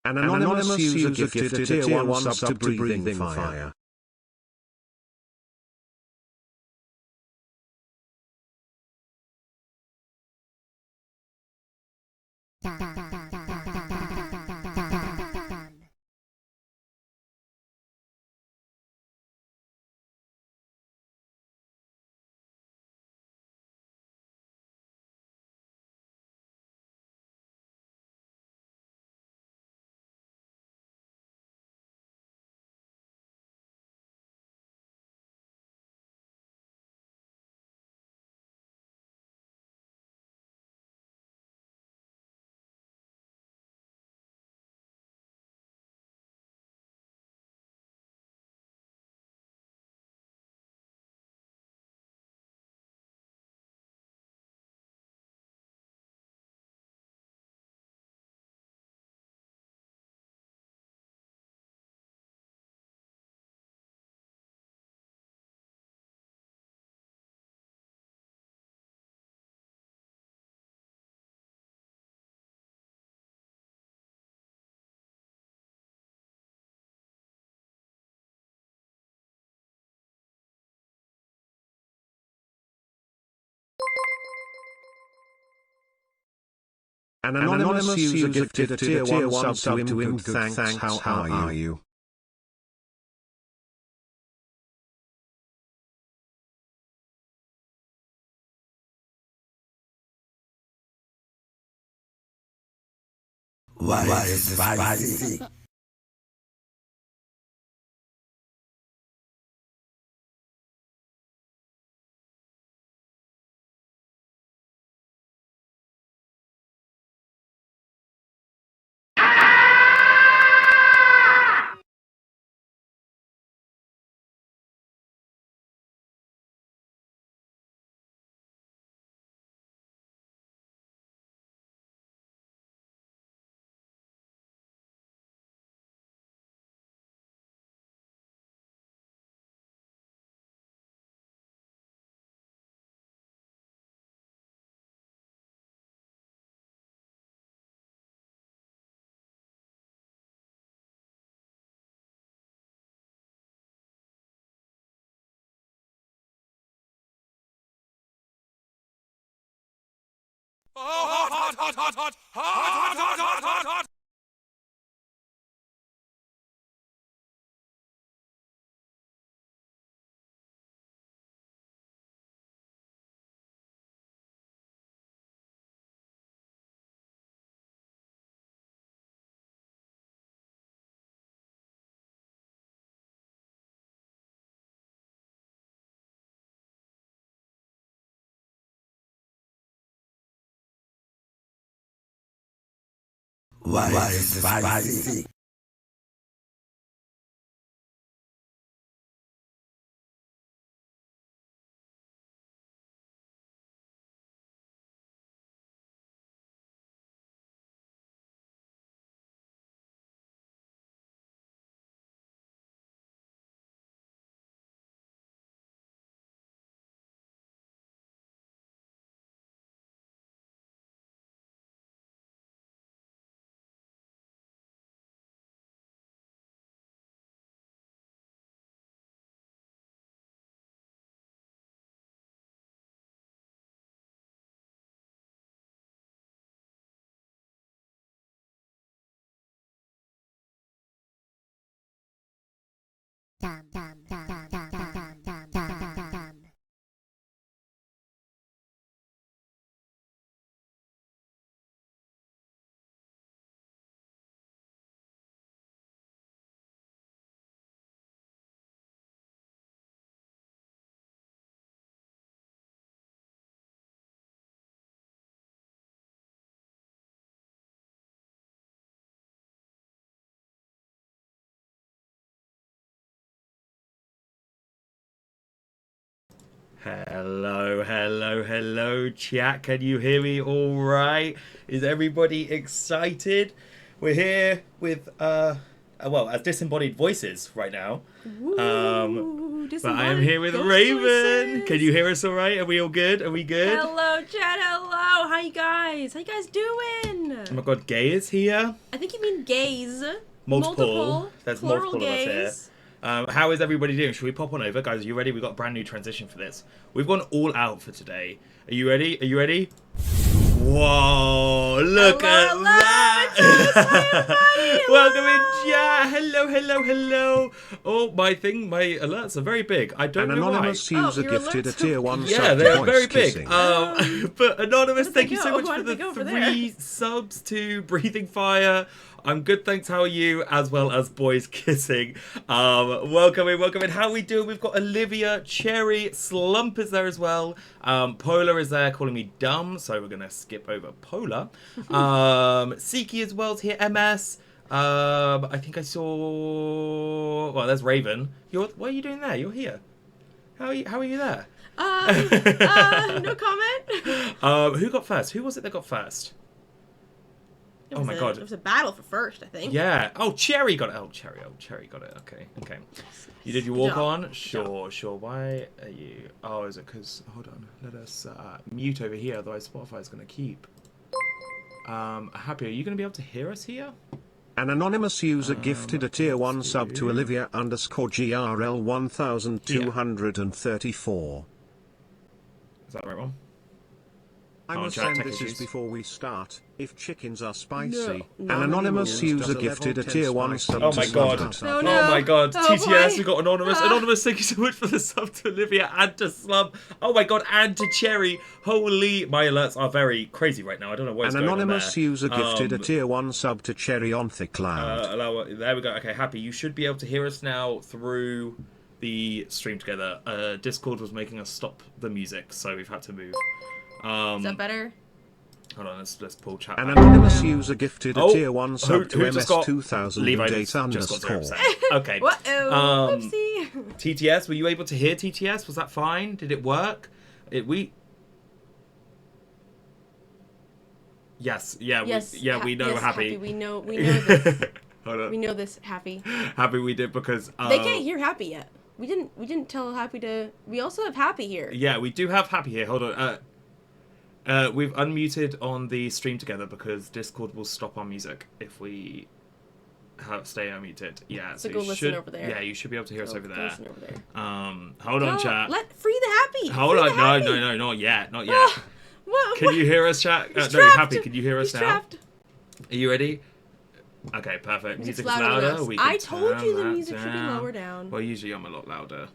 An anonymous user gifted a tier 1 sub to Breathing Fire. An anonymous user gifted a tier 1 sub to him. Thanks, how are you? Why is this spicy? Hot. Why is this spicy? Hello, chat. Can you hear me all right? Is everybody excited? We're here with, as disembodied voices right now. But I am here with Raven. Voices. Can you hear us all right? Are we all good? Are we good? Hello, chat. Hello. Hi guys, how you guys doing? Oh my god, Gay is here. I think you mean gays. Multiple. There's plural multiple of us here. gays. How is everybody doing? Should we pop on over? Guys, are you ready? We've got a brand new transition for this. We've gone all out for today. Are you ready? Are you ready? Whoa, look at Hello, that! Welcome in, chat. Hello. Oh, my alerts are very big. I don't An know why. anonymous user your gifted a alerts tier are 1 big. sub Yeah, to they're voice very big. kissing. But Anonymous, Where thank did you they so go? much Why for did the they go over 3 subs to Breathing Fire. I'm good, thanks. How are you? As well as Boys Kissing. Welcome in. How are we doing? We've got Olivia, Cherry, Slump is there as well. Polar is there calling me dumb, so we're going to skip over Polar. Siki as well is here. MS. I think I saw... Well, there's Raven. What are you doing there? You're here. How are you there? No comment. Who got first? Who was it that got first? Oh my god. It was a battle for first, I think. Yeah. Oh, Cherry got it. Oh, Cherry got it. Okay. You did your walk job. on? Sure. Why are you... Oh, is it because... Hold on. Let us mute over here, otherwise Spotify's going to keep. Happy, are you going to be able to hear us here? An anonymous user gifted a tier 1 sub to Olivia _GRL 1234. Is that the right one? I Oh, must chat, send tech this issues. is before we start. If chickens are spicy, No. an anonymous user gifted a tier 1 sub Oh to my Slump. god. Oh, Oh no. my god. Oh, TTS, boy. we got Anonymous. Anonymous, thank you so much for the sub to Olivia and to Slump. Oh my god, and to Cherry. Holy, my alerts are very crazy right now. I don't know what's An going on anonymous there. user gifted a tier 1 sub to Cherry on Thick Cloud. There we go. Okay, Happy, you should be able to hear us now through the stream together. Discord was making us stop the music, so we've had to move. Is that better? Hold on, let's pull chat. An back. anonymous user gifted a Oh, tier 1 sub to who just got- MS2008 Levi just got underscore. 0%. Okay. Whoa, whoopsie. TTS, were you able to hear TTS? Was that fine? Did it work? Yes. Yeah. Yes. We know. Yes, Happy. We know this. Hold on. We know this, Happy. Happy we did because They can't hear Happy yet. We didn't tell Happy to. We also have Happy here. Yeah, we do have Happy here. Hold on. We've unmuted on the stream together because Discord will stop our music if we stay unmuted. Yeah, So you go listen should, over there. Yeah, you should be able to hear us over Go there. listen over there. Hold on, No, chat. Free the Happy. Hold Free on, the Happy. no, not yet. What? Can you hear us, chat? He's No, trapped. Happy, can you hear us He's now? trapped. Are you ready? Okay, perfect. Music's Music's louder than us. We can I told you the turn that music should be down. lower down. Well, usually I'm a lot louder.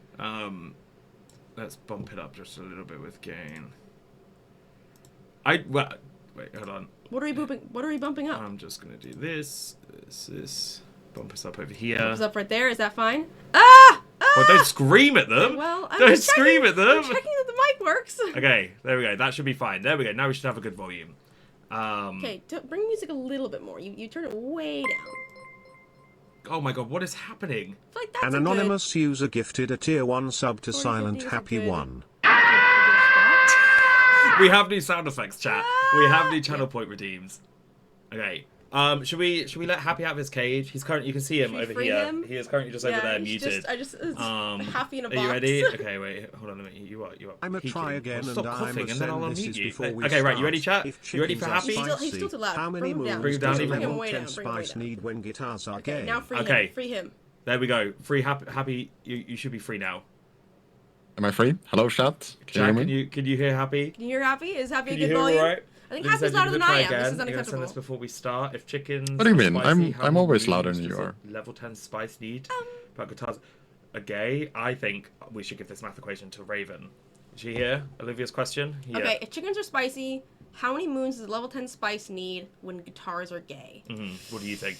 Let's bump it up just a little bit with gain. Wait, hold on. What are we bumping up? I'm just gonna do this. Bump us up over here. It's up right there. Is that fine? Ah! Well, don't scream at them. Well, I'm don't just checking- scream at them. I'm checking that the mic works. Okay, there we go. That should be fine. There we go. Now we should have a good volume. Okay, bring music a little bit more. You turn it way down. Oh my god, what is happening? I feel like that's An anonymous user gifted a tier 1 sub to 40, Silent 50 is a Happy good- 1. We have new sound effects, chat. We have new channel point redeems. Okay. Should we let Happy out of his cage? He's currently, you can see him Should we over free here. him? He is currently just over there muted. It's Happy in a box. Are you ready? Okay, wait. Hold on a minute. You are. I'm a peeking. try again, Well, and stop I'm coughing, a and then I'll send this unmute is you. before we Okay, right. start. You ready, chat? If You ready for chickens are Happy? He's still too loud. How many Bring him down. moons Bring him down does a even Bring him level way 10 down. Bring him way spice down. need when guitars are Okay, gay? now free Okay. him. Free him. There we go. Free Happy. You should be free now. Am I free? Hello, chat. Can you Chat, hear me? can you hear Happy? Can you hear Happy? Is Happy Can a you good hear volume? all right? I think Lisa Happy's said louder you than could try I am. again. This is You're gonna send unacceptable. this before we start. If chickens. What do you mean? Spicy, how I'm many always louder moons than you does a are. Level 10 spice need. But guitars are gay. I think we should give this math equation to Raven. Is she here? Olivia's question? Yeah. Okay, if chickens are spicy, how many moons does level 10 spice need when guitars are gay? What do you think?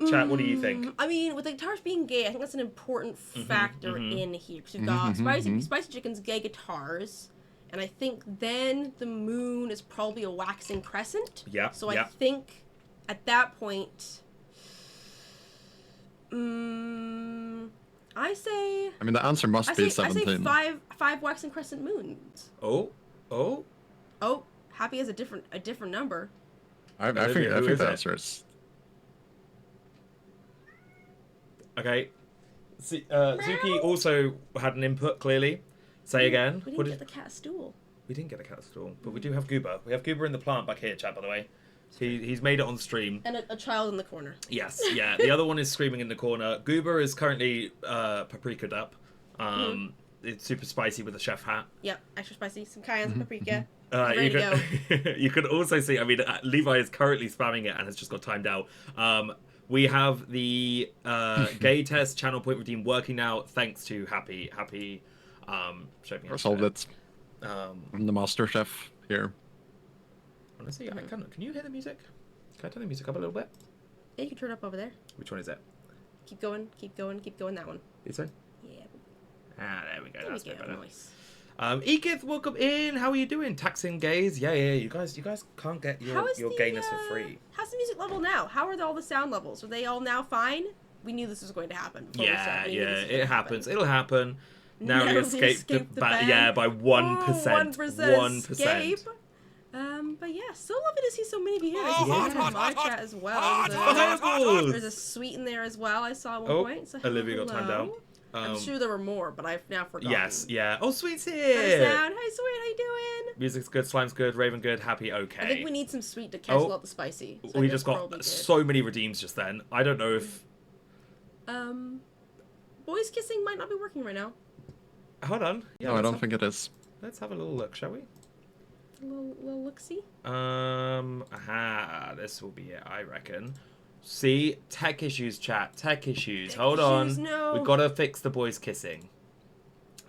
Chat, what do you think? I mean, with the guitars being gay, I think that's an important factor in here. Because you've got spicy chickens, gay guitars, and I think then the moon is probably a waxing crescent. Yeah, So yeah. I think at that point, I say I mean, the answer must be I 17. say five waxing crescent moons. Oh. Oh, Happy has a different number. I Olivia, think who is the it? answer is. Okay. Zuki also had an input, clearly. Say again. We What didn't did... get the cat stool. We didn't get a cat at all, but we do have Goober. We have Goober in the plant back here, chat, by the way. He's made it on stream. And a child in the corner. Yes, yeah. The other one is screaming in the corner. Goober is currently paprika'd up. It's super spicy with a chef hat. Yep, extra spicy. Some cayenne, paprika. You Ready to go. can, you can also see, I mean, Levi is currently spamming it and has just got timed out. We have the gay test channel point redeem working now thanks to Happy. Showed me how to Solved do it. I'm the master chef here. Honestly, can you hear the music? Can I turn the music up a little bit? Yeah, you can turn it up over there. Which one is it? Keep going, keep going, keep going. That one. This one? Yeah. There we go. There That's we a bit go. better. Nice. Ekith, welcome in. How are you doing? Taxing gays? Yeah. You guys can't get your gayness for free. How's the music level now? How are all the sound levels? Are they all now fine? We knew this was going to happen. It happens. It'll happen. Narrowly Narrowly escaped the ban. by 1%. 1% escape. But yeah, so lovely to see so many of you here. There's a my chat as well. There's a sweet in there as well. I saw at one point. So Olivia got timed out. I'm sure there were more, but I've now forgotten. Yes, yeah. Oh, Sweet's Hi, here. Sound. Hi, Sweet. How you doing? Music's good, Slime's good, Raven good, Happy okay. I think we need some Sweet to cancel out the spicy. So we just got so many redeems just then. I don't know if... Boys kissing might not be working right now. Hold on. Yeah, No, I don't think it is. Let's have a little look, shall we? A little look-see. This will be it, I reckon. See, tech issues, chat. Tech issues. Hold issues, on. no. We've got to fix the boys kissing.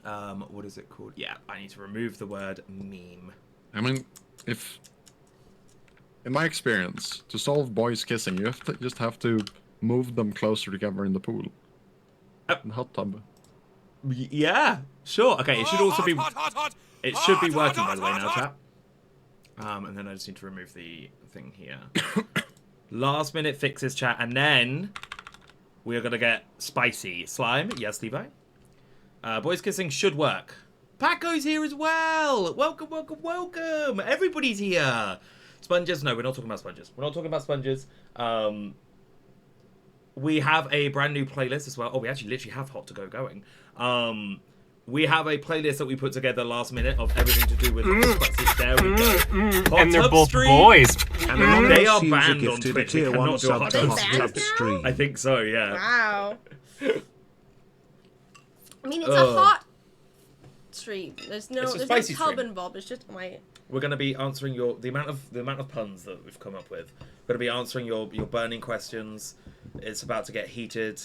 What is it called? Yeah, I need to remove the word meme. I mean, in my experience, to solve boys kissing, you just have to move them closer together in the pool. In the hot tub. Yeah, sure. Okay, it should also be... It should be working, by the way, now, chat. And then I just need to remove the thing here. Last minute fixes, chat, and then we are going to get spicy. Slime, yes, Levi. Boys kissing should work. Paco's here as well. Welcome, welcome, welcome. Everybody's here. Sponges, no, we're not talking about sponges. We're not talking about sponges. We have a brand new playlist as well. Oh, we actually literally have Hot to Go going. We have a playlist that we put together last minute of everything to do with spicy. There we go. Hot And they're Tub both Stream. boys. And anonymous They are user banned on gifted a Twitch. They tier 1 cannot do a sub Hot to Tub Hot Stream. Tub Stream. I think so, yeah. Wow. I mean, it's a hot stream. There's no spicy tub stream. involved. It's just my... We're going to be answering the amount of puns that we've come up with. We're going to be answering your burning questions. It's about to get heated.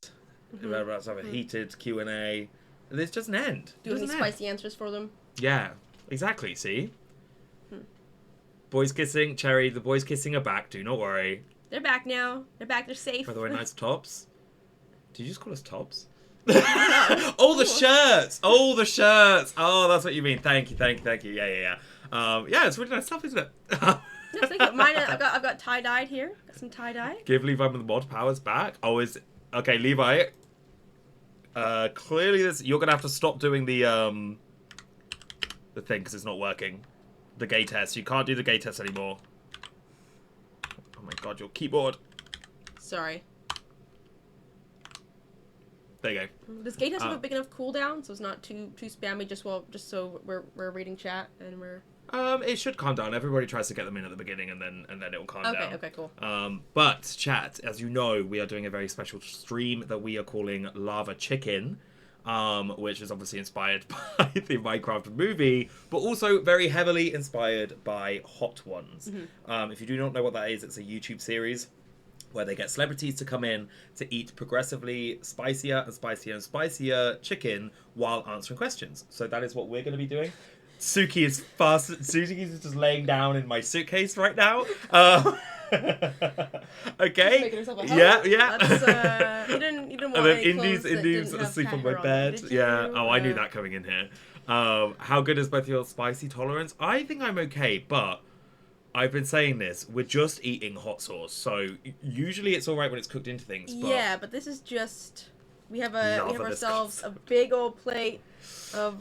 We're about to have a heated Q&A. This doesn't end. Do any spicy answers for them? Yeah, exactly. See, boys kissing, Cherry. The boys kissing are back. Do not worry. They're back now. They're back. They're safe. By the way, nice tops. Did you just call us tops? Oh, the shirts! Oh, the shirts! Oh, that's what you mean. Thank you. Yeah. Yeah, it's really nice stuff, isn't it? No, thank you. Mine, I've got tie-dyed here. Got some tie-dye. Give Levi the mod powers back. Oh, okay, Levi. Clearly, you're gonna have to stop doing the thing because it's not working. The gay test. You can't do the gay test anymore. Oh my god, your keyboard. Sorry. There you go. Does gay test have a big enough cooldown so it's not too spammy? Just so we're reading chat and we're. It should calm down. Everybody tries to get them in at the beginning, and then it will calm down. Okay, cool. But chat, as you know, we are doing a very special stream that we are calling Lava Chicken, which is obviously inspired by the Minecraft movie, but also very heavily inspired by Hot Ones. If you do not know what that is, it's a YouTube series where they get celebrities to come in to eat progressively spicier and spicier and spicier chicken while answering questions. So that is what we're going to be doing. Suki is just laying down in my suitcase right now. Okay. Yeah. That's, you didn't want And then any clothes that Indies didn't have asleep on tiger my bed. them, did Yeah. you? Oh, I knew that coming in here. How good is both your spicy tolerance? I think I'm okay, but I've been saying this. We're just eating hot sauce, so usually it's all right when it's cooked into things. But yeah, but this is just we have ourselves a big old plate of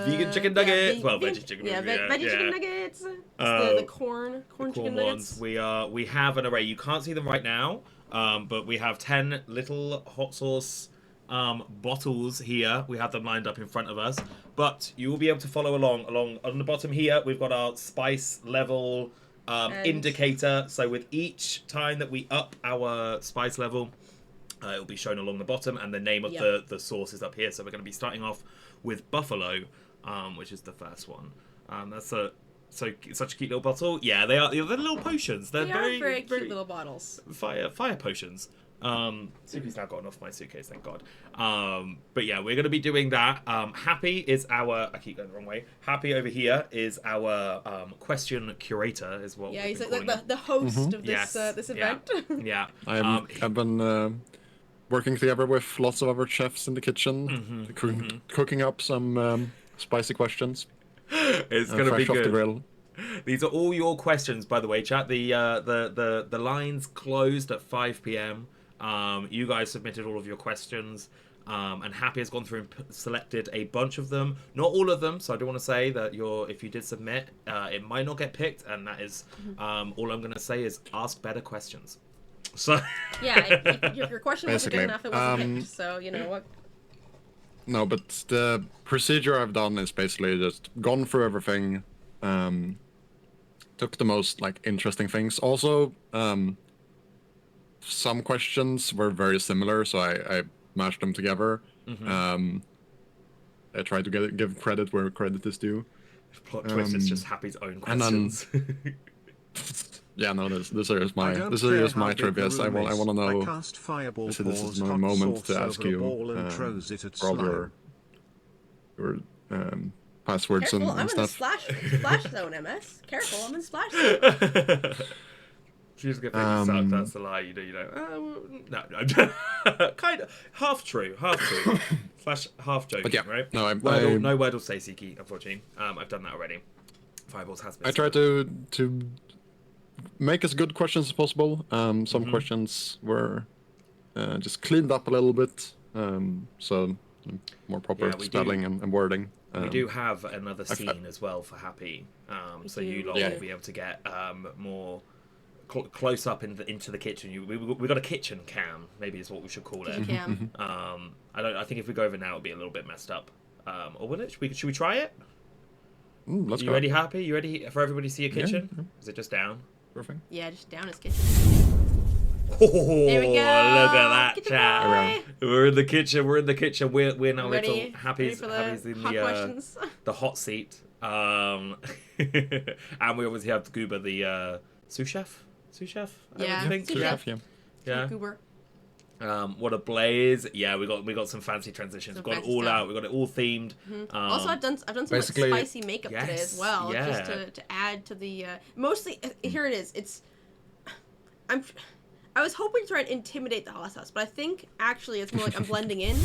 vegan chicken nuggets. Veggie chicken. Veggie chicken nuggets. It's the corn chicken nuggets. Ones. We have an array. You can't see them right now, but we have 10 little hot sauce bottles here. We have them lined up in front of us, but you will be able to follow along on the bottom here. We've got our spice level indicator. So with each time that we up our spice level, it will be shown along the bottom, and the name of the sauce is up here. So we're going to be starting off with buffalo, which is the first one. That's such a cute little bottle. Yeah, they are. They're little potions. They're very cute little bottles. Fire potions. Suki's now gotten off my suitcase, thank God. But yeah, we're going to be doing that. Happy is our... I keep going the wrong way. Happy over here is our question curator, is what he's like the host of this this event. Yeah. I've been working together with lots of other chefs in the kitchen, cooking up some spicy questions. It's going to be fresh off good. the grill. These are all your questions, by the way, chat. The lines closed at 5 p.m. You guys submitted all of your questions, and Happy has gone through and selected a bunch of them. Not all of them, so I do want to say that if you did submit, it might not get picked, and that is all I'm going to say is ask better questions. So if your question wasn't good enough, it wasn't picked. So you know what. No, but the procedure I've done is basically just gone through everything, took the most interesting things. Also, some questions were very similar, so I mashed them together. I tried to give credit where credit is due. Plot twist is just Happy's own questions. Yeah, no, this is my trivia. I want to know. This is my moment to ask you all your passwords Careful, and I'm stuff. in the splash zone, MS. Careful, I'm in splash zone. She's gonna think you suck. That's a lie. You know. No. Kind of half true. Slash half joking. But yeah, right? No, no word will say Siki, unfortunately. I've done that already. Fireballs has been. I try to make as good questions as possible. Some questions were just cleaned up a little bit, so more proper spelling and wording. We do have another scene as well for Happy, so you lot will be able to get more close up into the kitchen. We got a kitchen cam, maybe is what we should call it. Cam. I think if we go over now, it'll be a little bit messed up. Or will it? Should we try it? Let's go. Ready, Happy? You ready for everybody to see your kitchen? Yeah. Is it just down? Perfect. Yeah, just down his kitchen. Oh, there we go. Look at that, chat. Boy. We're in the kitchen. We're now Ready? little Happy's in hot questions. the hot seat. And we obviously have Goober, the sous chef. Yeah, I think. sous chef. Yeah. Goober. What a blaze! Yeah, we got some fancy transitions. We've got it all out. We got it all themed. Also, I've done some spicy makeup today as well, just to add to the. Mostly, here it is. It's. I was hoping to try and intimidate the hot sauce, but I think actually it's more like I'm blending in.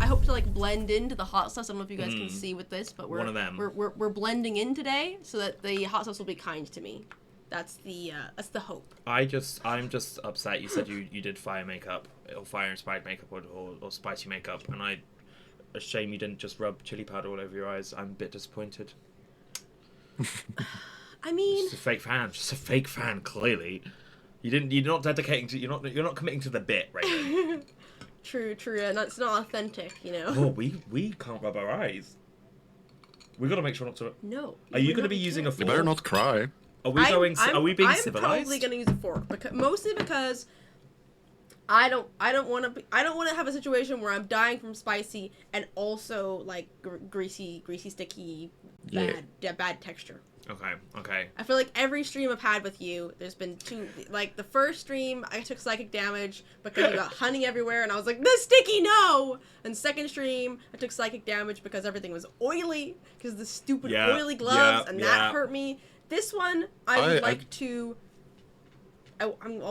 I hope to blend into the hot sauce. I don't know if you guys can see with this, but we're blending in today so that the hot sauce will be kind to me. That's the hope. I'm just upset. You said you did fire makeup or fire inspired makeup or spicy makeup, and a shame you didn't just rub chili powder all over your eyes. I'm a bit disappointed. I mean, just a fake fan. Clearly, you're not dedicating to. You're not committing to the bit, right? True. And it's not authentic, you know. Oh, we can't rub our eyes. We got to make sure not to. No. Are you going to be using a fork? You better not cry. Are we being civilized? I'm probably gonna use a fork, mostly because I don't want to have a situation where I'm dying from spicy and also greasy, sticky, bad texture. Okay. I feel like every stream I've had with you, there's been two. The first stream, I took psychic damage because you got honey everywhere, and I was like, "This sticky, no!" And second stream, I took psychic damage because everything was oily because the stupid oily gloves, and that hurt me. This one, I'll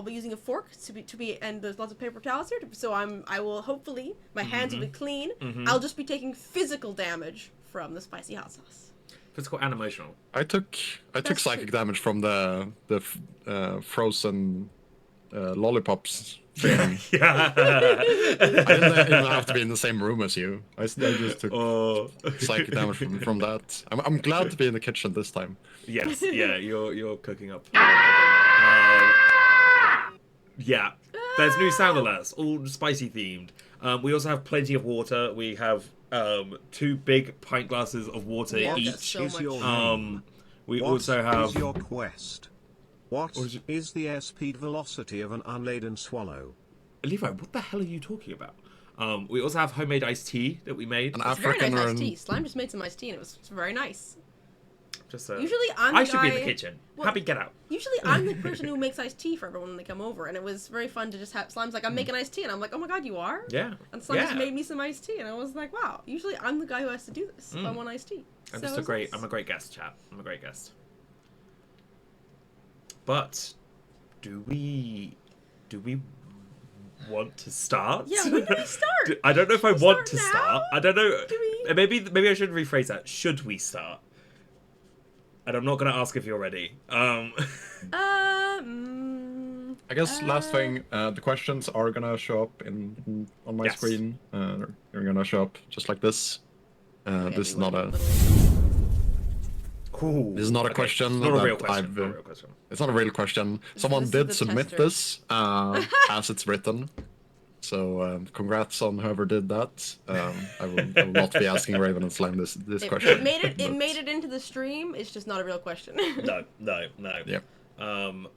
be using a fork and there's lots of paper towels here, so I will hopefully, my hands will be clean. I'll just be taking physical damage from the spicy hot sauce. Physical and emotional. I took psychic damage from the frozen lollipops thing. Yeah. I didn't even have to be in the same room as you. I just took psychic damage from that. I'm glad to be in the kitchen this time. Yes, yeah, you're cooking up. Yeah. There's new sound alerts, all spicy themed. We also have plenty of water. We have 2 big pint glasses of water Yeah, each. that's so Is much. your name? We What also have is your quest? What is the airspeed velocity of an unladen swallow? Levi. What the hell are you talking about? We also have homemade iced tea that we made. An It's very African nice or iced an... tea. Slime just made some iced tea and it was very nice. Just Usually I'm I the should be in guy- the kitchen. Well, Happy, get out. Usually I'm the person who makes iced tea for everyone when they come over, and it was very fun to just have Slime's like, I'm making iced tea, and I'm like, oh my god, you are? Yeah. And Slime just Yeah. made me some iced tea, and I was like, wow, usually I'm the guy who has to do this if I want iced tea. I'm So just it a was great. nice. I'm a great guest, chap. I'm a great guest. But do we want to start? Yeah, when do we start? I don't know if I Should we want to start start. now? I don't know. Do we? Maybe I should rephrase that. Should we start? And I'm not gonna ask if you're ready. I guess last thing, the questions are gonna show up on my Yes. screen. They're gonna show up just like this. Okay, This is we not went a... Ooh, This is not a question It's not a that real question. I've- Not a real question. It's not a real question. Someone This is did the submit tester. this as it's written. So congrats on whoever did that. I will not be asking Raven and Slime this question. It made it. It but- made it into the stream. It's just not a real question. No. Yeah.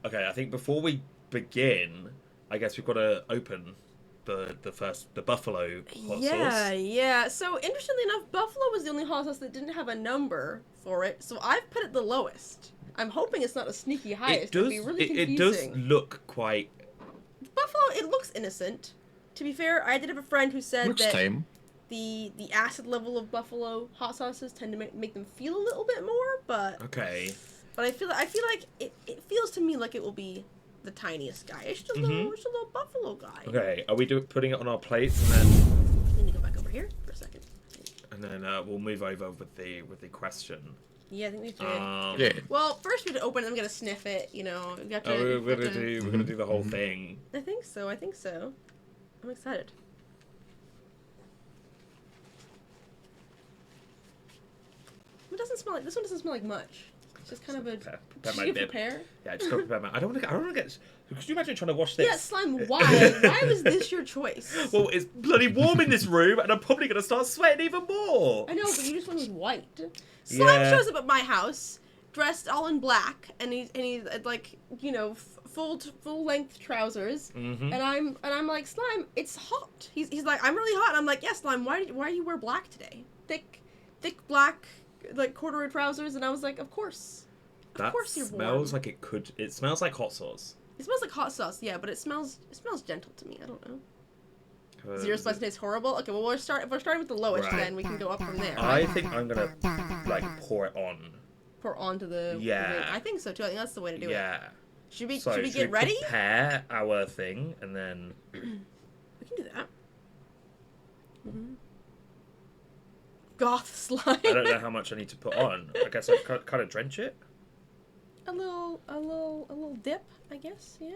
Okay, I think before we begin, I guess we've got to open the buffalo hot Yeah, sauce. yeah. So interestingly enough, buffalo was the only hot sauce that didn't have a number for it. So I've put it the lowest. I'm hoping it's not a sneaky highest. It does. It'd be really It does confusing. look quite. Buffalo. It looks innocent. To be fair, I did have a friend who said Looks that tame. the acid level of buffalo hot sauces tend to make them feel a little bit more, but Okay. I feel like it feels to me like it will be the tiniest guy. It's just a little buffalo guy. Okay. Are we putting it on our plates and then I need to go back over here for a second. we'll move over with the question. Yeah, I think we have to. Yeah. Well, first we have to open it. I'm gonna sniff it. You know, we have to. Oh, we're have to- gonna do the whole thing. I think so. I'm excited. It doesn't smell like this one. Doesn't smell like much. It's just kind of a. Prepare Did my you bib. prepare? Yeah, I just gotta prepare my. I don't want to get. Could you imagine trying to wash this? Yeah, slime. Why? Why was this your choice? Well, it's bloody warm in this room, and I'm probably gonna start sweating even more. I know, but you just went with white. Slime Yeah. shows up at my house, dressed all in black, and he's like, you know, full length trousers, Mm-hmm. and I'm like, Slime, it's hot. He's like, I'm really hot. And I'm like, yeah, Slime, why do you wear black today? Thick black, like corduroy trousers, and I was like, of course That you're smells warm. like it could. It smells like hot sauce. It smells like hot sauce, yeah, but it smells gentle to me. I don't know. Uh, Zero spice tastes horrible. Okay, well if we're starting with the lowest, Right. then we can go up from there. I think I'm gonna like pour it on. Pour onto the Yeah. the- I think so too. I think that's the way to do it. Yeah. Should we So, get ready? Prepare our thing and then. We can do that. Goth slime. I don't know how much I need to put on. I guess I kind of drench it. a little dip, I guess. Yeah.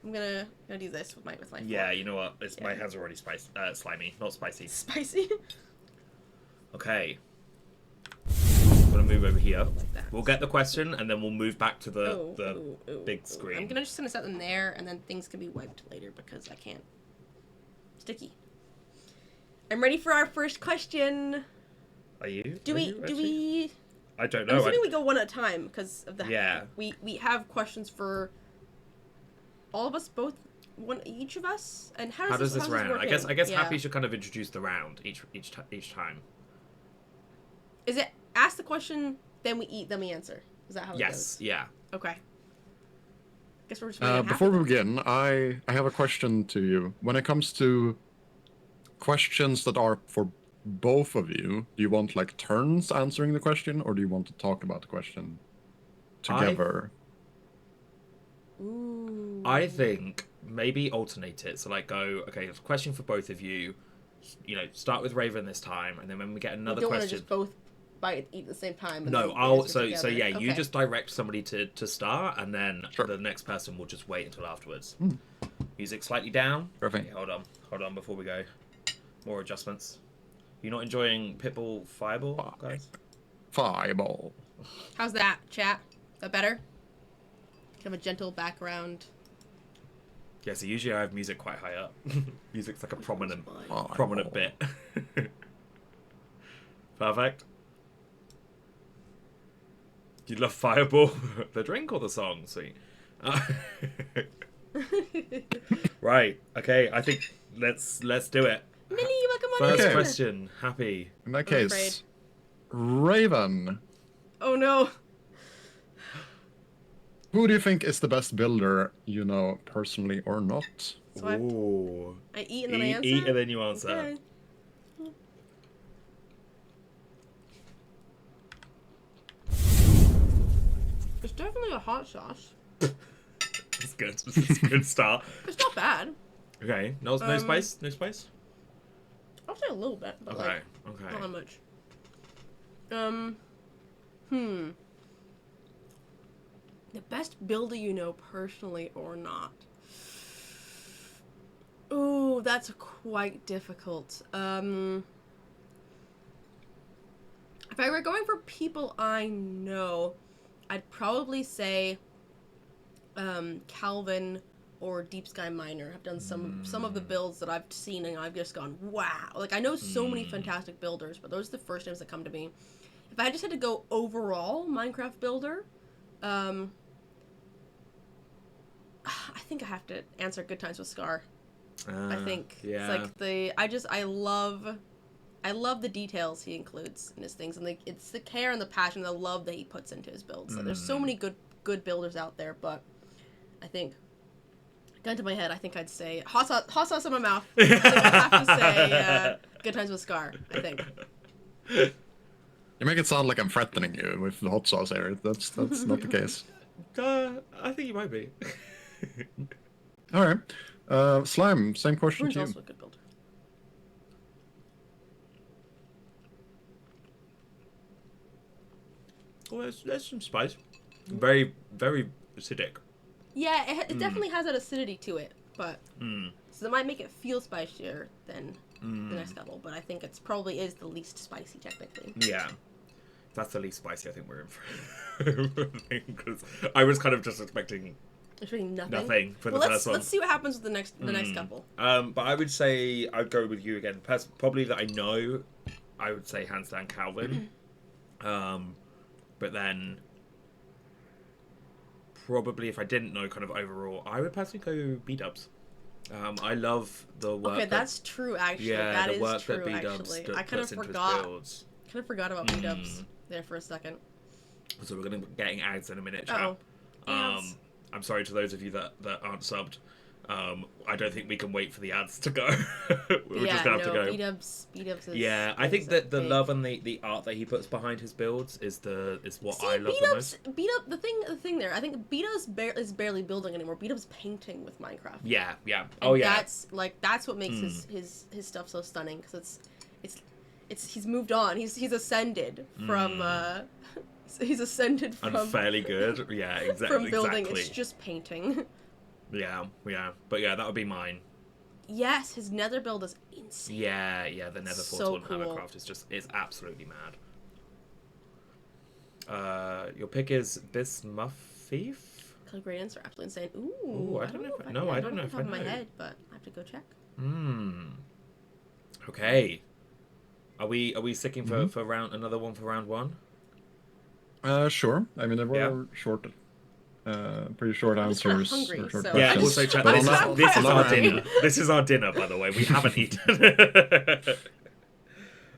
I'm gonna do this with my Yeah, fork. you know what? My Yeah. hands are already slimy, not spicy. Spicy. Okay. I'm gonna move over here. Like that. We'll get the question and then we'll move back to the Ooh, big ooh. screen. I'm just gonna set them there, and then things can be wiped later because I can't. Sticky. I'm ready for our first question. Are you? Do Are we? you Do actually? we? I don't I'm know. assuming we go one at a time because of the. Yeah. We have questions for. All of us, both one each of us, and How does this round? work I guess in? I Yeah. Happy should kind of introduce the round each time. Is it ask the question, then we eat, then we answer? Is that how it Yes. goes? Yeah. Okay. Guess we're just waiting. Before we begin, I have a question to you. When it comes to questions that are for both of you, do you want like turns answering the question, or do you want to talk about the question together? Ooh. I think maybe alternate it. So like go, okay, it's a question for both of you. You know, start with Raven this time, and then when we get We another don't want to question. just both eat at the same time. And No, then I'll answer so together. yeah, you Okay. just direct somebody to start, and then Sure. the next person will just wait until afterwards. Music slightly down. Perfect. Okay, hold on before we go. More adjustments. You're not enjoying Pitbull Fireball, guys? Fireball. How's that, chat? Is that better? Kind of a gentle background. Yeah, so usually I have music quite high up. Music's like a prominent Oh. bit. Perfect. Do you love Fireball? The drink or the song? Sweet. Right. Okay. I think let's do it. Millie, welcome on First in. Okay. question. Happy. In that I'm case, Raven, Oh no. who do you think is the best builder, you know, personally or not? So I Ooh. eat and then I answer? Eat and then you answer. Okay. It's definitely a hot sauce. That's good. This is a good start. It's not bad. Okay. No spice? No spice? I'll say a little bit, but Okay. like Okay. not that much. The best builder you know personally or not? Ooh, that's quite difficult. If I were going for people I know, I'd probably say Calvin or Deep Sky Miner have done some of the builds that I've seen and I've just gone, wow. Like, I know so many fantastic builders, but those are the first names that come to me. If I just had to go overall Minecraft builder, I think I have to answer Good Times with Scar. I think Yeah. it's like I love the details he includes in his things, and it's the care and the passion, the love that he puts into his builds. So there's so many good builders out there, but I think, gun to my head, I think I'd say hot sauce in my mouth. I think I have to say Good Times with Scar. I think. You make it sound like I'm threatening you with the hot sauce area. That's not the case. I think you might be. All right. Slime, same question Rune's to you. also a good builder. Well, there's some spice. Very, very acidic. Yeah, it definitely has that acidity to it, but so that might make it feel spicier than the next couple. But I think it's probably is the least spicy technically. Yeah. That's the least spicy I think we're in for. Because I was kind of just expecting There's really nothing. nothing for the Well, first one. let's see what happens with the next couple. But I would say I'd go with you again. Probably that I know. I would say hands down Calvin. But then probably if I didn't know kind of overall, I would personally go B-dubs. I love the work. Okay, that's true actually. Yeah, that the is work true that B-dubs actually. I kind of puts into his forgot. builds. Kind of forgot about B-dubs there for a second. So we're gonna be getting ads in a minute, Oh. chat. I'm sorry to those of you that aren't subbed. I don't think we can wait for the ads to go. We're just gonna have to go. B-dubs is, Yeah, I think that the love and the art that he puts behind his builds is what I love the most. B-dub, the thing there, I think B-dubs is barely building anymore. B-dub's painting with Minecraft. Yeah. And Oh yeah. That's what makes his stuff so stunning, because it's he's moved on. He's ascended from he's ascended from And fairly good. Yeah, exactly. from building. Exactly. It's just painting. Yeah. But yeah, that would be mine. Yes, his nether build is insane. Yeah, the Nether So Portal and cool. Hammercraft it's absolutely mad. Your pick is Bismuffif? Color gradients are absolutely insane. Ooh, I don't know if I know off if the I top of my know. head, but I have to go check. Okay. Are we sticking for another one for round one? Sure. I mean, they were short, pretty short I'm just kinda answers. hungry, or short so- Yeah, I questions. also chat, But this, on that- is, this is on our that end- dinner. This is our dinner, by the way. We haven't eaten.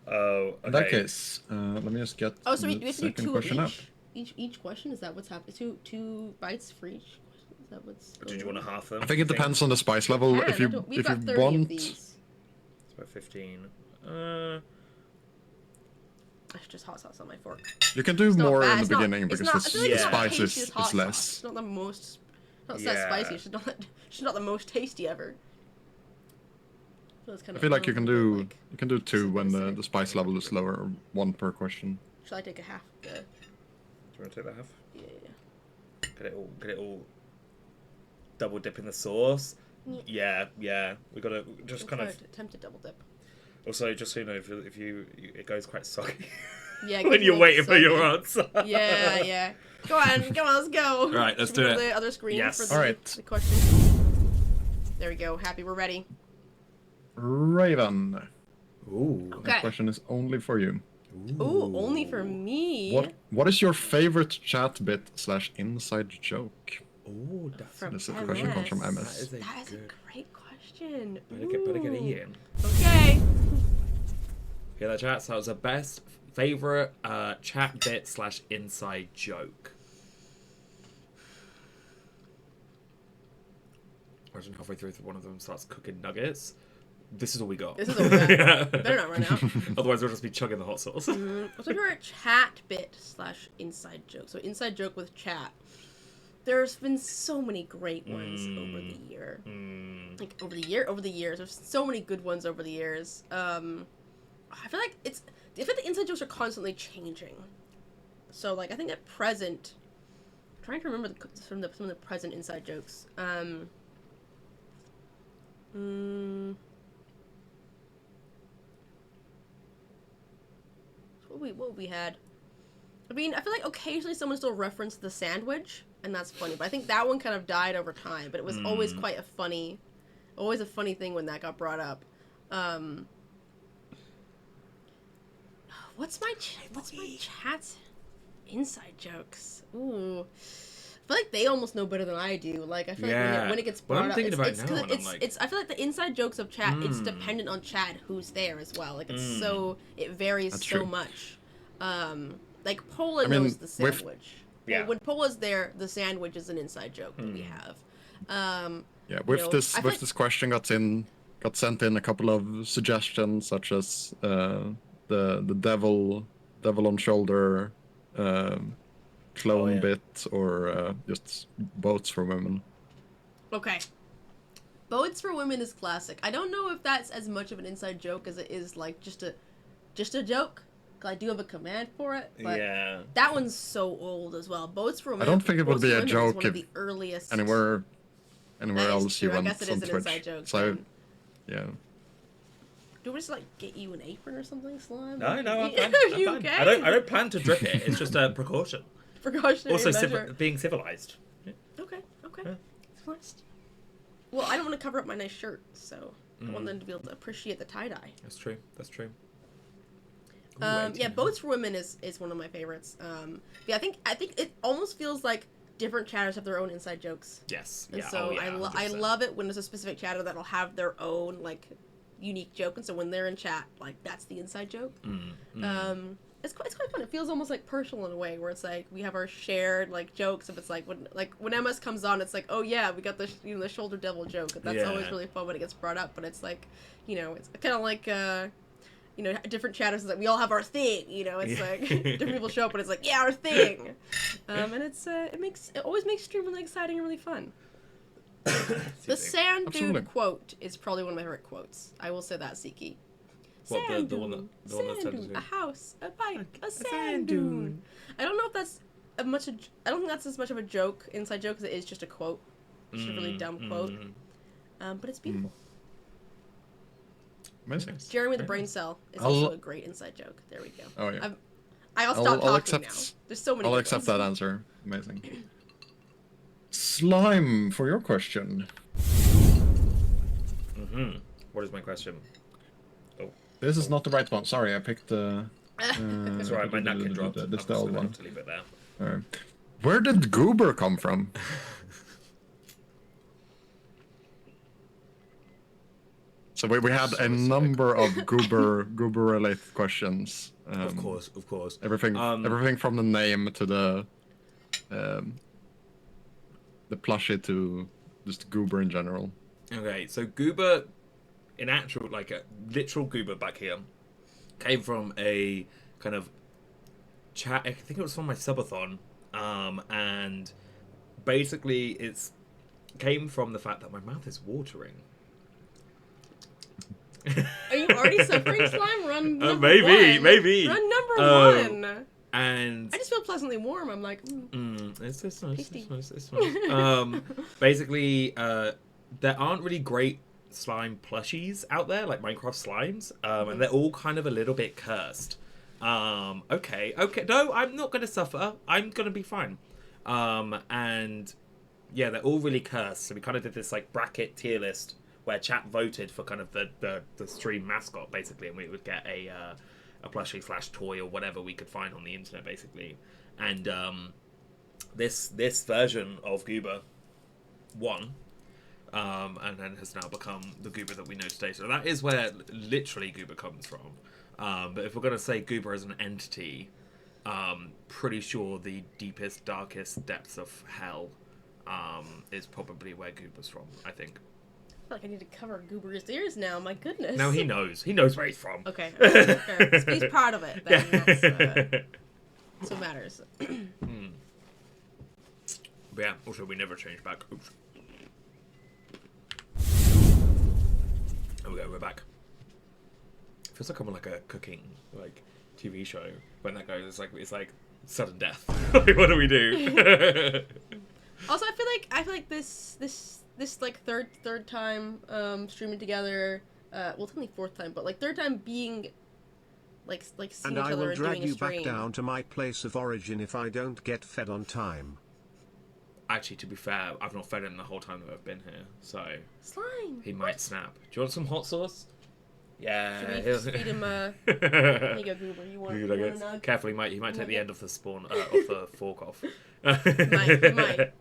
Oh, okay. In that case, let me just get Oh, so we the have to do second two of question up. each question? Is that what's happening? Two bites for each question? Is that what's Did going you want on? to half them? I think it depends on the spice level. Yeah, if you we've if got you 30 of want, these. It's about 15. That's just hot sauce on my fork. you can do It's not more bad. in the It's not- beginning it's because not- I feel like the it's not spice tasty, is it's hot sauce. less. It's not the most. Not Yeah. that spicy. It's not the most tasty ever. So it's kind I of feel like you can do like, you can do two when the acidic. spice level is lower, or one per question. Shall I take a half? Do you want to take that half? Yeah. Get it all. Double dip in the sauce. Yeah. Yeah. We gotta just kind of. attempt to double dip. Also, just so you know, if you it goes quite soggy. Yeah. when you're waiting for your answer. Yeah. Go on, let's go. Right, let's Should we do go to it. the other screen Yes. for the, Alright. the question. There we go. Happy, we're ready. Raven. Ooh. Okay. That question is only for you. Ooh, only for me. What is your favorite chat bit / inside joke? Ooh, that's From This question comes from MS. MS. That is a great question. Better get Ian. Okay. Yeah, that chat. So that was the best favorite chat bit / inside joke. Imagine halfway through one of them starts cooking nuggets. This is all we got. This is all we got. Yeah. Better not run out. Otherwise, we'll just be chugging the hot sauce. What's your favorite chat bit / inside joke? So inside joke with chat. There's been so many great ones over the year. Like over the years. There's so many good ones over the years. I feel like the inside jokes are constantly changing. So like I think at present, I'm trying to remember some of the present inside jokes. What we had? I mean, I feel like occasionally someone still referenced the sandwich, and that's funny. But I think that one kind of died over time. But it was always quite always a funny thing when that got brought up. What's my chat inside jokes? Ooh, I feel like they almost know better than I do. Like I feel like when it gets brought up, it's I feel like the inside jokes of chat. It's dependent on chat who's there as well. Like it's it varies That's so true. much. Like Pola knows the sandwich. Yeah. When Pola's there, the sandwich is an inside joke that we have. Yeah, with this question got sent in a couple of suggestions, such as the devil on shoulder clone bit, or just boats for women. Okay. Boats for women is classic. I don't know if that's as much of an inside joke as it is like just a joke. I do have a command for it, but that one's so old as well. Boats for women. I don't think it would be a joke one of the earliest. Anywhere else you I went guess it on is an Twitch. inside joke. So, yeah. Do we just like get you an apron or something, Slime? No, I'm fine. Are you okay? I don't plan to drip it. It's just a precaution. Precautionary Also, measure. being civilized. Okay. Yeah. Civilized. Well, I don't want to cover up my nice shirt, so I want them to be able to appreciate the tie dye. That's true. Yeah, Boats for Women is one of my favorites. Yeah, I think it almost feels like different chatters have their own inside jokes. Yes. And Yeah. so I I love it when there's a specific chatter that'll have their own like unique joke, and so when they're in chat, like that's the inside joke. It's quite fun. It feels almost like personal in a way, where it's like we have our shared like jokes. If it's like when MS comes on, it's like, oh yeah, we got the the shoulder devil joke. That's always really fun when it gets brought up. But it's like, it's kind of like different chatters is like we all have our thing. It's like different people show up, and it's like our thing. And it always makes stream really exciting and really fun. The sand dude quote is probably one of my favorite quotes. I will say that, Siki. What, the one that's dune, a house, a bike, a sand dune. I don't know if that's I don't think that's as much of a joke, inside joke, as it is just a quote. It's just a really dumb quote. But it's beautiful. Amazing. Jeremy the Brain Cell is also a great inside joke. There we go. Oh yeah. I'll stop talking now. There's so many. I'll accept that answer. Amazing. Slime, for your question. What is my question? Oh, This is not the right one. Sorry, I picked the. it's alright. My napkin dropped. This is the old one. To leave it there. Alright. Where did Goober come from? So we had a number of Goober related questions. Of course. Everything from the name to the plushie to just Goober in general. Okay, so Goober, in actual, like a literal Goober back here, came from a kind of chat. I think it was from my subathon, and basically came from the fact that my mouth is watering. Are you already suffering, Slime? Run number maybe. Run number one. And I just feel pleasantly warm. I'm like, it's nice. It's nice. Basically, there aren't really great slime plushies out there, like Minecraft slimes, and they're all kind of a little bit cursed. Okay. No, I'm not gonna suffer. I'm gonna be fine. And yeah, they're all really cursed. So we kind of did this like bracket tier list where chat voted for kind of the stream mascot basically, and we would get a plushie / toy or whatever we could find on the internet basically. And this version of Goober won. And then has now become the Goober that we know today. So that is where literally Goober comes from. But if we're going to say Goober as an entity, pretty sure the deepest, darkest depths of hell is probably where Goober's from, I think. I feel like I need to cover Goober's ears now. My goodness. No, he knows. He knows where he's from. Okay. Fair. If he's proud of it, then that's what matters. But yeah, also we never change back. Oops. There we go, we're back. Feels like I'm on like a cooking like TV show. When that goes, it's like sudden death. Like, what do we do? Also, I feel like this like third time streaming together. Well, it's only fourth time, but like third time being like seeing and each I other will and drag doing a you stream. back down to my place of origin if I don't get fed on time. Actually, to be fair, I've not fed him the whole time that I've been here, so Slime. he might snap. Do you want some hot sauce? Yeah. Should we just feed him There you go, Goober. You want a nug? Careful, he might take the end of the spawn of the fork off. He might.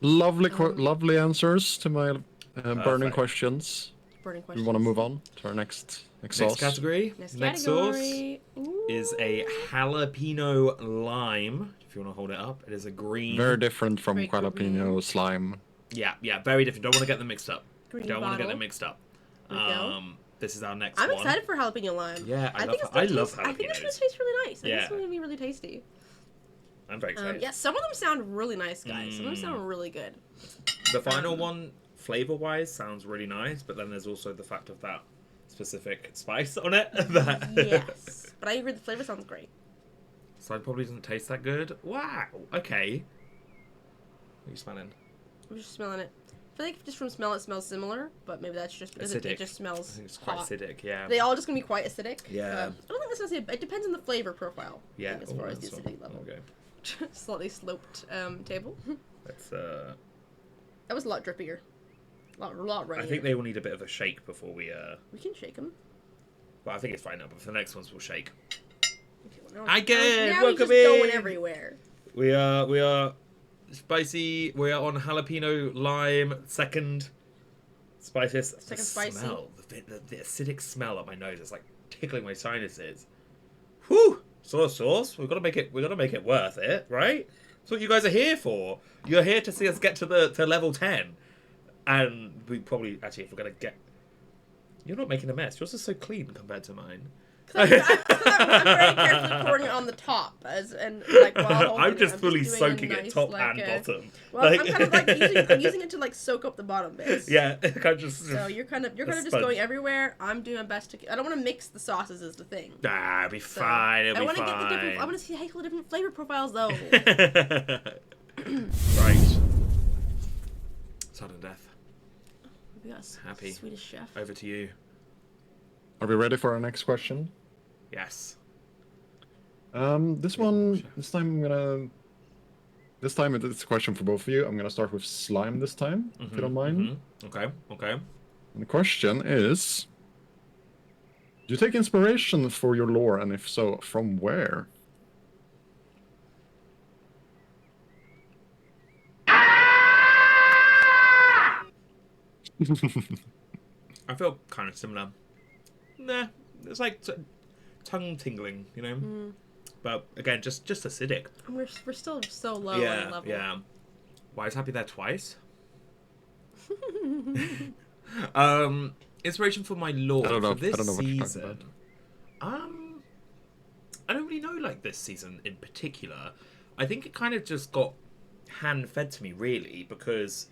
Lovely answers to my burning Perfect. questions. Burning We questions. want to move on to our next Next sauce. category. Next sauce category. is a jalapeno lime. If you want to hold it up, it is a green. Very different from Very jalapeno green. slime. Yeah, very different. Don't want to get them mixed up. Green Don't want to get bottle. them mixed up. There we go. This is our next I'm one. excited for jalapeno lime. Yeah, I think love I jalapenos. think it's gonna taste really nice. I think Yeah. it's gonna be really tasty. I'm very excited. Yeah, some of them sound really nice, guys. Some of them sound really good. The final one, flavor-wise, sounds really nice, but then there's also the fact of that specific spice on it. That Yes, but I agree. The flavor sounds great. Slime probably doesn't taste that good. Wow. Okay. What are you smelling? I'm just smelling it. I feel like just from smell, it smells similar, but maybe that's just because it Acidic. just I smells think it's quite hot. acidic. Yeah. They all just gonna be quite acidic. Yeah. I don't think that's necessarily. It depends on the flavor profile. I Yeah. think, as far as the that's acidity level. Okay. Slightly sloped table. Let's. That was a lot drippier. A lot runnier. I think they will need a bit of a shake before we. We can shake them. Well, I think it's fine now, but for the next ones we'll shake. Okay, well, Again, now welcome he's just going in. everywhere. We are spicy. We are on jalapeno lime. Second spiciest. Second the spicy. Smell, the acidic smell up my nose is like tickling my sinuses. Whew! Sauce. We've got to make it worth it, right? That's what you guys are here for. You're here to see us get to level 10, and we probably actually if we're gonna get. You're not making a mess. Yours is so clean compared to mine. I'm very carefully pouring it on the top, while I'm just holding fully doing a soaking it nice, top and bottom. Well, Like- I'm kind of I'm using it to like soak up the bottom bits. Yeah, kind of just. So you're kind of just sponge. going everywhere. I'm doing my best to. I don't want to mix the sauces. Is the thing. Ah, it'll be So, fine. It'll I be want to fine. get the different. I want to see how different flavor profiles though. Right. Sudden death. We got a Happy. Swedish chef. Over to you. Are we ready for our next question? Yes. This time it's a question for both of you. I'm gonna start with slime this time, if you don't mind. Okay. And the question is: do you take inspiration for your lore, and if so, from where? I feel kind of similar. Nah, it's like tongue tingling, you know. But again, just acidic. We're still so low on Yeah, level. yeah. Why is Happy there twice? Inspiration for my lore I don't know- for this I don't know what you're talking season. I don't really know like this season in particular. I think it kind of just got hand fed to me really because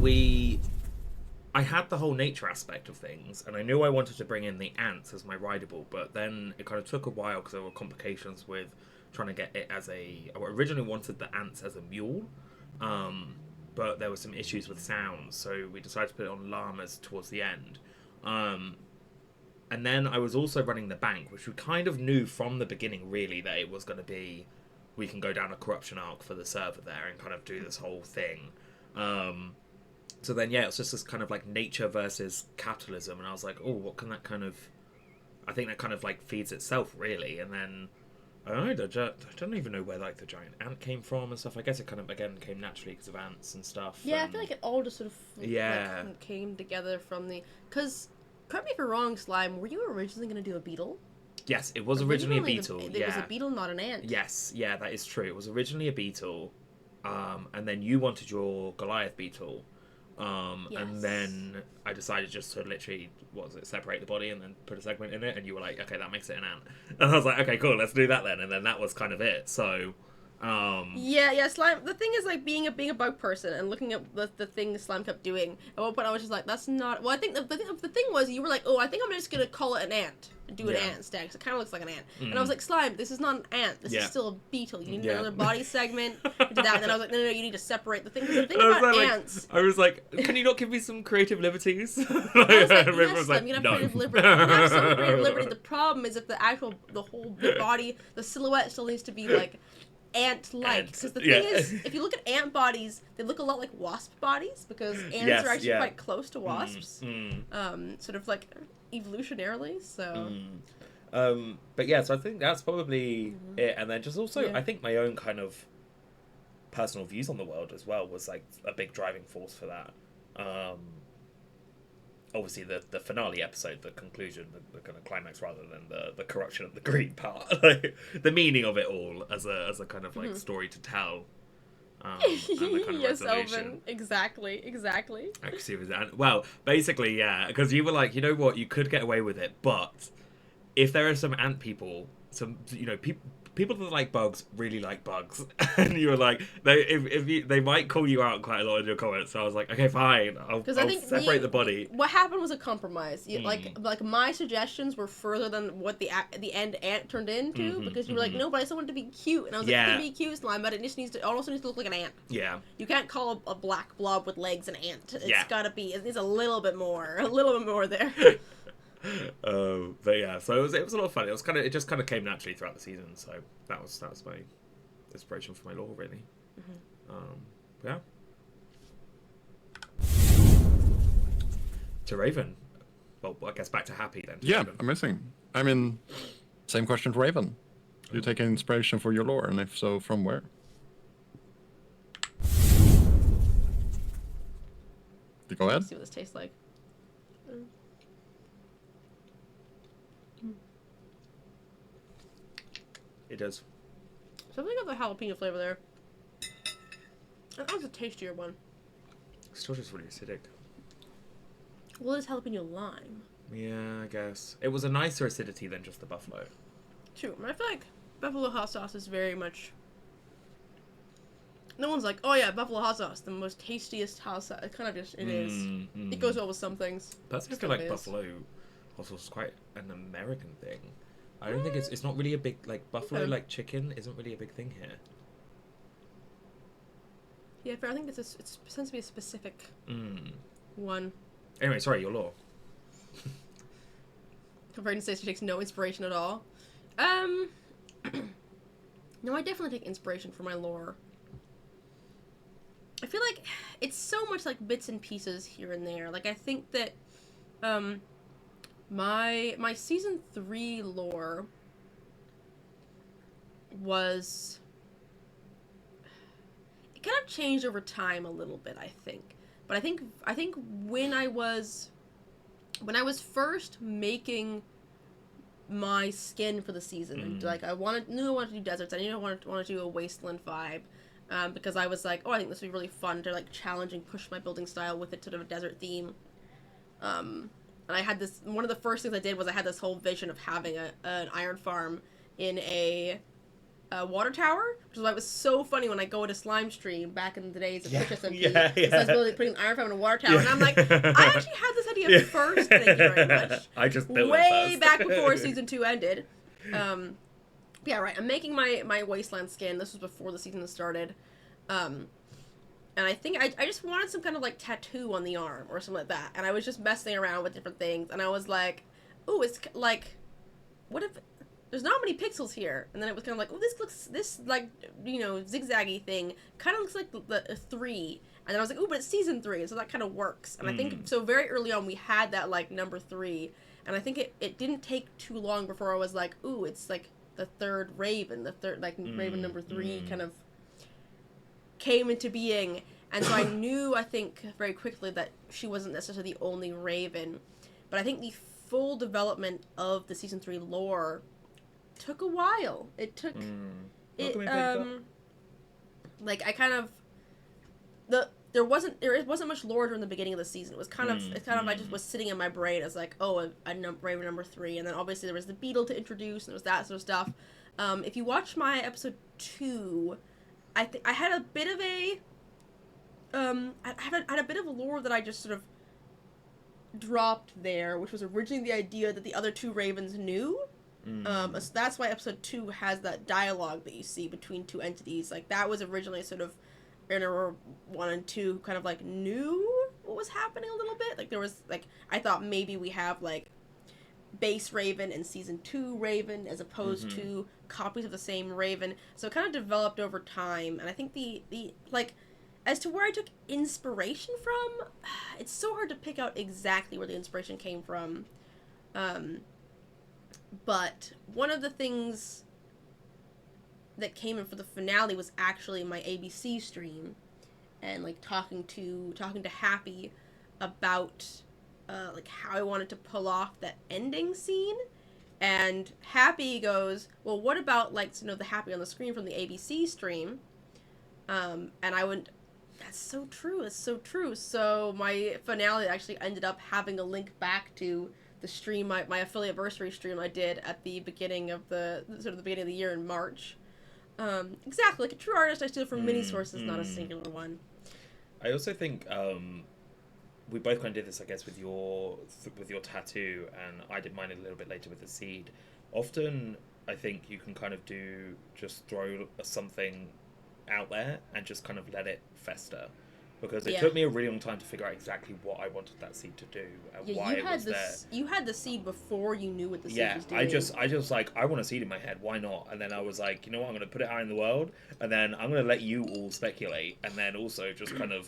I had the whole nature aspect of things, and I knew I wanted to bring in the ants as my rideable, but then it kind of took a while because there were complications with trying to get it as I originally wanted the ants as a mule, but there were some issues with sounds, so we decided to put it on llamas towards the end. And then I was also running the bank, which we kind of knew from the beginning, really, that it was going to be we can go down a corruption arc for the server there and kind of do this whole thing. So then, yeah, it's just this kind of like nature versus capitalism, and I was like, oh, what can that kind of... I think that kind of like feeds itself, really. And then, I don't know, I don't even know where like the giant ant came from and stuff. I guess it kind of, again, came naturally because of ants and stuff. Yeah, and... I feel like it all just sort of like, came together from the... Because, correct me if I'm wrong, Slime, were you originally going to do a beetle? Yes, it was originally a beetle. It was a beetle, not an ant. Yes, yeah, that is true. It was originally a beetle, and then you wanted your Goliath beetle, Yes. and then I decided just to literally, separate the body and then put a segment in it, and you were like, okay, that makes it an ant. And I was like, okay, cool, let's do that then. And then that was kind of it. So, yeah, Slime. The thing is, like, being a bug person and looking at the thing Slime kept doing. At one point, I was just like, "That's not." Well, I think the thing was, you were like, "Oh, I think I'm just gonna call it an ant and do an ant instead, because it kind of looks like an ant." And I was like, "Slime, this is not an ant. This is still a beetle. You need another body segment to that." And then I was like, "No, you need to separate the thing." 'Cause the thing about ants. I was like, "Can you not give me some creative liberties?" I was like, yes, Slime, you can have no. creative liberty. You can have some creative liberty. The problem is if the body, the silhouette still needs to be like ant-like, because the thing is, if you look at ant bodies, they look a lot like wasp bodies, because ants are actually quite close to wasps, sort of like evolutionarily. So, but yeah, so I think that's probably it. And then just also, I think my own kind of personal views on the world as well was like a big driving force for that. Obviously, the finale episode, the conclusion, the kind of climax, rather than the corruption of the greed part, like, the meaning of it all as a kind of like story to tell. And the kind of yes, resolution. Elvin. Exactly. Well, basically, yeah, because you were like, you know what, you could get away with it, but if there are some ant people, people that like bugs really like bugs, and you were like, they might call you out quite a lot in your comments. So I was like, okay, fine, I'll separate the body. What happened was a compromise. Like my suggestions were further than what the end ant turned into, because you were like, no, but I still want it to be cute, and I was like, it can be cute, Slime, but it also needs to look like an ant. Yeah. You can't call a black blob with legs an ant. It's gotta be. It needs a little bit more there. But yeah, so it was a lot of fun. It just kind of came naturally throughout the season. So that was my inspiration for my lore, really. Yeah. To Raven. Well, I guess back to Happy then. Yeah, Raven. amazing. I mean, same question for Raven. Do you take inspiration for your lore, and if so, from where? Go ahead. Let's see what this tastes like. It does. Something got the jalapeno flavor there. That was a tastier one. Still just really acidic. Well, it's jalapeno lime. Yeah, I guess. It was a nicer acidity than just the buffalo. True. I feel like buffalo hot sauce is very much... No one's like, oh yeah, buffalo hot sauce, the most tastiest hot sauce. It kind of just, it is. It goes well with some things. Personally, I feel like buffalo hot sauce is quite an American thing. I don't think it's not really a big, like, buffalo, like, chicken isn't really a big thing here. Yeah, fair. I think it's tends to be a specific one. Anyway, sorry, your lore. Brayden says she takes no inspiration at all. No, I definitely take inspiration for my lore. I feel like it's so much like bits and pieces here and there. Like, I think that my season 3 lore was, it kind of changed over time a little bit, I think. But I think when I was first making my skin for the season, and like knew I wanted to do deserts, I knew I wanted to do a wasteland vibe, because I was like, oh, I think this would be really fun to like challenge and push my building style with it to a desert theme. And I had this, one of the first things I did was I had this whole vision of having an iron farm in a water tower, which is why it was so funny when I go to Slime Stream back in the days of Twitch SMP. So I was putting an iron farm in a water tower, and I'm like, I actually had this idea first, thank you very much. I just built way it back before season 2 ended. Yeah, right. I'm making my wasteland skin. This was before the season started. And I think I just wanted some kind of, like, tattoo on the arm or something like that. And I was just messing around with different things. And I was like, ooh, it's, like, what if there's not many pixels here. And then it was kind of like, oh, this like, you know, zigzaggy thing kind of looks like the 3. And then I was like, oh, but it's season 3, so that kind of works. And I think, so very early on, we had that, like, number 3. And I think it didn't take too long before I was like, ooh, it's like the 3rd Raven, Raven number 3 kind of came into being. And so I knew, I think, very quickly that she wasn't necessarily the only Raven. But I think the full development of the season 3 lore took a while. It took like I kind of there wasn't much lore during the beginning of the season. It was kind of I just was sitting in my brain as like, oh, Raven number 3, and then obviously there was the Beetle to introduce, and there was that sort of stuff. If you watch my episode 2, I had a bit of a I had a bit of a lore that I just sort of dropped there, which was originally the idea that the other 2 Ravens knew. So that's why episode 2 has that dialogue that you see between 2 entities. Like, that was originally sort of Raven 1 and 2 kind of like knew what was happening a little bit. Like, there was like, I thought maybe we have like base Raven and season 2 Raven as opposed to copies of the same Raven. So it kind of developed over time, and I think the like, as to where I took inspiration from, it's so hard to pick out exactly where the inspiration came from. But one of the things that came in for the finale was actually my ABC stream, and like talking to Happy about like how I wanted to pull off that ending scene. And Happy goes, well, what about like, you know, the Happy on the screen from the ABC stream? And I went, that's so true. It's so true. So my finale actually ended up having a link back to the stream, my affiliate-versary stream I did at the beginning of the beginning of the year in March. Exactly, like a true artist, I steal from many sources, not a singular one. I also think we both kind of did this, I guess, with your tattoo, and I did mine a little bit later with the seed. Often, I think you can kind of just throw something out there and just kind of let it fester, because it took me a really long time to figure out exactly what I wanted that seed to do and why it was there. You had the seed before you knew what the seed was doing. I just like, I want a seed in my head, why not? And then I was like, you know what, I'm going to put it out in the world, and then I'm going to let you all speculate, and then also just kind of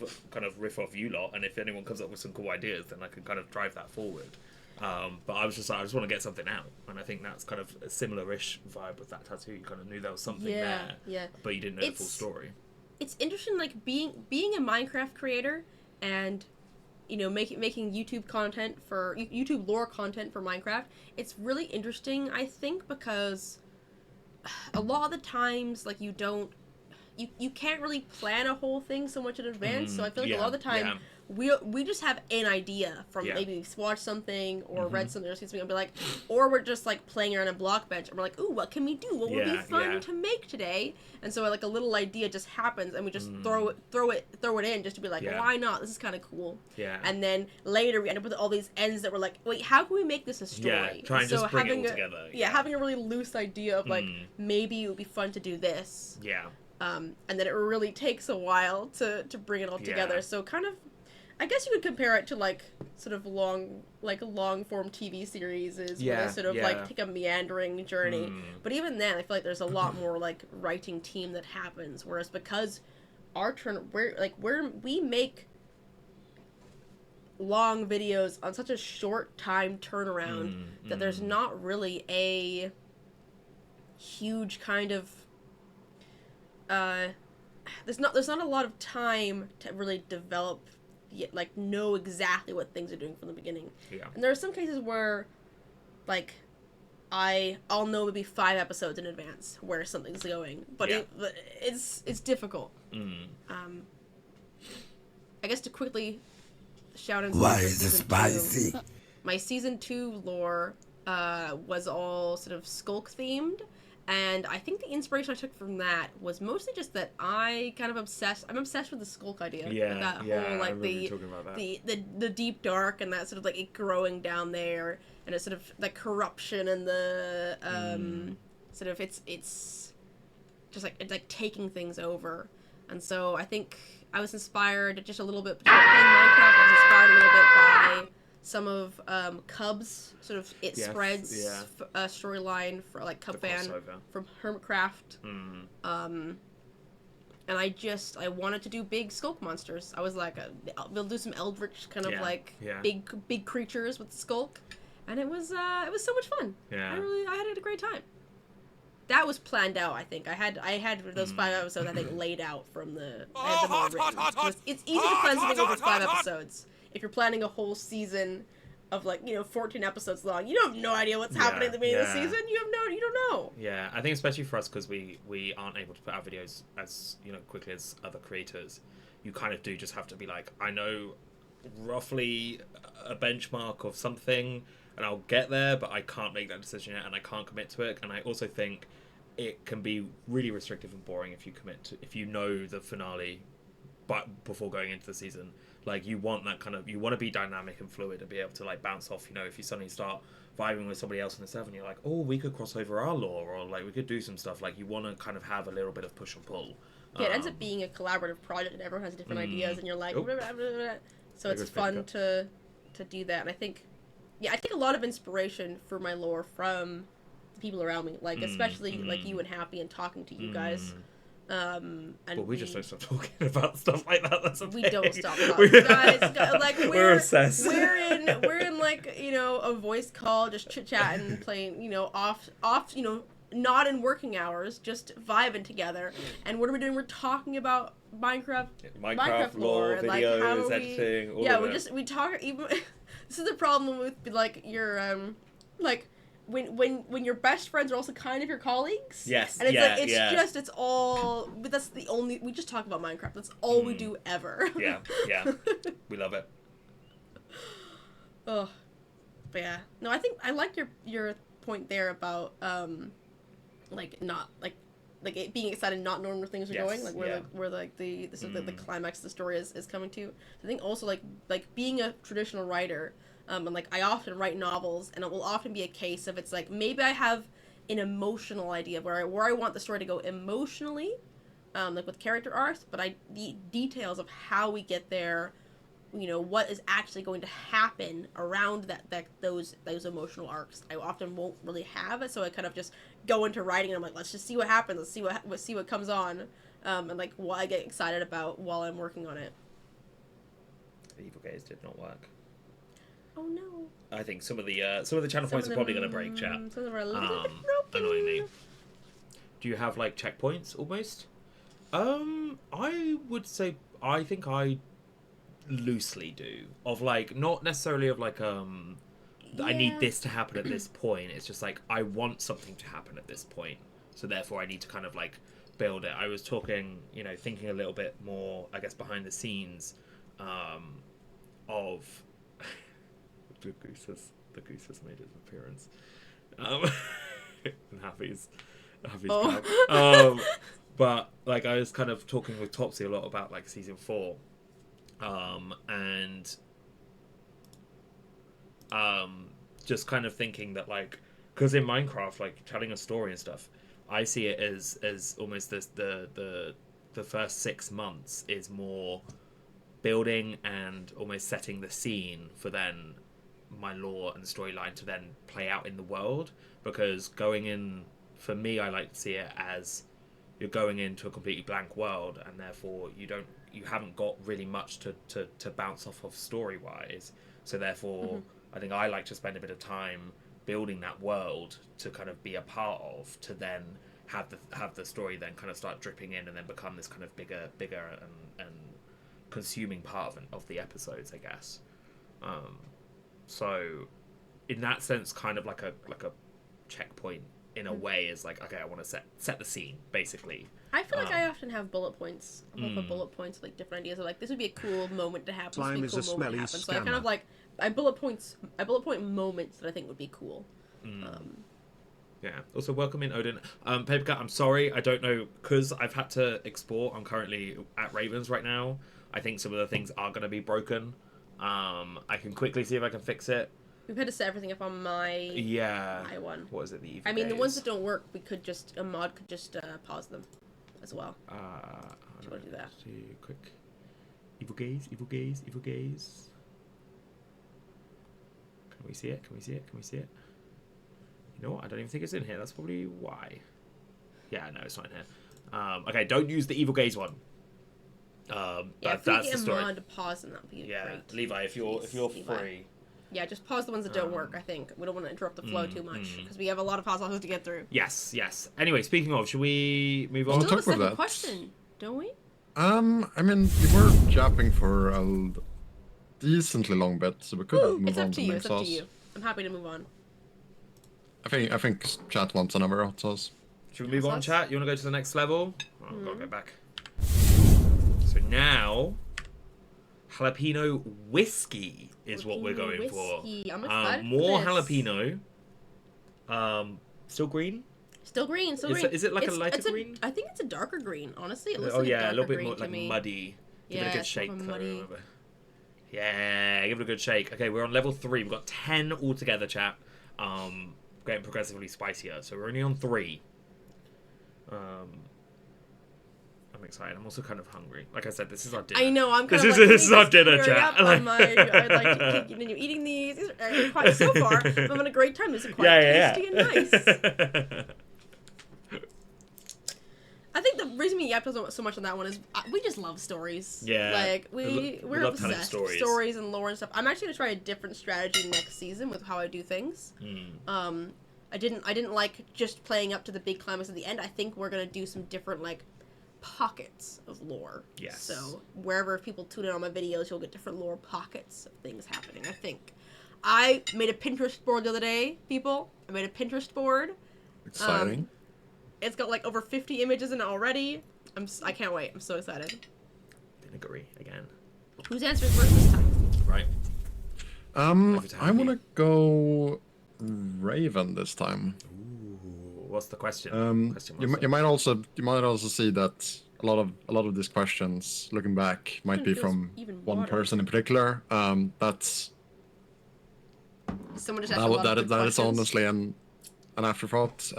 riff off you lot, and if anyone comes up with some cool ideas, then I can kind of drive that forward. But I was just like, I just want to get something out, and I think that's kind of a similar-ish vibe with that tattoo. You kind of knew there was something there, but you didn't know the full story. It's interesting, like, being a Minecraft creator and, you know, making YouTube content for YouTube lore content for Minecraft. It's really interesting, I think, because a lot of the times, like, you can't really plan a whole thing so much in advance. So I feel like a lot of the time we just have an idea from maybe we've watched something or read something or seen something and be like, or we're just like playing around a block bench and we're like, ooh, what can we do? What would be fun to make today? And so like a little idea just happens and we just throw it in just to be like, why not? This is kind of cool. Yeah. And then later we end up with all these ends that we're like, wait, how can we make this a story? Yeah, try and just bring it all together. Yeah, having a really loose idea of like, maybe it would be fun to do this. Yeah. And then it really takes a while to bring it all together. So kind of, I guess you could compare it to like sort of long form TV series where they sort of like take a meandering journey. But even then, I feel like there's a lot more like writing team that happens. Whereas because we make long videos on such a short time turnaround that there's not really a huge kind of there's not a lot of time to really develop, like, know exactly what things are doing from the beginning. Yeah. And there are some cases where, like, I'll know maybe 5 episodes in advance where something's going, but it's difficult. I guess to quickly shout out. Why is it spicy? My season 2 lore was all sort of Skulk themed. And I think the inspiration I took from that was mostly just that I'm obsessed with the Skulk idea. Yeah, with that whole, like, the deep dark and that sort of, like, it growing down there. And it's sort of, like, corruption and the, sort of, it's just, like, it's, like, taking things over. And so I think I was inspired just a little bit, playing Minecraft, I was inspired a little bit by some of Cub's sort of Yes, spreads yeah. Storyline for like Cub The fan crossover. from Hermitcraft. And I wanted to do big skulk monsters. I was like, we'll do some eldritch kind of big creatures with skulk, and it was so much fun. Yeah. I had a great time. That was planned out. I think I had those 5 episodes I think laid out from the. I had them all written. It's easy to plan something over 5 episodes. If you're planning a whole season of 14 episodes long, you have no idea what's happening at the beginning of the season. You don't know. Yeah, I think especially for us because we aren't able to put out videos as quickly as other creators. You kind of do just have to be like, I know roughly a benchmark of something, and I'll get there, but I can't make that decision yet, and I can't commit to it. And I also think it can be really restrictive and boring if you know the finale, but before going into the season. Like, you want you want to be dynamic and fluid and be able to bounce off. If you suddenly start vibing with somebody else in the server, and you're like, oh, we could cross over our lore, or we could do some stuff. You want to kind of have a little bit of push and pull. Yeah, it ends up being a collaborative project, and everyone has different ideas, and you're like, blah, blah, blah, blah. So it's fun to do that. And I think a lot of inspiration for my lore from the people around me, especially you and Happy, and talking to you guys. And we just don't stop talking about stuff like that. That's we don't stop talking, guys. We're obsessed. We're in a voice call, just chit chatting, playing, off, not in working hours, just vibing together. And what are we doing? We're talking about Minecraft lore, and videos, how we, editing. All yeah, of we talk even. This is the problem with your when your best friends are also kind of your colleagues. Yes. And it's all. But that's the only. We just talk about Minecraft. That's all we do ever. Yeah. We love it. Oh, but yeah. No, I think I like your point there about it being excited, not knowing where things are going, where the climax of the story is coming to. I think also being a traditional writer. And I often write novels, and it will often be a case of it's maybe I have an emotional idea of where I want the story to go emotionally, with character arcs, but the details of how we get there, what is actually going to happen around those emotional arcs, I often won't really have it. So I kind of just go into writing, and I'm like, let's just see what happens, let's see what comes on, and what I get excited about while I'm working on it. The Evil Gaze did not work. Oh no! I think some of the channel points are probably going to break, chat. Some of them are a little bit broken. Annoyingly. Do you have checkpoints almost? I would say I think I loosely do, of not necessarily of I need this to happen at this point. It's just I want something to happen at this point, so therefore I need to kind of build it. I was talking, thinking a little bit more, I guess, behind the scenes, of. The goose has made his appearance. And Happy's but I was kind of talking with Topsy a lot about season 4, and just kind of thinking that because in Minecraft telling a story and stuff, I see it as almost the first 6 months is more building and almost setting the scene for then my lore and storyline to then play out in the world. Because going in, for me, I like to see it as you're going into a completely blank world, and therefore you haven't got really much to bounce off of story wise. So therefore, I think I like to spend a bit of time building that world to kind of be a part of, to then have the story then kind of start dripping in and then become this kind of bigger and consuming part of the episodes, I guess. So in that sense, kind of like a checkpoint in a way is okay, I want to set the scene, basically. I feel I often have bullet points. Bullet points, different ideas of this would be a cool moment to happen. Slime is a smelly scammer. So I kind of I bullet point moments that I think would be cool. Yeah. Also, welcome in, Odin. Papercut, I'm sorry, I don't know, because I've had to export. I'm currently at Ravens right now. I think some of the things are going to be broken. I can quickly see if I can fix it. We've had to set everything up on my one. What is it? The Evil I mean, Gaze? the ones that don't work, a mod could just pause them as well. Do you want to do that? See, quick. Evil Gaze, Evil Gaze, Evil Gaze. we see it? Can we see it? Can we see it? You know what? I don't even think it's in here. That's probably why. Yeah, no, it's not in here. Okay, don't use the evil gaze one. That's the story. To pause and that'd be great. Levi, if you're Levi. free. Yeah, just pause the ones that don't work. I think we don't want to interrupt the flow too much because we have a lot of puzzles to get through. Yes. Anyway, speaking of, should we move on? We still have a second question, don't we? I mean, you were japping for a decently long bit, so we could move on to the next sauce. It's up to you. I'm happy to move on. I think chat wants another hot sauce. Should we move on, chat? You want to go to the next level? Oh, I've got to go back. So now, jalapeno whiskey is what we're going for. I'm excited more for this. jalapeno. Still green? Still green. Is it like a lighter green? I think it's a darker green, honestly. It looks a little bit more like muddy. Give it a good shake. Muddy. Yeah, give it a good shake. Okay, we're on level 3. We've got 10 altogether, chat. Getting progressively spicier. So we're only on 3. I'm excited. I'm also kind of hungry. Like I said, this is our dinner. I know. I'm kind this of this is our dinner, chat. I'd like to continue eating these. These are quite so far. I'm having a great time. These are quite tasty and nice. I think the reason we yapped so much on that one is we just love stories. Yeah. Like we're love obsessed with stories and lore and stuff. I'm actually gonna try a different strategy next season with how I do things. I didn't like just playing up to the big climax at the end. I think we're gonna do some different like pockets of lore. Yes. So wherever people tune in on my videos, you'll get different lore pockets of things happening. I think. I made a Pinterest board the other day, people. I made a Pinterest board. Exciting. It's got like over 50 images in it already. I can't wait. I'm so excited. Vinegary again. Who's answering first this time? Right. I want to go Raven this time. Ooh, what's the question? You might also see that a lot of these questions, looking back, might be from one person in particular. That's someone just asked a lot of good that is questions. honestly an afterthought.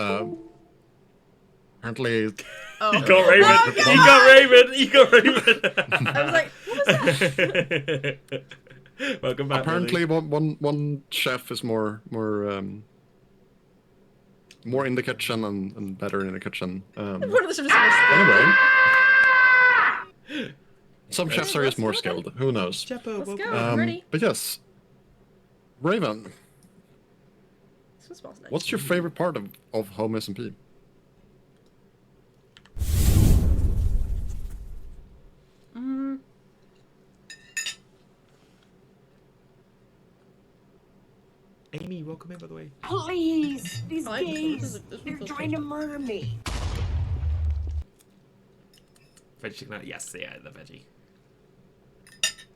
Apparently, you got Raven. Oh, you got Raven. I was like, what was that? Welcome back. Apparently, one chef is more in the kitchen and better in the kitchen. Anyway, some chefs are just more skilled. Who knows? Let's go. I'm ready. But yes, Raven. This one smells nice. What's your favorite part of home SMP? Amy, welcome in, by the way. Please, these I like gays, this one they're feels trying to murder me. Veggie chicken. Yes, yeah, the veggie.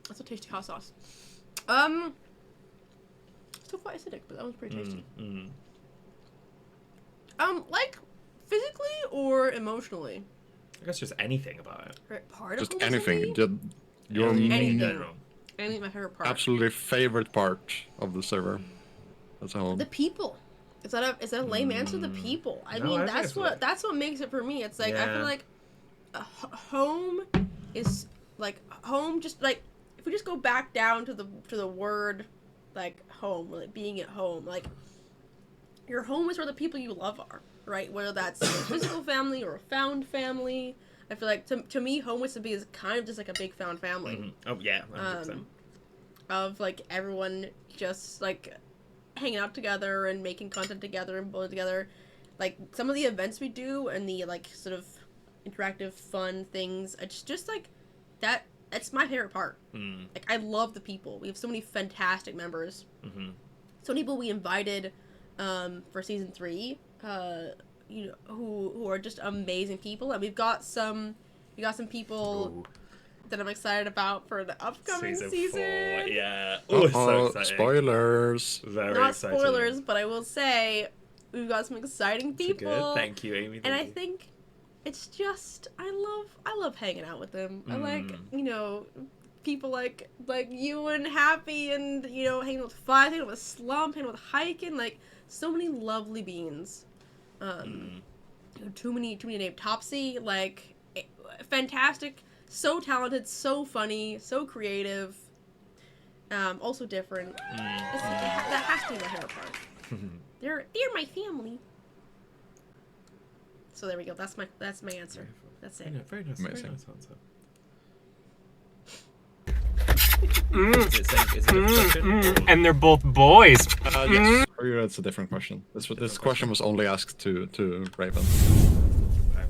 That's a tasty hot sauce. Still quite acidic, but that one's pretty tasty. Like physically or emotionally? I guess just anything about it. Favorite part Just of anything. Your anything. general. Anything my favorite part. absolutely favorite part of the server as a whole. The people. Is that a lame answer? The people. I mean, I think that's what makes it for me. It's like I feel like home is like home. Just like if we just go back down to the word like home, like being at home, like your home is where the people you love are, right? Whether that's a physical family or a found family. I feel like to me, home with be is kind of just like a big found family. Oh yeah, 100%. Of like everyone just like hanging out together and making content together and building together. Like some of the events we do and the like sort of interactive fun things, it's just like that. It's my favorite part. Like I love the people. We have so many fantastic members. So many people we invited for season 3. You know, who are just amazing people, and we got some people that I'm excited about for the upcoming season. 4, yeah. Oh, so exciting. Spoilers. Very Not exciting. spoilers, but I will say we've got some exciting people. Good. Thank you, Amy. I think it's just I love hanging out with them. I like, you know, people like you and Happy, and you know, hanging with Five, hanging with Slump, hanging with Hiking, like so many lovely beings. Too many named Topsy, like fantastic, so talented, so funny, so creative. Also different. That has to be my favorite part. They're my family. So there we go. That's my answer. That's it. Very nice. Amazing. Very nice answer. Is it a different question? And they're both boys. Yes. For you, that's a different question. This question was only asked to Raven. Okay.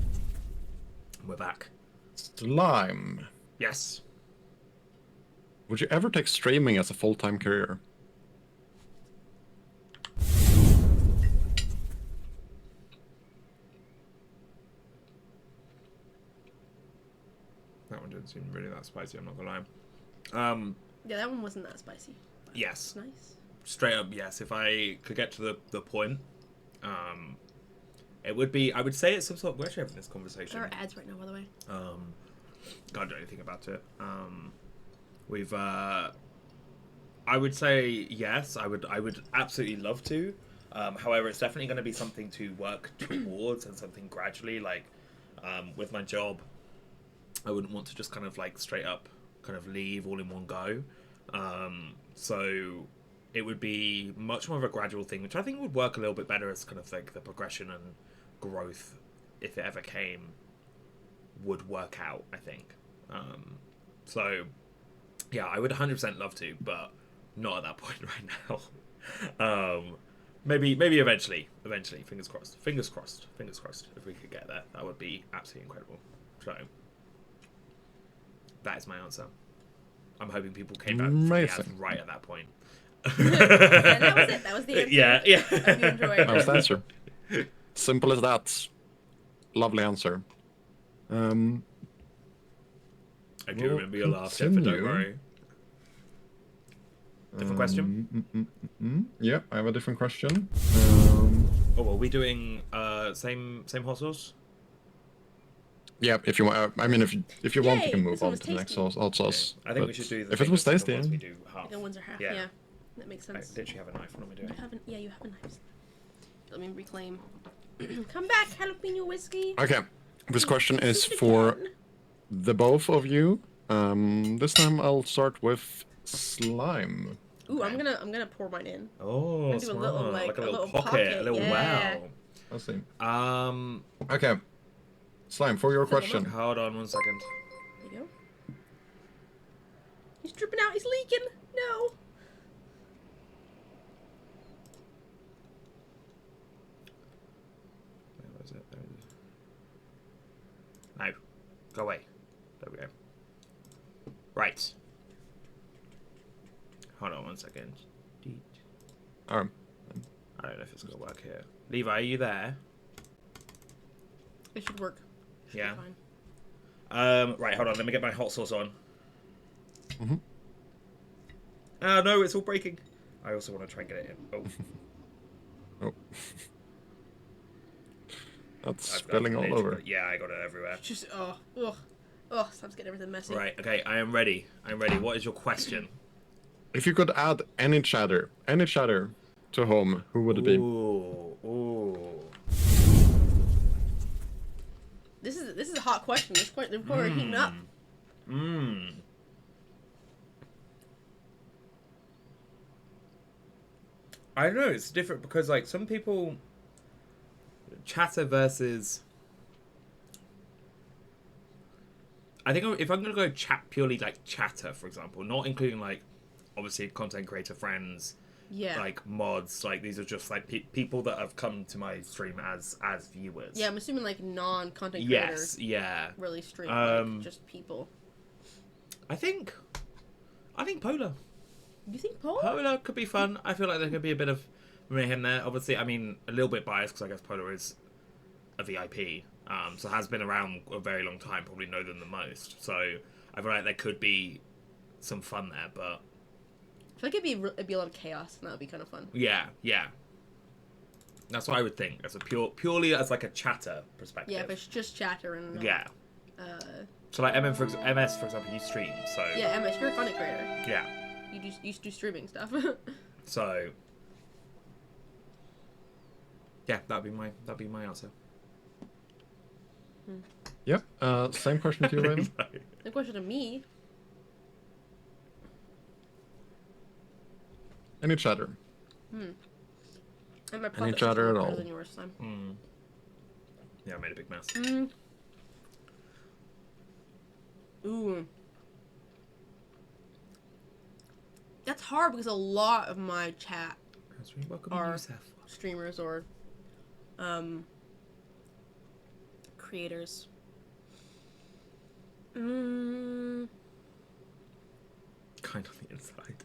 We're back. Slime. Yes. Would you ever take streaming as a full-time career? That one didn't seem really that spicy, I'm not gonna lie. Yeah, that one wasn't that spicy. Yes. It's nice. Straight up, yes. If I could get to the point, it would be. I would say it's some sort. We're actually having this conversation. There are ads right now, by the way. Can't do anything about it. We've. I would say yes. I would absolutely love to. However, it's definitely going to be something to work towards and something gradually. Like, with my job, I wouldn't want to just kind of like straight up kind of leave all in one go. So it would be much more of a gradual thing, which I think would work a little bit better as kind of like the progression and growth, if it ever came, would work out, I think. So yeah, I would 100% love to, but not at that point right now. Maybe eventually, fingers crossed, if we could get there, that would be absolutely incredible. So that is my answer. I'm hoping people came back from the ads right at that point. Yeah, that was it. That was the answer. Yeah. Hope you enjoyed. That was the answer. Simple as that. Lovely answer. I do remember your laugh, Jeff, but don't worry. Different question? Yeah, I have a different question. Oh, are we doing same hot sauce? Yeah, if you want. I mean, if you want, you can move this one on was to the next tasty. hot sauce. I think we but should do the if it was fingers, tasty, the ones yeah. we do half. The ones are half. Yeah. Yeah. That makes sense. Did she have a knife? What am I doing? Yeah, you have a knife. Let me reclaim. Come back, jalapeno whiskey. Okay, this question is for the both of you. This time I'll start with slime. Ooh, I'm gonna pour mine in. Oh, Do a smart. little, Like a little pocket, pocket, a little yeah. wow. I'll see. Um, Okay, slime, for your Fill 'em up. question. hold on 1 second. There you go. He's dripping out. He's leaking. No. Where was it? There it is. No, go away. There we go. Right. Hold on 1 second. Alright. I don't know if it's gonna work here. Levi, are you there? It should work. Should Yeah. be fine. Right, hold on. Let me get my hot sauce on. Mhm. Oh no, it's all breaking. I also want to try and get it in. Oh, Oh. That's I've spilling all literally over. got it. Yeah, I got it everywhere. Just Sam's getting everything messy. Right, okay, I am ready. I'm ready. What is your question? If you could add any chatter to home, who would it be? Ooh. This is a hot question. The core are heating up. I don't know. It's different because like some people chatter versus. I think if I'm gonna go purely like chatter, for example, not including like obviously content creator friends, Yeah. like mods, like these are just like people that have come to my stream as viewers. Yeah, I'm assuming like non-content creators Yes. Yeah. really stream like just people. I think Polar. You think Paul? Polar could be fun. I feel like there could be a bit of mayhem there. Obviously, I mean, a little bit biased because I guess Polar is a VIP, so has been around a very long time, probably know them the most. So I feel like there could be some fun there, but I feel like it'd be a lot of chaos, and that would be kind of fun. yeah. That's what I would think. As a purely as like a chatter perspective. Yeah, but it's just chatter and Yeah. So like MS for example, you stream, so yeah, MS, you're a content creator. yeah. You do streaming stuff. So yeah, that'd be my answer. Yep. Same question to you, Raven. The question to me. Any chatter. And my Any puppet chatter at better all. than yours, Slime. Yeah, I made a big mess. Ooh. That's hard because a lot of my chat Welcome, are Youssef. streamers or creators. Kind of the inside.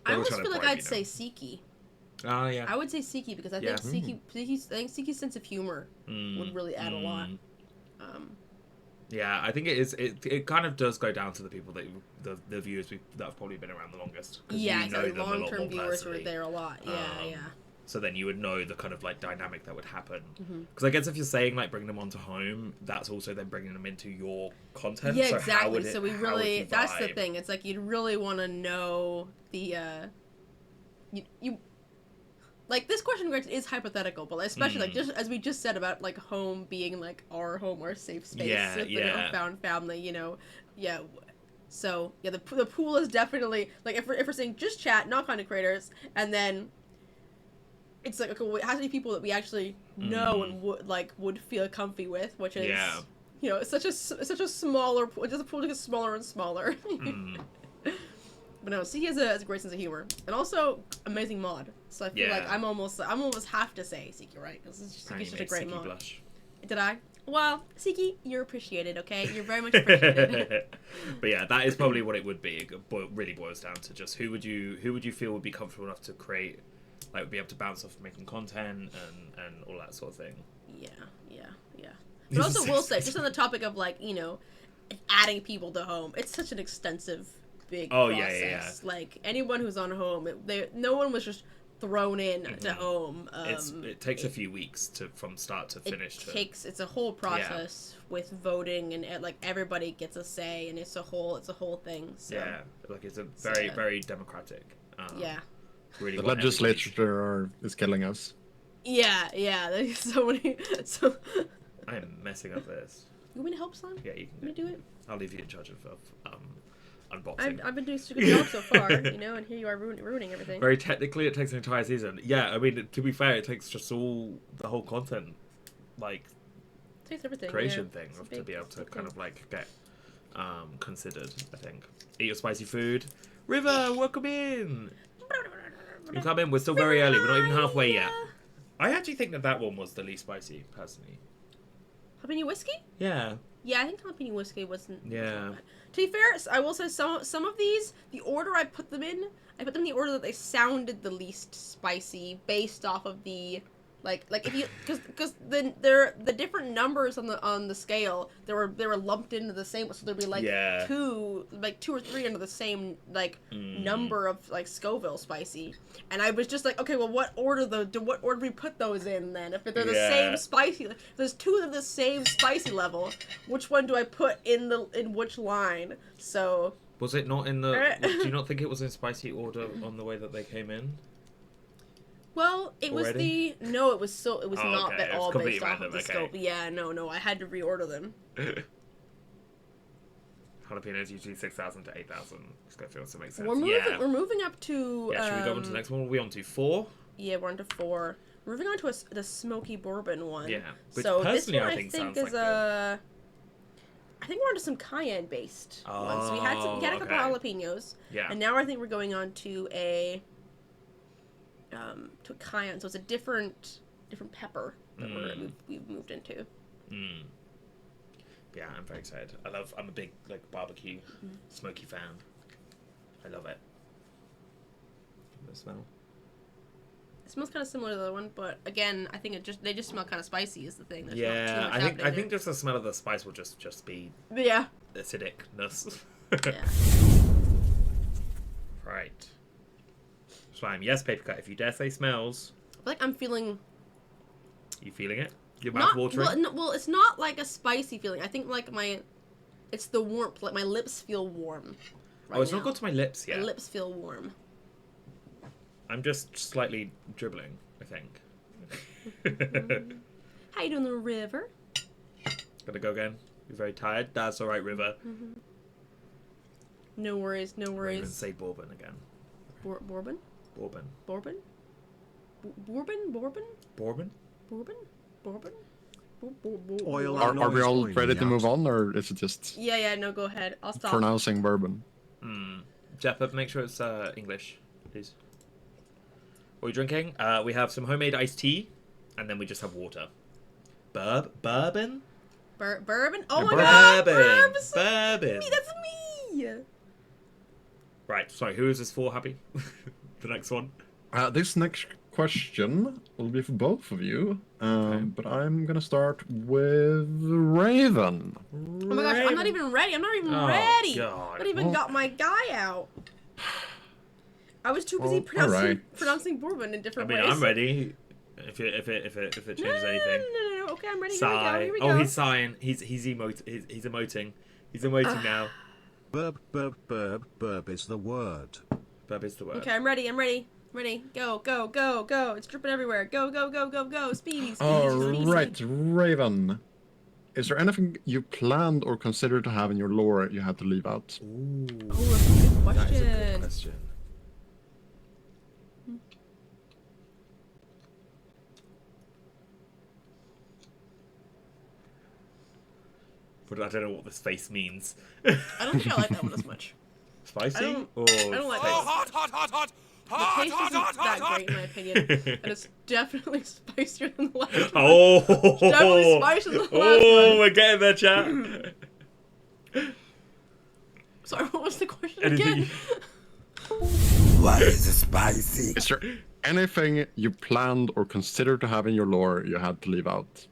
I almost feel like I'd say Siki. Oh, yeah. I would say Siki because I think Siki's sense of humor would really add a lot. Yeah, I think it is. It kind of does go down to the people that the viewers that have probably been around the longest. Yeah, you know exactly. Long-term viewers personally. were there a lot. Yeah. So then you would know the kind of like dynamic that would happen. Because I guess if you're saying like bring them onto home, that's also then bringing them into your content. Yeah, so exactly. So we really that's the thing. It's like you'd really want to know the you like this question is hypothetical, but especially like just as we just said about like home being like our home, our safe space, our found family, you know, So yeah, the pool is definitely like if we're saying just chat, not content creators, and then it's like okay, well, it has to be people that we actually know and would feel comfy with, which is you know it's such a smaller pool. Just the pool gets smaller and smaller. But no, Siki has a great sense of humor and also amazing mod. So I feel like I'm almost have to say Siki, right? Because Siki's just a great mod. Blush. Did I? Well, Siki, you're appreciated. Okay, you're very much appreciated. But yeah, that is probably what it would be. It really boils down to just who would you feel would be comfortable enough to create, like would be able to bounce off making content and all that sort of thing. Yeah. But also, will say just on the topic of like adding people to home, it's such an extensive. Big process. Yeah. Like anyone who's on home, no one was just thrown in to home. It takes a few weeks from start to finish. It's a whole process with voting and like everybody gets a say, and it's a whole thing. So. Yeah, like it's a very democratic. Really, the legislature is killing us. Yeah. There's so many. So. I am messing up this. You want me to help, Slime? Yeah, you can. Let me do it. I'll leave you in charge of unboxing. I've been doing such a good job so far, and here you are ruining everything. Very technically, it takes an entire season. Yeah, I mean, to be fair, it takes just the whole content, like, it takes everything, creation thing to be able to kind of like get considered. I think. Eat your spicy food. River, welcome in. You come in. We're still very early. We're not even halfway yet. I actually think that one was the least spicy, personally. Jalapeno whiskey? Yeah. Yeah, I think jalapeno whiskey wasn't. Yeah. To be fair, I will say some of these, the order I put them in the order that they sounded the least spicy based off of the like if you because the different numbers on the scale they were lumped into the same, so there'd be like two or three under the same number of like Scoville spicy, and I was just like, okay, well what order do we put those in then? If they're the same spicy, if there's two that are the same spicy level, which one do I put in which line? So was it not in the? Do you not think it was in spicy order on the way that they came in? Well, it was already? It was not okay. at all based off of the okay. scope. Yeah, no, I had to reorder them. Jalapenos usually 6,000 to 8,000. Scoville, so it makes sense. We're moving up to. Yeah, should we go on to the next one? What are we on to 4? Yeah, we're on to 4. We're moving on to the smoky bourbon one. Yeah, which so personally this one I think is sounds I think we're on to some cayenne based ones. So we had a couple jalapenos. Yeah. And now I think we're going on to a cayenne, so it's a different pepper that we've moved into. Yeah, I'm very excited. I'm a big barbecue smoky fan. I love it. The smell. It smells kind of similar to the other one, but again, I think they just smell kind of spicy is the thing. There's yeah, not too much I think just the smell of the spice will just be acidicness. Yeah. Right. Slime, yes, paper cut. If you dare say smells. I feel like I'm feeling. You feeling it? Your mouth watering? Well, it's not like a spicy feeling. I think it's the warmth. Like my lips feel warm. Right it's not got to my lips yet. My lips feel warm. I'm just slightly dribbling, I think. How you doing, the River? Gotta go again. You're very tired. That's all right, River. No worries, no Don't even worries. say Bourbon again. Bourbon? Bourbon. Bourbon? Bourbon? Bourbon? Bourbon? Bourbon? Bourbon? Oil Are we noise all going ready to out. move on, or is it just Yeah, no, go ahead. I'll stop. pronouncing bourbon? Jeff, make sure it's English, please. What are we drinking? We have some homemade iced tea, and then we just have water. Bourbon? Bourbon? Oh my Bourbon. god! Burbs! Bourbon. Me, that's me! Right, sorry, who is this for, Happy? The next one? This next question will be for both of you, but I'm gonna start with Raven. Oh my gosh, I'm not even ready. I'm not even ready. God. I not even got my guy out. I was too busy pronouncing Bourbon in I different mean, ways. I'm ready. If it changes anything. No. Okay, I'm ready. Sigh. Here we go. Oh, he's sighing. He's emoting. He's emoting. He's emoting now. Burb is the word. Burb is the word. Okay, I'm ready. Ready. Go. It's dripping everywhere. Go. Speedy. Alright, Raven. Is there anything you planned or considered to have in your lore you had to leave out? Ooh. Oh, that's a good question. That is a good question. But I don't know what this face means. I don't think I like that one as much. Spicy? I don't like spicy? that. The taste isn't that great in my opinion, and it's definitely spicier than the last one. Oh! Definitely spicier than the last Oh, one. we're getting there, chat. Sorry, what was the question Anything- again? Why is it spicy? Is there anything you planned or considered to have in your lore you had to leave out?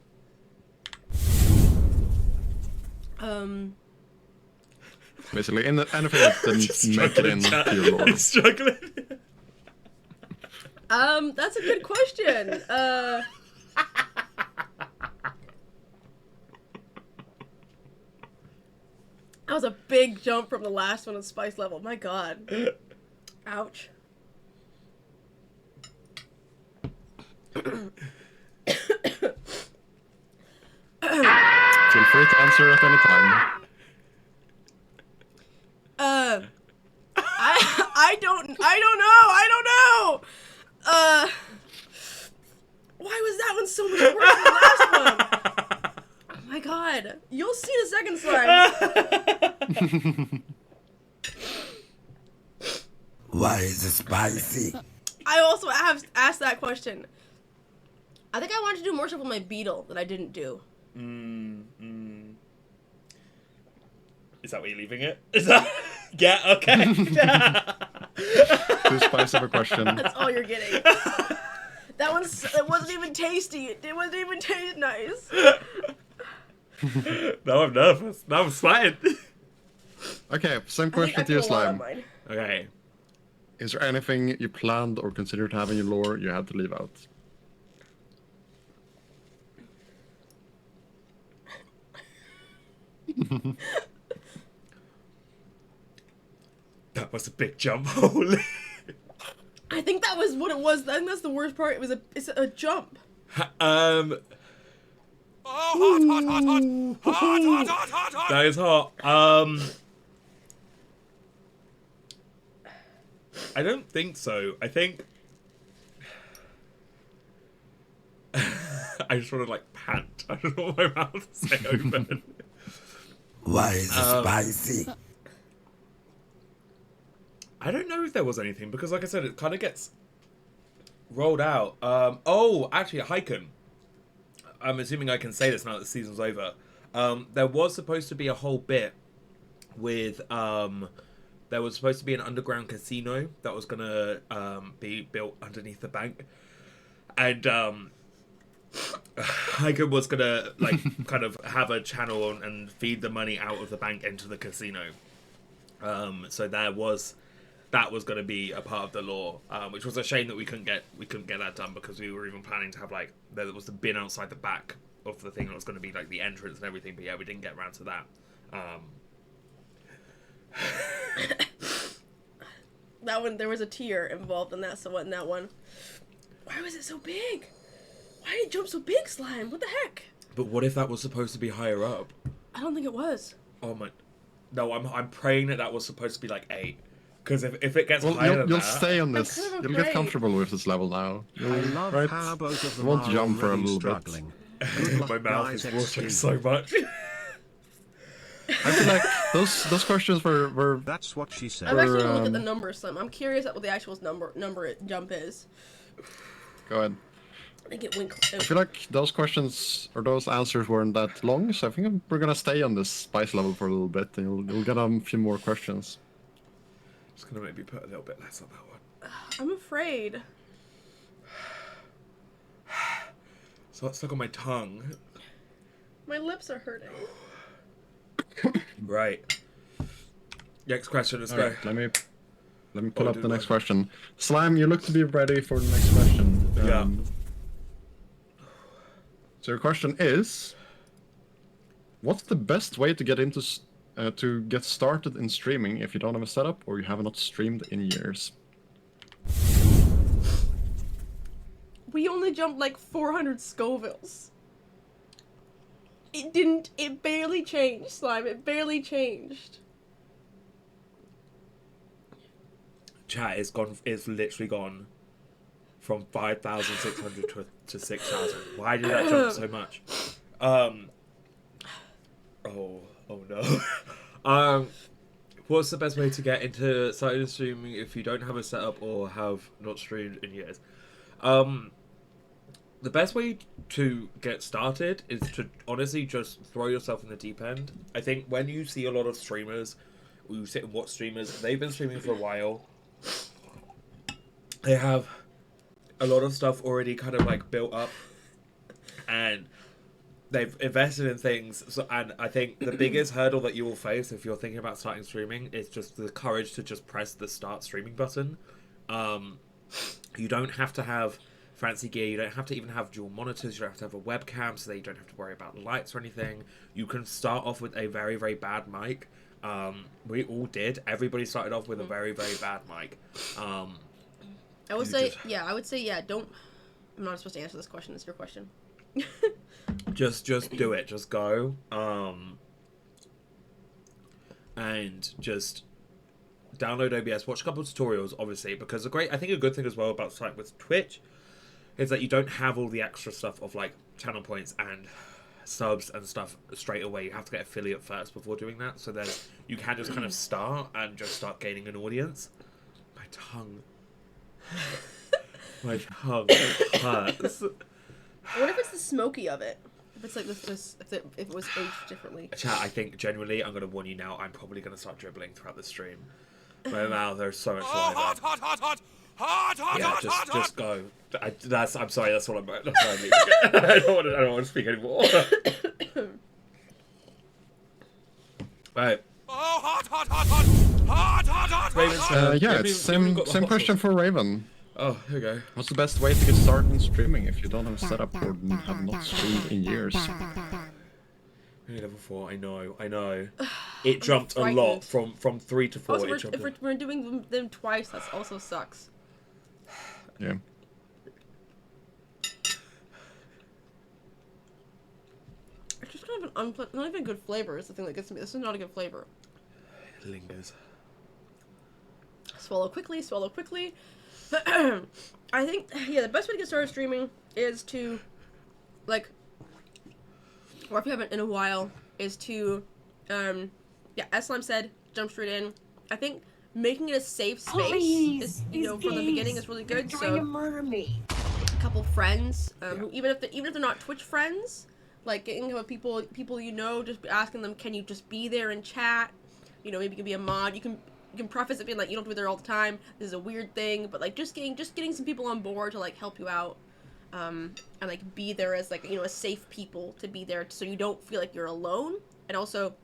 Basically, anything that didn't make it into your lore. I'm struggling. That's a good question. That was a big jump from the last one of spice level. My god. Ouch. Feel free to answer at any time. I don't know. Why was that one so much worse than the last one? Oh my god. You'll see the second slime. Why is it spicy? I also have asked that question. I think I wanted to do more stuff with my beetle that I didn't do. Is that where you're leaving it? Is that... Yeah, okay. Too spicy of a question. That's all you're getting. It wasn't even tasty. It wasn't even taste nice. Now I'm nervous. Now I'm sweating. Okay, same I think question I to your put a lot on slime. mine. Okay. Is there anything you planned or considered to have in your lore you had to leave out? That was a big jump. Holy. I think that was what it was. I think that's the worst part. It's a jump. That is hot. I don't think so. I think I just want to like pant. I don't want my mouth to stay open. Why is it spicy? I don't know if there was anything because, like I said, it kind of gets rolled out. Oh, actually, Hyken. I'm assuming I can say this now that the season's over. There was supposed to be a whole bit with there was supposed to be an underground casino that was gonna be built underneath the bank, and Hyken was gonna like kind of have a channel and feed the money out of the bank into the casino. So that was going to be a part of the lore, which was a shame that we couldn't get that done because we were even planning to have like there was the bin outside the back of the thing that was going to be like the entrance and everything, but yeah, we didn't get around to that. That one, there was a tear involved in that. So in that one, why was it so big? Why did it jump so big, slime? What the heck? But what if that was supposed to be higher up? I don't think it was. Oh my! No, I'm praying that was supposed to be like 8. Because if it gets Well, higher than you'll that... stay on this. kind of You'll get afraid. comfortable with this level now. You'll, I love right? how both of them You won't are jump for a already little struggling. bit. Good luck, My mouth guys, is watering XP. so much. I feel like those questions were That's what she said. I'm actually gonna look at the numbers. I'm curious at what the actual number jump is. go ahead. I think it went. I feel like those questions or those answers weren't that long, so I think we're gonna stay on this spice level for a little bit, and you'll get a few more questions. It's gonna maybe put a little bit less on that one. I'm afraid. So it's stuck on my tongue. My lips are hurting. Right. Next question, let's All go. right, let me pull Oh, up dude, the next what? question. Slime, you look to be ready for the next question. Yeah. So your question is, what's the best way to get into to get started in streaming if you don't have a setup or you have not streamed in years? We only jumped like 400 Scovilles. It barely changed, Slime. It barely changed. Chat is gone. It's literally gone from 5,600 to 6,000. Why did that jump so much? Oh no. What's the best way to get into starting streaming if you don't have a setup or have not streamed in years? The best way to get started is to honestly just throw yourself in the deep end. I think when you see a lot of streamers, or you sit and watch streamers, they've been streaming for a while. They have a lot of stuff already kind of like built up, and they've invested in things. So, and I think the biggest hurdle that you will face if you're thinking about starting streaming is just the courage to just press the start streaming button. You don't have to have fancy gear, you don't have to even have dual monitors, you don't have to have a webcam so that you don't have to worry about lights or anything. You can start off with a very, very bad mic. We all did. Everybody started off with a very, very bad mic. I would say, don't... I'm not supposed to answer this question, it's your question. Just do it. Just go. And just download OBS, watch a couple of tutorials, obviously, because I think a good thing as well about starting with Twitch is that you don't have all the extra stuff of like channel points and subs and stuff straight away. You have to get affiliate first before doing that, so then you can just kind of start and just start gaining an audience. My tongue hurts. I wonder if it's the smoky of it. If it's like this if it was aged differently. Chat, I think genuinely, I'm going to warn you now, I'm probably going to start dribbling throughout the stream. My mouth, there's so much saliva. Yeah, just go. I'm sorry, that's what I'm sorry. I don't want to speak anymore. Right. It's same question for Raven. Oh, here we go. What's the best way to get started in streaming if you don't have a setup or have not streamed in years? Only level 4, I know. It jumped a lot from 3 to 4. Also, if we're doing them twice, that also sucks. Yeah. It's just kind of an not even good flavor is the thing that gets me. This is not a good flavor. It lingers. Swallow quickly, swallow quickly. I think, the best way to get started streaming is to, like, or if you haven't in a while, is to, as Slime said, jump straight in. I think making it a safe space, from the beginning is really good. They're trying to murder me. A couple friends, who even if they're not Twitch friends, like getting with people just asking them, can you just be there and chat? Maybe you can be a mod. You can preface it being like, you don't have to be there all the time. This is a weird thing, but like just getting some people on board to like help you out, and like be there as like a safe people to be there, so you don't feel like you're alone, and also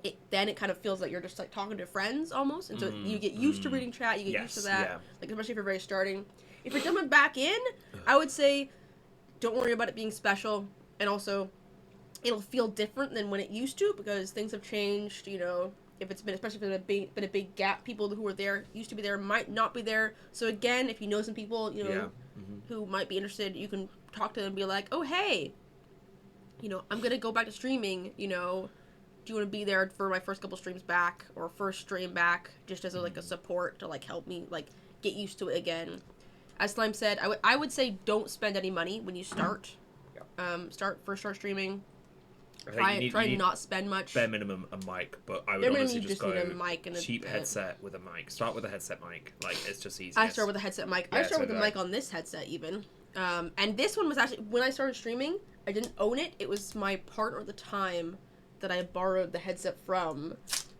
it kind of feels like you're just like talking to friends almost, and so you get used to reading chat. You get used to that, like especially if you're very starting. If you're jumping back in, I would say don't worry about it being special, and also it'll feel different than when it used to because things have changed. If it's been, especially if it's been a big gap, people who were there, used to be there, might not be there. So again, if you know some people, who might be interested, you can talk to them and be like, oh, hey, I'm going to go back to streaming, you want to be there for my first couple streams back or first stream back, just as like a support to like help me like get used to it again. As Slime said, I would say don't spend any money when you start. Start streaming. Try to not spend much. Bare minimum a mic, but I would honestly just go need a mic and cheap headset with a mic. Start with a headset mic. Like, it's just easy. I start with a headset mic. Yeah, I start with a mic on this headset even. And this one was actually, when I started streaming, I didn't own it. It was my partner at the time that I borrowed the headset from.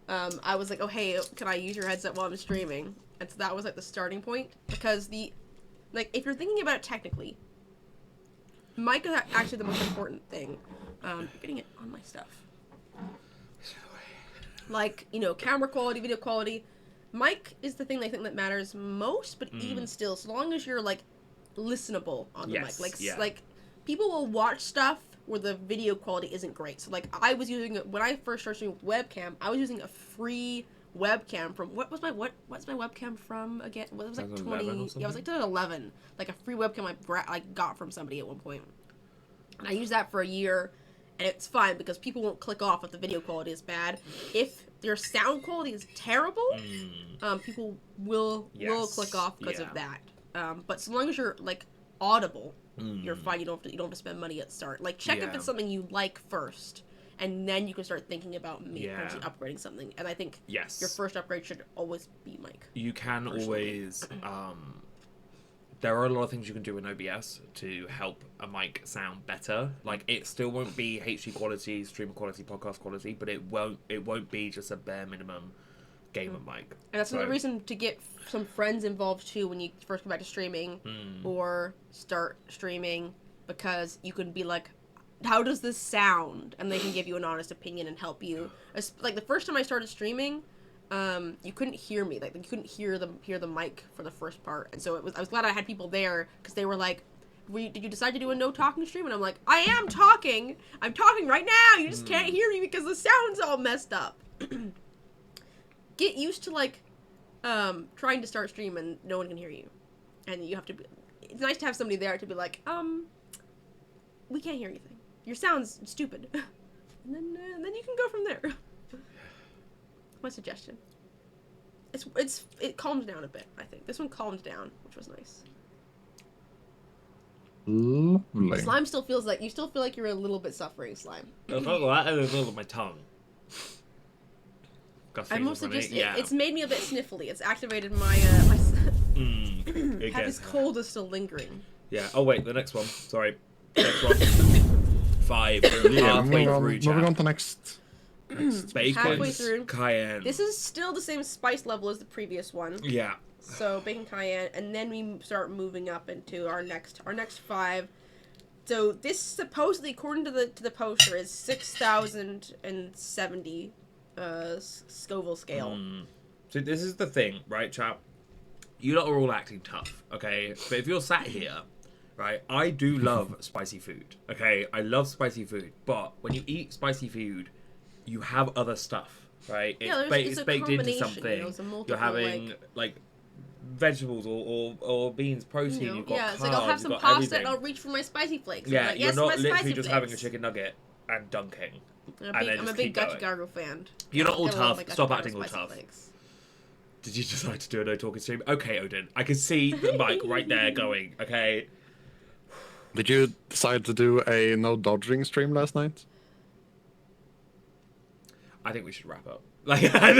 I was like, oh hey, can I use your headset while I'm streaming? And so that was like the starting point, because like, if you're thinking about it technically, mic is actually the most important thing. I'm getting it on my stuff. Like, you know, camera quality, video quality. Mic is the thing I think that matters most, but even still, so long as you're, like, listenable on the mic. Like, people will watch stuff where the video quality isn't great. So, like, I was using, when I first started shooting with webcam, I was using a free webcam from, what's my webcam from again? Well, it was like 20, yeah, it was like 2011. Like a free webcam I got from somebody at one point. And I used that for a year, and it's fine because people won't click off if the video quality is bad. If their sound quality is terrible, people will click off because of that. But so long as you're like audible, you're fine. You don't have to spend money at the start. Like, check if it's something you like first, and then you can start thinking about potentially upgrading something. And I think your first upgrade should always be mic. You can always there are a lot of things you can do in OBS to help a mic sound better. Like, it still won't be HD quality, streamer quality, podcast quality, but it won't be just a bare minimum gamer mic. And that's another reason to get some friends involved too when you first come back to streaming or start streaming, because you can be like, how does this sound? And they can give you an honest opinion and help you. Like, the first time I started streaming, you couldn't hear me. Like, you couldn't hear the mic for the first part. And so I was glad I had people there, because they were like, did you decide to do a no talking stream? And I'm like, I am talking. I'm talking right now. You just can't hear me because the sound's all messed up. Get used to, like, trying to start stream and no one can hear you. And you have to be, it's nice to have somebody there to be like, we can't hear anything. Your sound's stupid. And then you can go from there. My suggestion. It calms down a bit, I think. This one calmed down, which was nice. Lovely. Slime still feels like, you still feel like you're a little bit suffering, Slime. I felt that in the middle of my tongue. I mostly just, it's made me a bit sniffly. It's activated my, have his cold is still lingering. Yeah, oh wait, the next one. Sorry. Next one. 5. Halfway through, moving on to next. Bacon, halfway through. Cayenne. This is still the same spice level as the previous one. Yeah. So bacon, cayenne, and then we start moving up into our next 5. So this supposedly, according to the poster, is 6,070 Scoville scale. So this is the thing, right, chap? You lot are all acting tough, okay? But if you're sat here, right, I do love spicy food, okay? I love spicy food, but when you eat spicy food, you have other stuff, right? It's baked into something. You know, you're having like vegetables or beans, protein. You know, you've got carbs, it's like I'll have some pasta everything. And I'll reach for my spicy flakes. Yeah, like, you're not literally just having a chicken nugget and dunking. I'm a big Gachi Gargo fan. You're not all tough. Stop acting all tough. Flakes. Did you decide to do a no talking stream? Okay, Odin. I can see the mic right there going. Okay. Did you decide to do a no dodging stream last night? I think we should wrap up. Like, I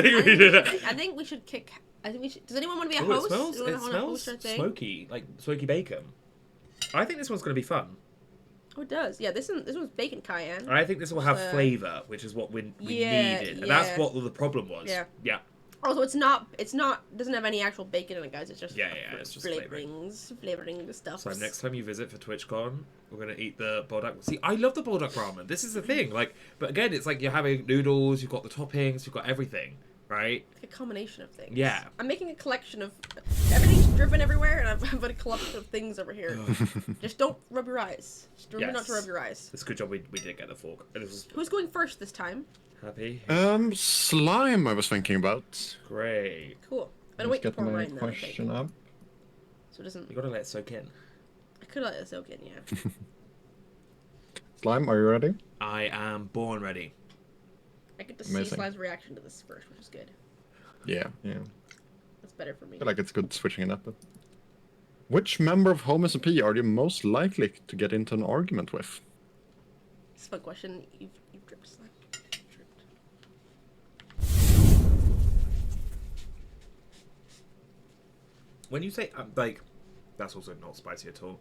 think we should kick. Does anyone want to be a host? It smells smoky, like smoky bacon. I think this one's going to be fun. Oh, it does. Yeah, this one's bacon cayenne. I think this will have flavour, which is what we needed. And that's what the problem was. Yeah. Also, it's not doesn't have any actual bacon in it, guys. It's just it's just flavoring the stuff. So next time you visit for TwitchCon, we're gonna eat the buldak. See, I love the buldak ramen. This is the thing. Like, but again, it's like you're having noodles. You've got the toppings. You've got everything, right? Like a combination of things. Yeah. I'm making a collection of everything's dripping everywhere, and I've got a collection of things over here. Just don't rub your eyes. Just remember not to rub your eyes. It's a good job we did get the fork. Who's going first this time? Happy? Slime I was thinking about. Great. Cool. I'm gonna wait to pour mine then. Question up. So it doesn't... You gotta let it soak in. I could let it soak in, yeah. Slime, are you ready? I am born ready. I get to Amazing. see Slime's reaction to this first, which is good. Yeah. That's better for me. I feel like it's good switching it up. Which member of Home SMP are you most likely to get into an argument with? It's a fun question. You've dripped Slime. Dripped. When you say like, that's also not spicy at all.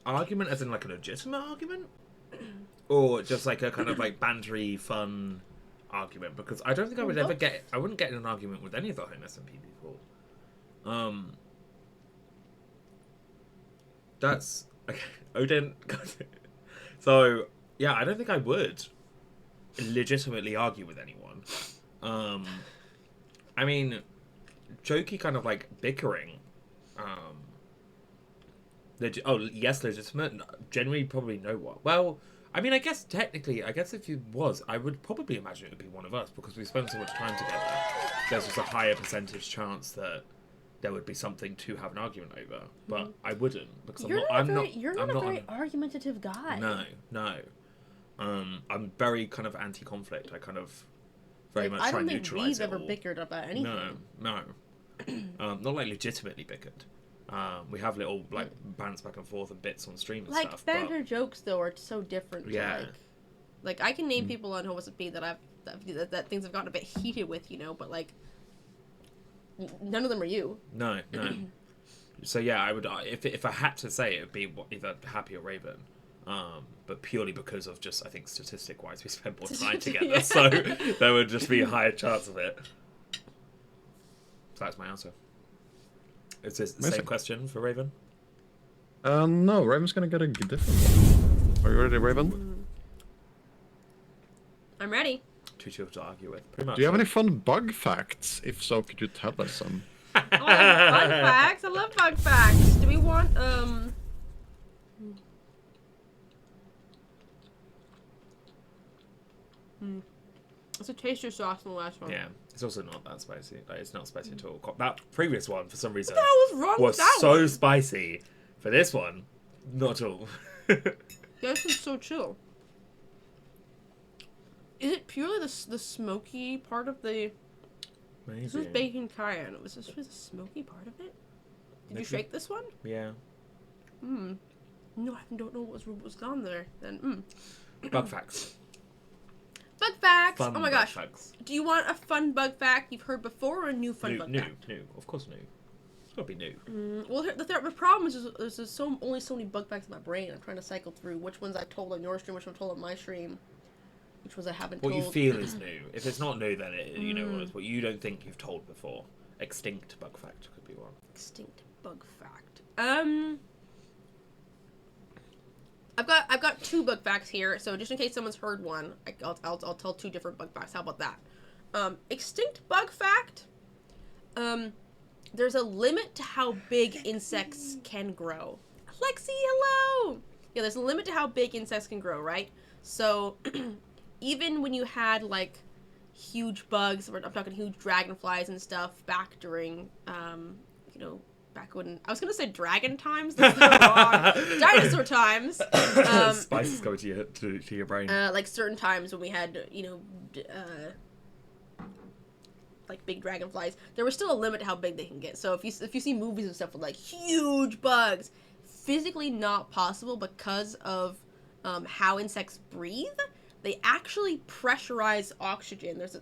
Argument as in like a legitimate argument, or just like a kind of like bantery, fun argument? Because I don't think I would ever get. I wouldn't get in an argument with any of the Home SMP people. That's okay. Odin. So yeah, I don't think I would legitimately argue with anyone. I mean, jokey kind of like bickering. Yes, legitimate. Generally, probably no one. Well, I mean, I guess technically, if you was, I would probably imagine it would be one of us because we spend so much time together. There's just a higher percentage chance that there would be something to have an argument over. But I wouldn't because You're not a very argumentative guy. No. I'm very kind of anti-conflict. I kind of very much I try don't and think neutralize we've it ever all. bickered about anything. No. Not like legitimately bickered. We have little like bants back and forth and bits on stream and stuff. Like banter jokes though are so different. Yeah. To, like I can name people on HomeSP that things have gotten a bit heated with, but like none of them are you. No. So yeah, I would if I had to say it would be either Happy or Raven. But purely because of just, I think, statistic-wise, we spend more time together, Yeah. so there would just be a higher chance of it. So that's my answer. Is this the same question for Raven? No, Raven's gonna get a different one. Are you ready, Raven? I'm ready. Too chill to argue with. Pretty much. Do you have any fun bug facts? If so, could you tell us some? Oh, bug facts. I love bug facts. Do we want It's a taster sauce in the last one. Yeah, it's also not that spicy. Like, it's not spicy at all. That previous one, for some reason, What the hell was wrong with that so one? spicy. For this one, not at all. This is so chill. Is it purely the smoky part of the? Maybe. This was bacon cayenne. Was this the smoky part of it? Did you shake this one? Yeah. No, I don't know what was gone there. Then. Bug facts. Bug facts. Fun Oh my bug gosh. facts. Do you want a fun bug fact you've heard before, or a new fun bug fact? New. Of course, new. It's gotta be new. Well, the problem is there's only so many bug facts in my brain. I'm trying to cycle through which ones I've told on your stream, which I've told on my stream, which ones I haven't What told. you feel is new. If it's not new, then you know what you don't think you've told before. Extinct bug fact could be one. Extinct bug fact. I've got two bug facts here, so just in case someone's heard one, I'll tell two different bug facts. How about that? Extinct bug fact. There's a limit to how big insects can grow. Lexi, hello! Yeah, there's a limit to how big insects can grow, right? So, even when you had, like, huge bugs, I'm talking huge dragonflies and stuff, back during, back when, I was gonna say dragon times, that's not wrong. Dinosaur times. Spices go to your brain. Like certain times when we had, like big dragonflies, there was still a limit to how big they can get. So if you see movies and stuff with like huge bugs, physically not possible because of how insects breathe. They actually pressurize oxygen. So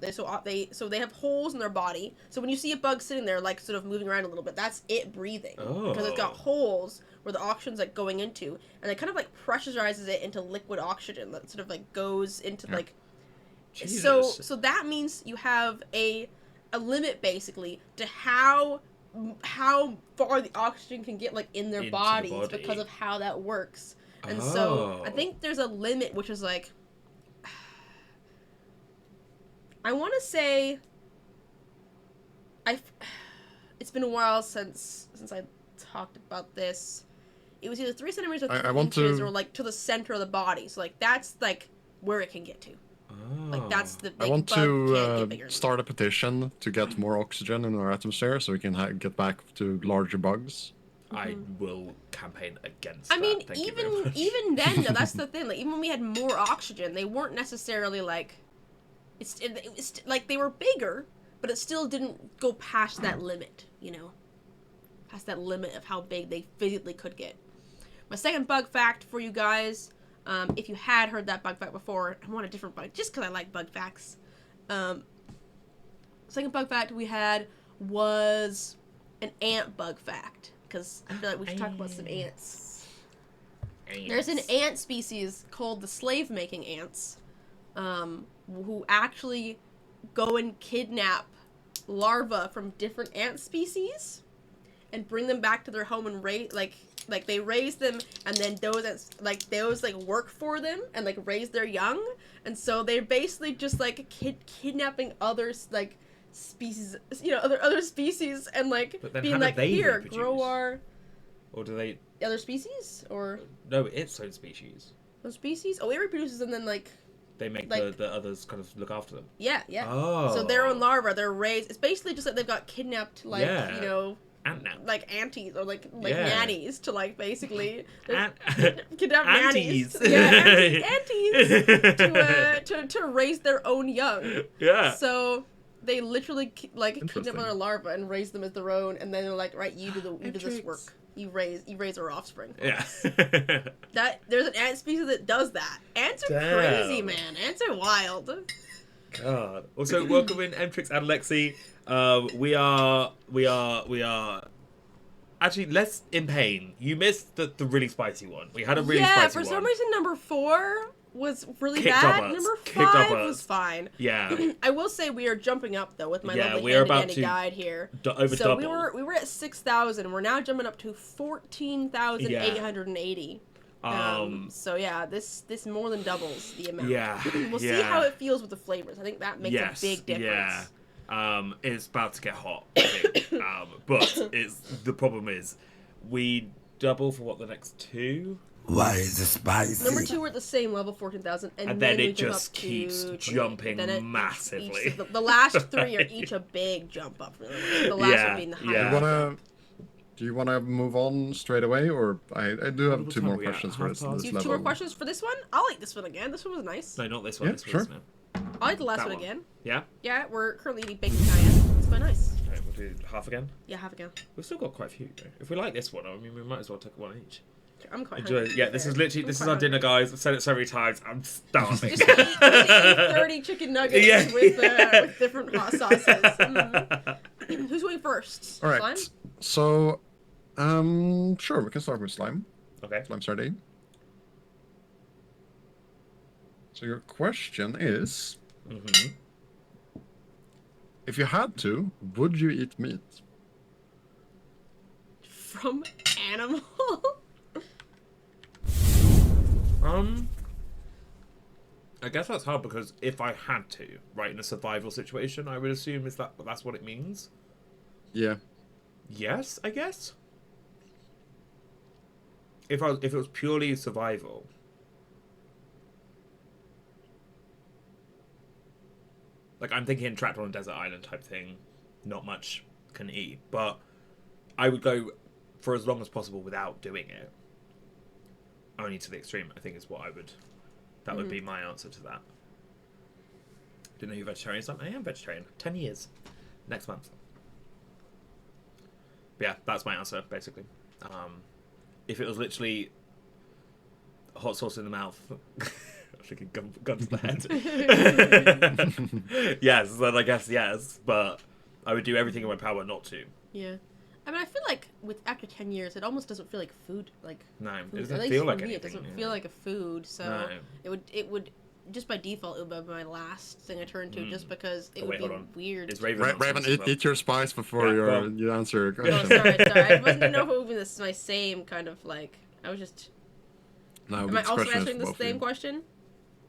they have holes in their body. So when you see a bug sitting there, like sort of moving around a little bit, that's it breathing because it's got holes where the oxygen's like going into, and it kind of like pressurizes it into liquid oxygen that sort of like goes into like. Jesus. So that means you have a limit basically to how far the oxygen can get like in their Into the bodies body. because of how that works. And so I think there's a limit which is like, I want to say it's been a while since I talked about this. It was either 3 centimeters or 3 inches or like to the center of the body. So like that's like where it can get to. Like that's the big I want bug can't get to bigger. start a petition to get more oxygen in our atmosphere so we can get back to larger bugs. I will campaign against. I mean, that. Thank you very much. even then, though, that's the thing. Like, even when we had more oxygen, they weren't necessarily like. It's like they were bigger, but it still didn't go past that limit. You know, past that limit of how big they physically could get. My second bug fact for you guys, if you had heard that bug fact before, I want a different bug just because I like bug facts. Second bug fact we had was an ant bug fact, because I feel like we should talk about some ants. There's an ant species called the slave-making ants, who actually go and kidnap larvae from different ant species and bring them back to their home and raise like they raise them, and then those work for them and like raise their young, and so they're basically just like kidnapping others like species, you know, other species, and like being like, here, reproduce? grow our Or do they? other species, or No, its own species. those species. Oh, it reproduces and then like They make Like- the others kind of look after them. yeah. Oh. So their own larvae, they're raised. It's basically just like they've got kidnapped, like Yeah. you know, Ant now. like aunties or like Yeah. nannies to like basically kidnap Aunties. nannies. Yeah, aunties to raise their own young. Yeah. So they literally kidnap Interesting. their larvae and raise them as their own, and then they're like, right, you do this Tricks. work. You raise our offspring. Yeah. That there's an ant species that does that. Ants are Damn. crazy, man. Ants are wild. God. Also, welcome in Mtrix and Lexi. We are actually less in pain. You missed the really spicy one. We had a really spicy one. For some reason, number 4 was really Kicked bad. our butts. Number Kicked our 5 butts. was fine. Yeah. I will say we are jumping up though with my Yeah, lovely we are about handy to guide here. Over So double. we were at 6,000. We're now jumping up to 14,880. So yeah, this more than doubles the amount. Yeah. We'll see how it feels with the flavors. I think that makes a big difference. Yeah. It's about to get hot, I think. But the problem is we double for what, the next 2? Why is it spicy? Number 2 we're at the same level, 14,000, And then we it jump just up keeps to jumping then massively. The last 3 are each a big jump up. The last one being the Yeah. highest. Do you wanna move on straight away, or I do have What 2 time more are we at? questions for Half this, past? this You have level. 2 more questions for this one? I'll like this one again. This one was nice. No, not this one. Yeah, this one sure. is now. I like the last That one one. again. Yeah? Yeah, we're currently eating bacon cayenne. It's quite nice. Alright, we'll do half again. Yeah, have again. We've still got quite a few, though. If we like this one, I mean, we might as well take one each. I'm quite Enjoy hungry. it. Yeah, this is literally, this is our dinner, guys. I've said it so many times. I'm starving. Just eat 30 chicken nuggets Yeah. with different hot sauces. Who's going first? All right. Slime? So, sure, we can start with slime. Okay. Slime sardine. So your question is, if you had to, would you eat meat? From animal? I guess that's hard because if I had to, right, in a survival situation, I would assume that's what it means. Yeah. Yes, I guess. If it was purely survival, like I'm thinking trapped on a desert island type thing, not much can eat, but I would go for as long as possible without doing it. Only to the extreme, I think, is what I would. That would be my answer to that. Didn't know you're vegetarian. So I am vegetarian. 10 years. Next month. But yeah, that's my answer, basically. If it was literally hot sauce in the mouth, I was thinking gun to the head. Yes, then I guess yes, but I would do everything in my power not to. Yeah. I mean, I feel like after 10 years, it almost doesn't feel like food. Like No, food. it At doesn't least feel for like me, anything. it doesn't yeah. feel like a food. So No. it would just by default it would be my last thing I turn to, just because it Oh, would wait, be hold on. weird. Is Raven Raven, answering as well? eat your spice before Yeah, well- you answer a Oh, question. sorry. I wasn't know if it would be my same kind of like. I was just. No, Am but I this also question is answering the for both of same you. question?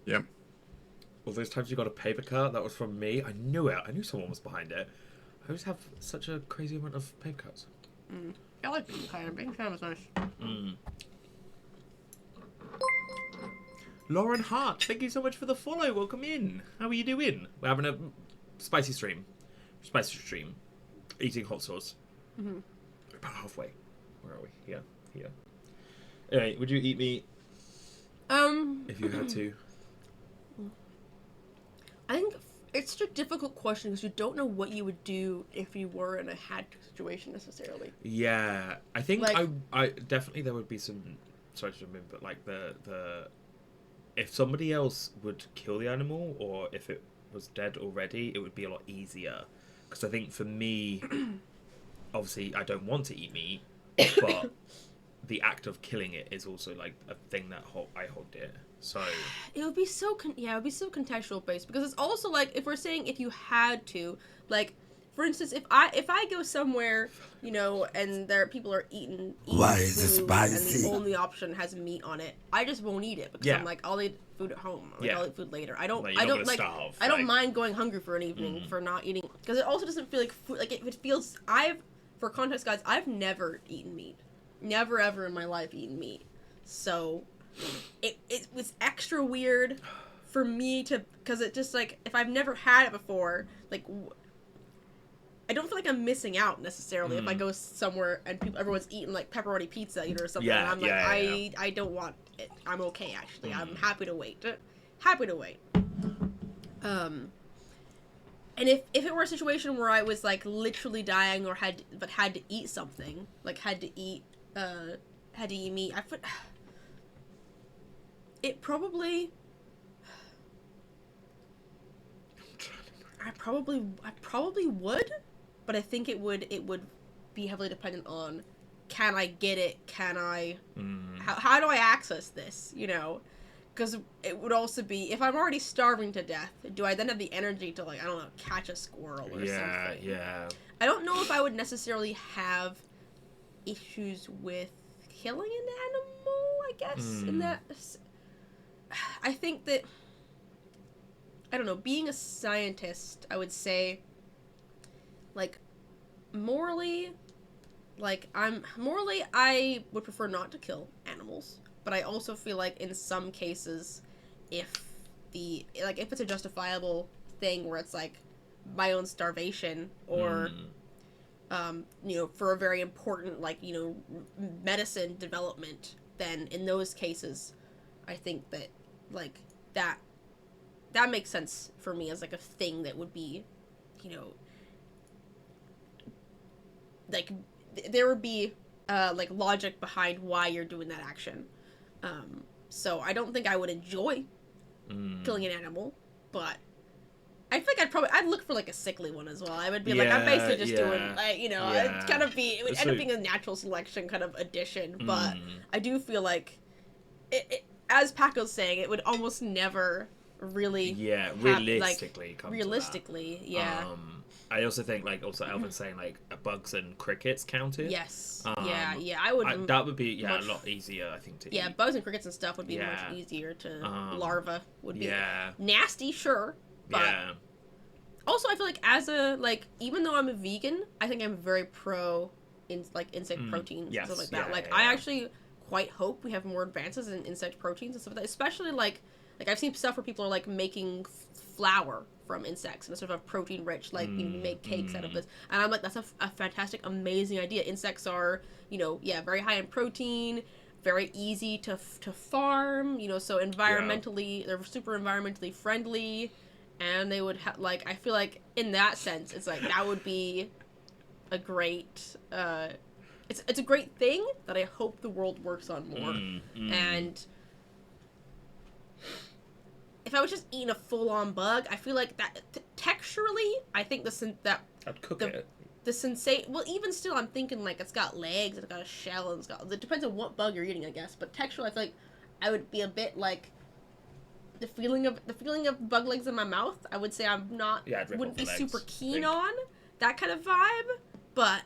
Yep. All those times you got a paper cut, that was from me. I knew it. I knew someone was behind it. I always have such a crazy amount of paper cuts. I like bacon cayenne. Bacon cayenne was nice. Lauren Hart, thank you so much for the follow. Welcome in. How are you doing? We're having a spicy stream. Eating hot sauce. We're about halfway. Where are we? Here. Anyway, would you eat meat if you had to? I think it's such a difficult question because you don't know what you would do if you were in a had to situation necessarily. Yeah, I think Like- I definitely there would be some. Sorry to remember, but like the if somebody else would kill the animal or if it was dead already, it would be a lot easier. Because I think for me, obviously, I don't want to eat meat, but the act of killing it is also like a thing that I hold dear. So It would be so it would be so contextual based because it's also like if we're saying if you had to, like for instance, if I go somewhere, you know, and people are eating Why is it food and spicy? the only option has meat on it, I just won't eat it because Yeah. I'm like I'll eat food at home. Like, Yeah. I'll eat food later. I don't Like, you're I not don't gonna like starve, I don't like- mind going hungry for an evening for not eating because it also doesn't feel like food. Like it feels for context, guys, I've never eaten meat, never ever in my life eaten meat, so it was extra weird for me to because it just like if I've never had it before, like I don't feel like I'm missing out necessarily if I go somewhere and everyone's eating like pepperoni pizza, you know, or something. Yeah, and I'm like, yeah. I don't want it. I'm okay actually. I'm happy to wait. Happy to wait. And if it were a situation where I was like literally dying or had to eat something, like had to eat meat, it probably. I probably would, but I think it would be heavily dependent on can I get it? Can I? How do I access this? You know, because it would also be if I'm already starving to death. Do I then have the energy to like I don't know catch a squirrel or something? Yeah. I don't know if I would necessarily have issues with killing an animal. I guess in that. I think that. I don't know, being a scientist, I would say, like, morally, I would prefer not to kill animals, but I also feel like in some cases, if it's a justifiable thing where it's, like, my own starvation, or, you know, for a very important, like, you know, medicine development, then in those cases, I think that, like, that makes sense for me as like a thing that would be, you know, like there would be like logic behind why you're doing that action. So I don't think I would enjoy killing an animal, but I think I'd look for like a sickly one as well. I would be like I'm basically just doing like you know Yeah. it's kind of it would It's end up like- being a natural selection kind of addition, but I do feel like it as Paco's saying it would almost never really Realistically come to that. realistically yeah I also think like Elvin's saying like bugs and crickets counted. yes yeah I would that would be much- a lot easier I think to yeah eat. bugs and crickets and stuff would be Yeah. much easier to larva would be Yeah. nasty sure but Yeah. also I feel like as a like even though I'm a vegan I think I'm very pro insect proteins Yes, and stuff like that yeah, like yeah, I yeah. actually quite hope we have more advances in insect proteins and stuff like that especially like I've seen stuff where people are like making flour from insects and sort of protein rich like you make cakes out of this and I'm like that's a fantastic amazing idea. Insects are you know very high in protein, very easy to farm, you know, so environmentally they're super environmentally friendly and they would like I feel like in that sense it's like that would be a great it's a great thing that I hope the world works on more. And if I was just eating a full-on bug, I feel like that texturally, I think I'd cook it. the sensation. Well, even still, I'm thinking like it's got legs, it's got a shell, and it depends on what bug you're eating, I guess. But texturally, I feel like I would be a bit like the feeling of bug legs in my mouth. I would say I'm not Yeah, I'd rip wouldn't off be the super legs, keen I think. on that kind of vibe, but.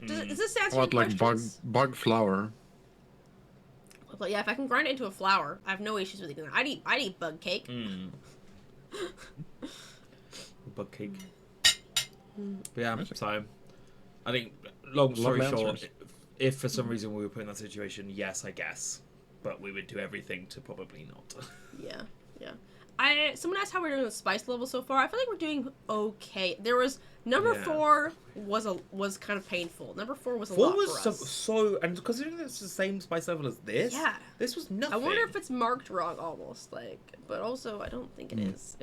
Does this answer What, your like questions? bug flour? But yeah, if I can grind it into a flour, I have no issues with it. I'd eat bug cake. Bug cake. But yeah, so I think long story Lovely short, answers. if for some reason we were put in that situation, yes, I guess, but we would do everything to probably not. Yeah. someone asked how we're doing with spice level so far. I feel like we're doing okay. There was number 4 was kind of painful. Number 4 was a lot for us. So and considering it's the same spice level as this, this was nothing. I wonder if it's marked wrong almost, like, but also I don't think it is.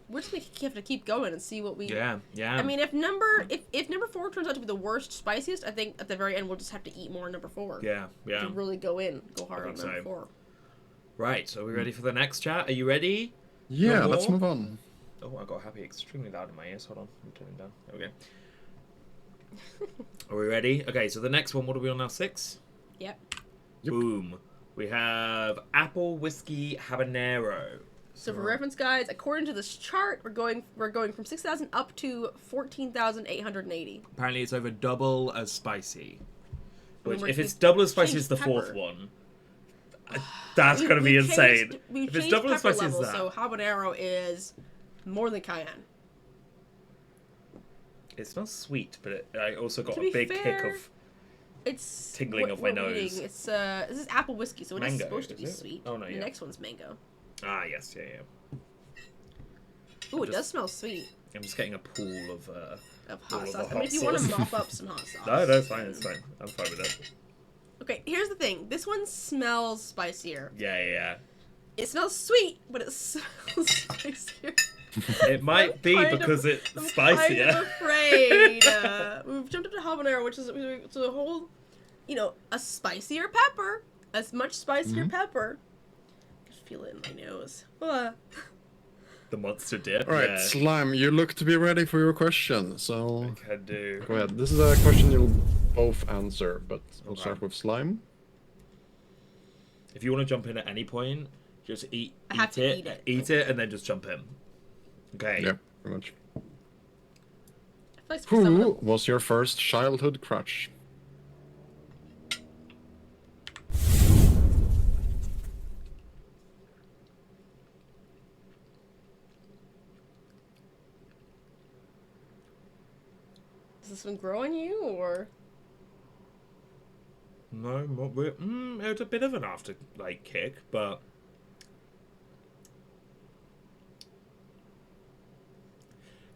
We're just gonna have to keep going and see what we. Yeah. I mean, if number 4 turns out to be the worst, spiciest, I think at the very end we'll just have to eat more number 4. Yeah. To really go hard on number 4. Right. So are we ready for the next chat? Are you ready? Yeah, let's move on. Oh, I got happy extremely loud in my ears. Hold on, I'm turning down. There we go. Are we ready? Okay, so the next one, what are we on now? 6? Yep. Boom. We have apple whiskey habanero. So for reference, guys, according to this chart, we're going from 6,000 up to 14,880. Apparently, it's over double as spicy. Which, Remember, if it's double as spicy changed as the pepper. fourth one, that's going to be insane. We've If it's changed double as pepper spicy as level, that, so habanero is more than cayenne. it smells sweet, but I also got To a be big kick fair, of It's tingling of my what we're nose. eating. It's this is apple whiskey, so it is Mango, supposed to is be it? sweet. Oh, no, The yeah. next one's mango. Ah, yes, yeah. Ooh, it does smell sweet. I'm just getting a pool of Hot of sauce. the I mean, if you hot want to sauce. mop up some hot sauce. No, it's fine. It's fine. I'm fine with it. Okay, here's the thing. This one smells spicier. Yeah. It smells sweet, but it smells spicier. It might be because it's spicier. I'm afraid. We've jumped up to habanero, which is a whole, a spicier pepper. A much spicier pepper. I can feel it in my nose. The monster dip. All right, yeah. Slime, you look to be ready for your question, so I can do. go ahead. This is a question you'll both answer, but we'll Okay. start with Slime. If you want to jump in at any point, just eat to eat it. and then just jump in. Okay. Yeah, pretty much. I feel like for some of Who them- was your first childhood crush? Does this one grow on you, or? No, it was a bit of an after kick, but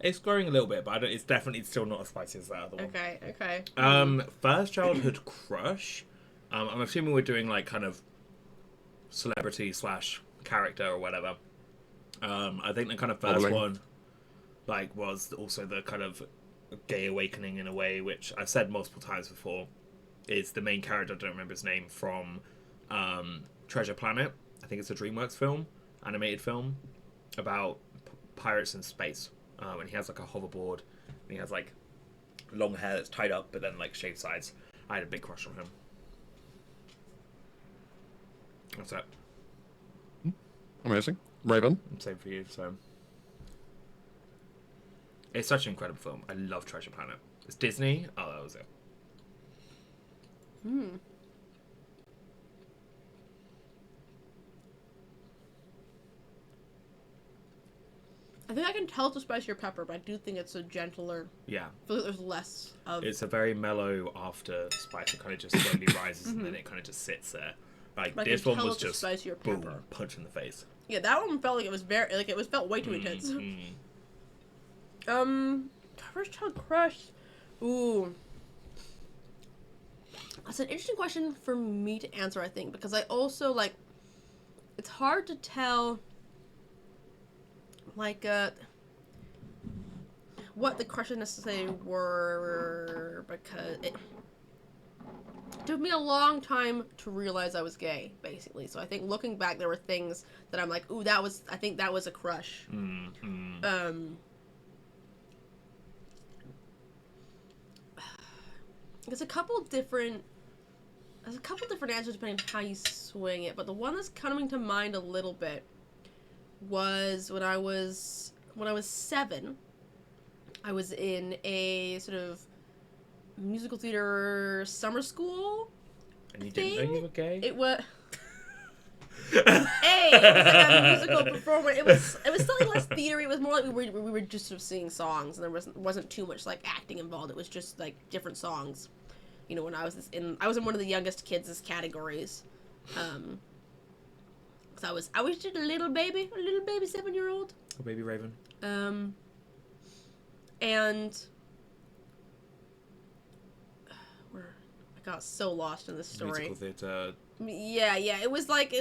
it's growing a little bit. But it's definitely still not as spicy as that other one. Okay. First childhood crush. I'm assuming we're doing kind of celebrity / character or whatever. I think the kind of first Modeling. one, was also the kind of gay awakening in a way, which I've said multiple times before. Is the main character, I don't remember his name, from Treasure Planet. I think it's a DreamWorks film, animated film, about pirates in space. And he has a hoverboard, and he has long hair that's tied up, but then shaved sides. I had a big crush on him. That's it. Amazing. Raven? Same for you, so. It's such an incredible film. I love Treasure Planet. It's Disney. Oh, that was it. I think I can tell it's a spicier pepper, but I do think it's a gentler. Yeah. I feel like there's less of. It's a very mellow after spice. It kind of just slowly rises and then it kind of just sits there. But I This can one tell was it's a just spicier boom, pepper. punch in the face. Yeah, that one felt like it was felt way too intense. First child crush. Ooh. That's an interesting question for me to answer, I think, because I also it's hard to tell what the crushes necessarily were, because it took me a long time to realize I was gay, basically. So I think looking back, there were things that I'm like, ooh, I think that was a crush. There's a couple different answers depending on how you swing it, but the one that's coming to mind a little bit was when I was 7. I was in a sort of musical theater summer school. And you didn't know you were gay? It was. It was a musical performer. It was slightly less theater. It was more like we were just sort of singing songs, and there wasn't too much acting involved. It was just different songs. When I was in one of the youngest kids' categories. Because I was just a little baby 7-year-old. A baby raven. And where I got so lost in this story. Musical theatre. Yeah, it was like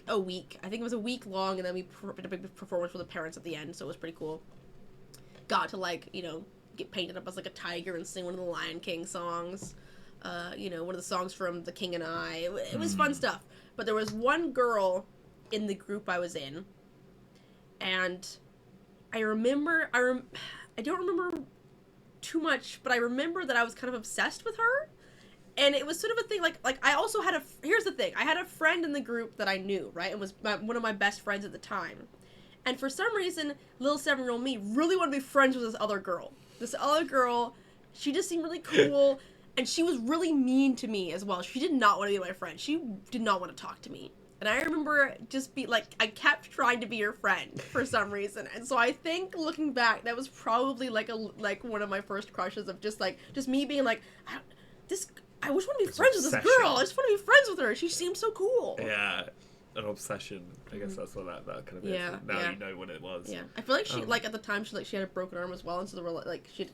a week. I think it was a week long, and then we did a big performance for the parents at the end, so it was pretty cool. Got to like, you know, get painted up as like a tiger and sing one of the Lion King songs. You know, one of the songs from The King and I. It was fun stuff. But there was one girl in the group I was in, and I remember, I don't remember too much, but I remember that I was kind of obsessed with her. And it was sort of a thing, like I also had here's the thing, I had a friend in the group that I knew, right? It was one of my best friends at the time. And for some reason, little 7-year-old me really wanted to be friends with this other girl. This other girl, she just seemed really cool, and she was really mean to me as well. She did not want to be my friend. She did not want to talk to me. And I remember just I kept trying to be her friend for some reason. And so I think looking back, that was probably like one of my first crushes of just me being like, I just want to be friends with this girl. I just want to be friends with her. She seems so cool. Yeah, an obsession. I guess that's what that kind of is. Now you know what it was. Yeah, I feel like she at the time she had a broken arm as well, and so there were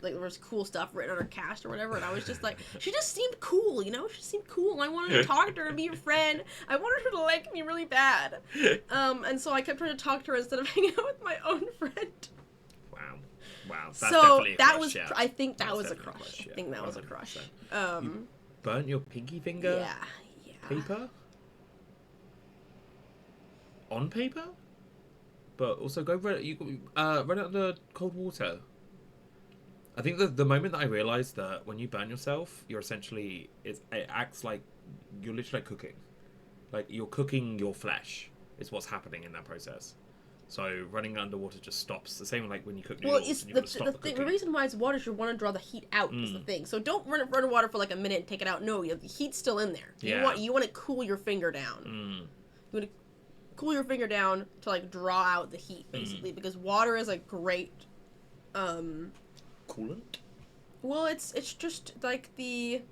there was cool stuff written on her cast or whatever, and I was just like, she just seemed cool, you know? She seemed cool. I wanted to talk to her and be her friend. I wanted her to like me really bad. And so I kept trying to talk to her instead of hanging out with my own friend. Wow. That's so definitely a that crush, was yeah. I think that That's was a definitely crush. yeah, I think that was a crush. You burnt your pinky finger? Yeah. Paper? On paper? But also run it under cold water. I think the moment that I realized that when you burn yourself, you're essentially it acts like you're literally cooking. Like you're cooking your flesh is what's happening in that process. So running underwater just stops. The same like when you cook noodles. Well, it's and you gotta stop the reason why it's water is you want to draw the heat out is the thing. So don't run underwater for like a minute and take it out. No, the heat's still in there. You want to cool your finger down. You want to cool your finger down to like draw out the heat basically because water is a great coolant. Well, it's just like the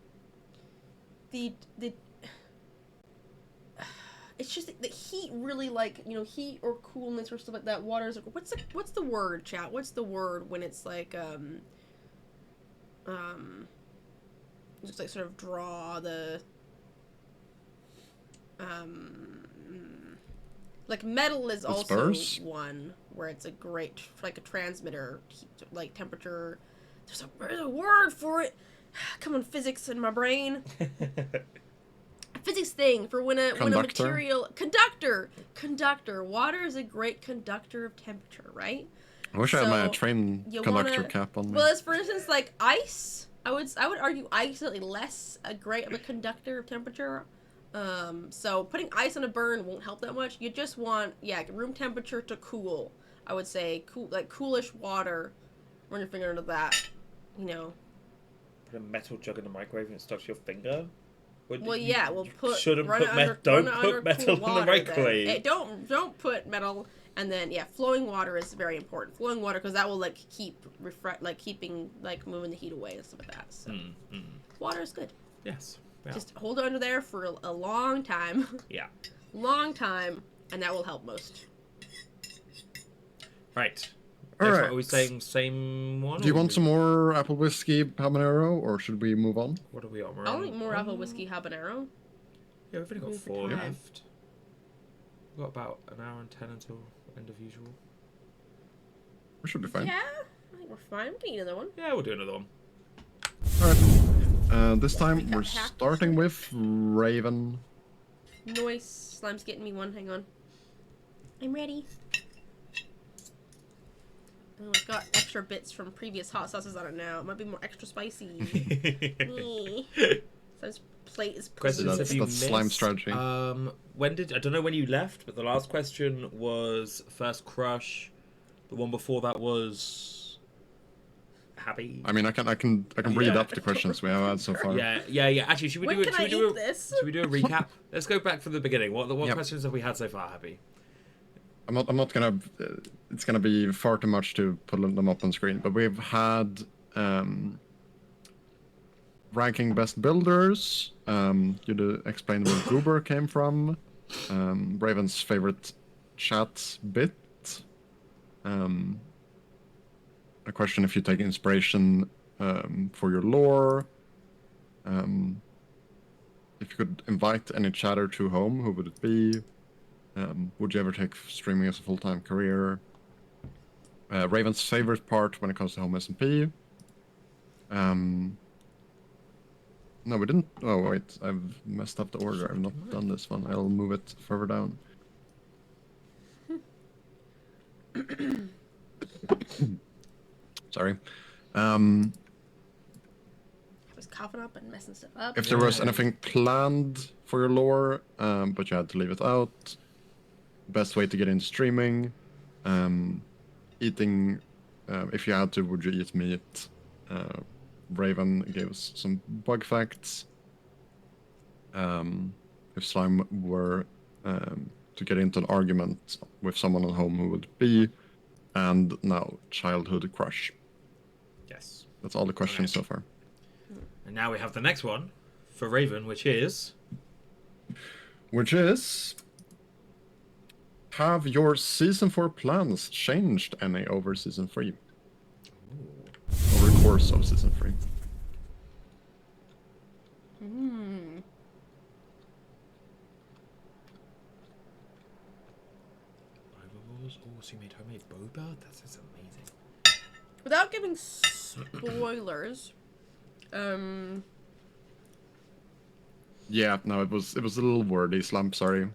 it's just the heat really like, you know, heat or coolness or stuff like that. Water is like, what's the word, chat? What's the word when it's like just like sort of draw the like metal is also one where it's a great like a transmitter like temperature. There's a word for it. Come on, physics in my brain. Physics thing for when a material conductor. Water is a great conductor of temperature, right? I wish I had my train conductor cap on me. Well, as for instance, like ice, I would argue ice is less a great of a conductor of temperature. So putting ice on a burn won't help that much. You just want room temperature to cool. I would say coolish water. Run your finger into that, you know. Put a metal jug in the microwave and it stuck to your finger. Don't put metal in the microwave. Don't put metal, and then flowing water is very important. Flowing water because that will keep moving the heat away and stuff like that. So water is good. Yes. Yeah. Just hold it under there for a long time. Yeah. Long time, and that will help most. Right. All right. Are we saying same one? Do you want some more apple whiskey habanero, or should we move on? What are we on? I'll eat more apple whiskey habanero. Yeah, we've only got 4 left. We've got about an hour and 10 until end of usual. We should be fine. Yeah, I think we're fine. We can eat another one. Yeah, we'll do another one. Alright. This time we're starting with Raven. Noise. Slime's getting me one. Hang on. I'm ready. Oh, it's got extra bits from previous hot sauces on it now. It might be more extra spicy. So his plate is Questions have you that's missed? slime strategy. I don't know when you left, but the last question was first crush. The one before that was happy. I mean, I can read up the questions we have had so far. Yeah. Actually, should we do a recap? Let's go back from the beginning. What questions have we had so far, Happy? I'm not gonna. It's gonna be far too much to put them up on screen. But we've had ranking best builders. You explained where Goober came from. Raven's favorite chat bit. A question if you take inspiration for your lore. If you could invite any chatter to home, who would it be? Would you ever take streaming as a full-time career? Raven's favorite part when it comes to home SMP. No, we didn't. Oh, wait. I've messed up the order. I've not done this one. I'll move it further down. Sorry. I was coughing up and messing stuff up. If there was anything planned for your lore, but you had to leave it out, best way to get into streaming, eating, if you had to, would you eat meat? Raven gave us some bug facts. If Slime were to get into an argument with someone at home, who would it be? And now, childhood crush. Yes. That's all the questions so far. And now we have the next one for Raven, which is... Have your Season 4 plans changed any over Season 3? Over the course of Season 3? Oh, so you made homemade boba? That's amazing. Without giving spoilers, Yeah, no, it was a little wordy, Slump, sorry.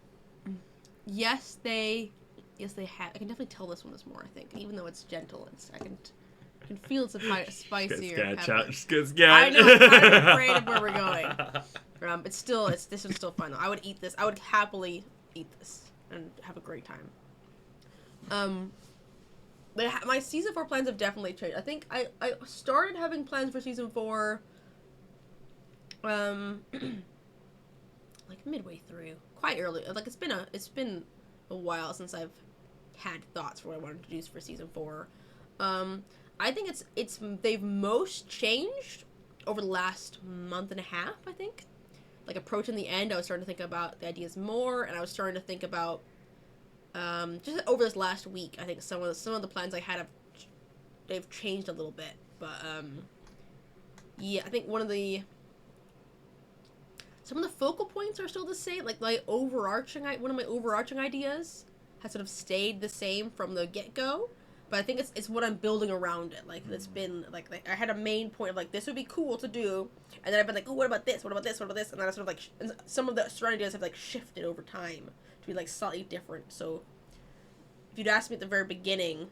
yes, they have. I can definitely tell this one is more. I think, even though it's gentle, I can feel it's spicier. Get pepper. chat. Just get I know. I'm kind of afraid of where we're going. This one's still fun though. I would eat this. I would happily eat this and have a great time. My Season 4 plans have definitely changed. I think I started having plans for Season 4, like midway through, quite early. Like it's been a while since I've had thoughts for what I wanted to do for Season 4. I think they've most changed over the last month and a half. I think, like approaching the end, I was starting to think about the ideas more, and I was starting to think about. Just over this last week, I think some of the plans I had they've changed a little bit, but yeah, I think some of the focal points are still the same. Like one of my overarching ideas has sort of stayed the same from the get go, but I think it's what I'm building around it. Like it's been like I had a main point of like this would be cool to do, and then I've been like, oh, what about this? What about this? What about this? And then I sort of like some of the surrounding ideas have like shifted over time. Be like slightly different. So if you'd asked me at the very beginning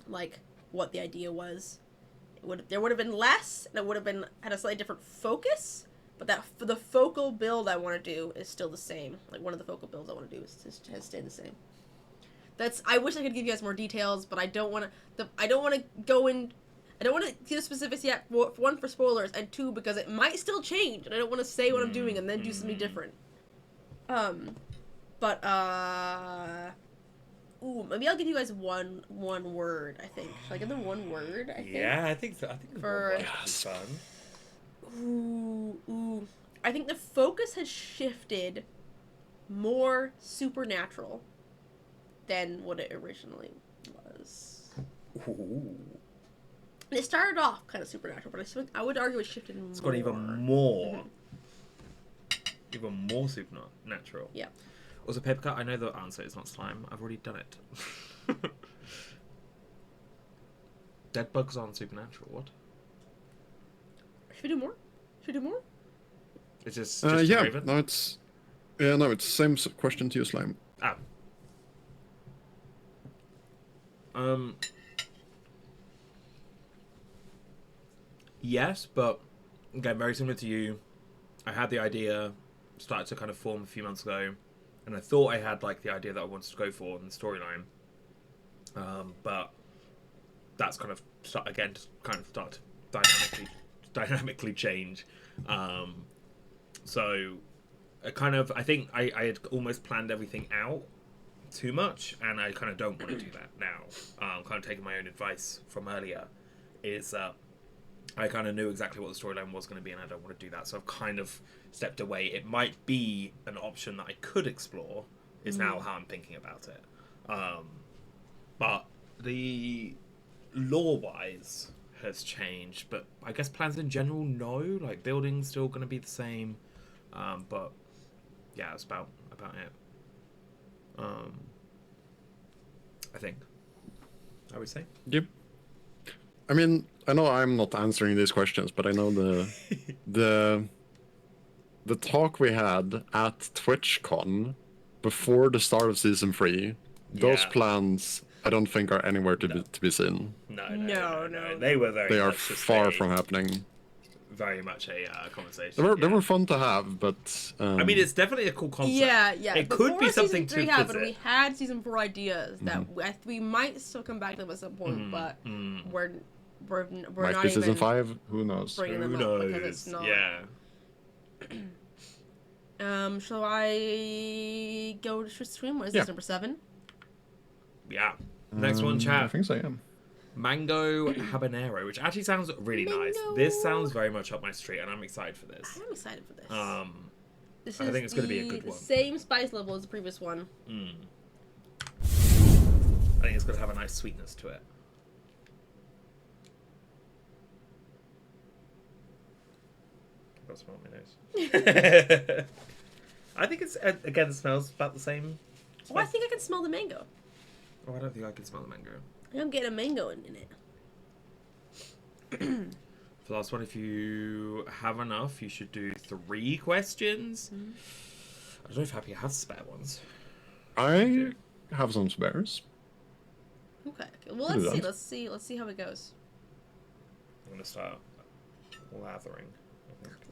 like what the idea was, there would have been less, and it would have been had a slightly different focus, but that for the focal build I want to do is still the same. Like one of the focal builds I want to do has stayed the same. I wish I could give you guys more details, but I don't want to go in. I don't want to give specifics yet. One, for spoilers, and two, because it might still change, and I don't want to say what I'm doing and then do something different. Maybe I'll give you guys one word, I think. Should I give them one word, I think? Yeah, I think so. I think For... fun. Ooh. I think the focus has shifted more supernatural than what it originally was. Ooh. And it started off kind of supernatural, but I would argue it shifted more. It's got even more. Even more supernatural. Yeah. Also, paper cut, I know the answer is not slime. I've already done it. Dead bugs aren't supernatural. What? Should we do more? It's just yeah, Raven? no, it's the same question to you, Slime. Yes, but again, very similar to you. I had the idea, started to kind of form a few months ago, and I thought I had like the idea that I wanted to go for in the storyline. But that's kind of start to dynamically change. So I think I had almost planned everything out too much, and I kind of don't want to do that now. Kind of taking my own advice from earlier is I kind of knew exactly what the storyline was going to be, and I don't want to do that, so I've kind of stepped away. It might be an option that I could explore, is now how I'm thinking about it. But the lore-wise has changed, but I guess plans in general, no. Like, building's still going to be the same, but yeah, it's about it. I think. I would say. Yep. I mean, I know I'm not answering these questions, but I know the talk we had at TwitchCon before the start of season 3, those plans I don't think are anywhere to be seen. No. They were very. They are much just far from happening. Very much a conversation. They were fun to have, but I mean, it's definitely a cool concept. Yeah. It could be something season 3 to happened, visit. we had season 4 ideas that we might still come back to them at some point, but we're might not be even season 5. Who knows? bringing them Who up because knows? it's not. Yeah. Shall I go to stream? What is this, number 7? Yeah. Next one, I chat. think so, yeah. Mango habanero, which actually sounds really nice. This sounds very much up my street, and I'm excited for this. I'm excited for this. This I is think it's going to be a good the one. same spice level as the previous one. I think it's going to have a nice sweetness to it. Got smell on my nose. I think it's again smells about the same. Oh, I think I can smell the mango. Oh, I don't think I can smell the mango. I'm getting a mango in it. For the last one, if you have enough, you should do 3 questions. I don't know if Happy has spare ones. I have some spares. Okay. Well, let's see. Let's see how it goes. I'm gonna start lathering.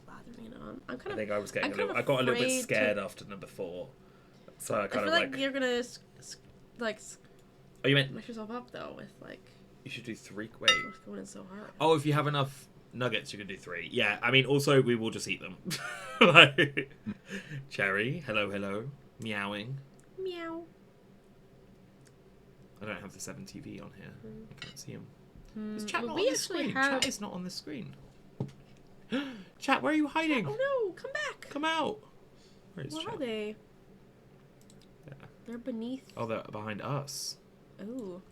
Lathering it on. I think I was getting I got a little bit scared after number 4, so I kind feel of like you're gonna Oh, you meant mess yourself up though with you should do 3. Wait. what's going in so hard. Oh, if you have enough nuggets, you can do 3. Yeah, I mean, also we will just eat them. Like, Cherry, hello, meowing. Meow. I don't have the 7 TV on here. I can't see him. Is Well, chat not we on the actually screen? have- Chat is not on the screen. Chat, where are you hiding? Oh no! Come back. Come out. Where is Where chat? are they? Yeah. They're beneath. Oh, they're behind us. Oh.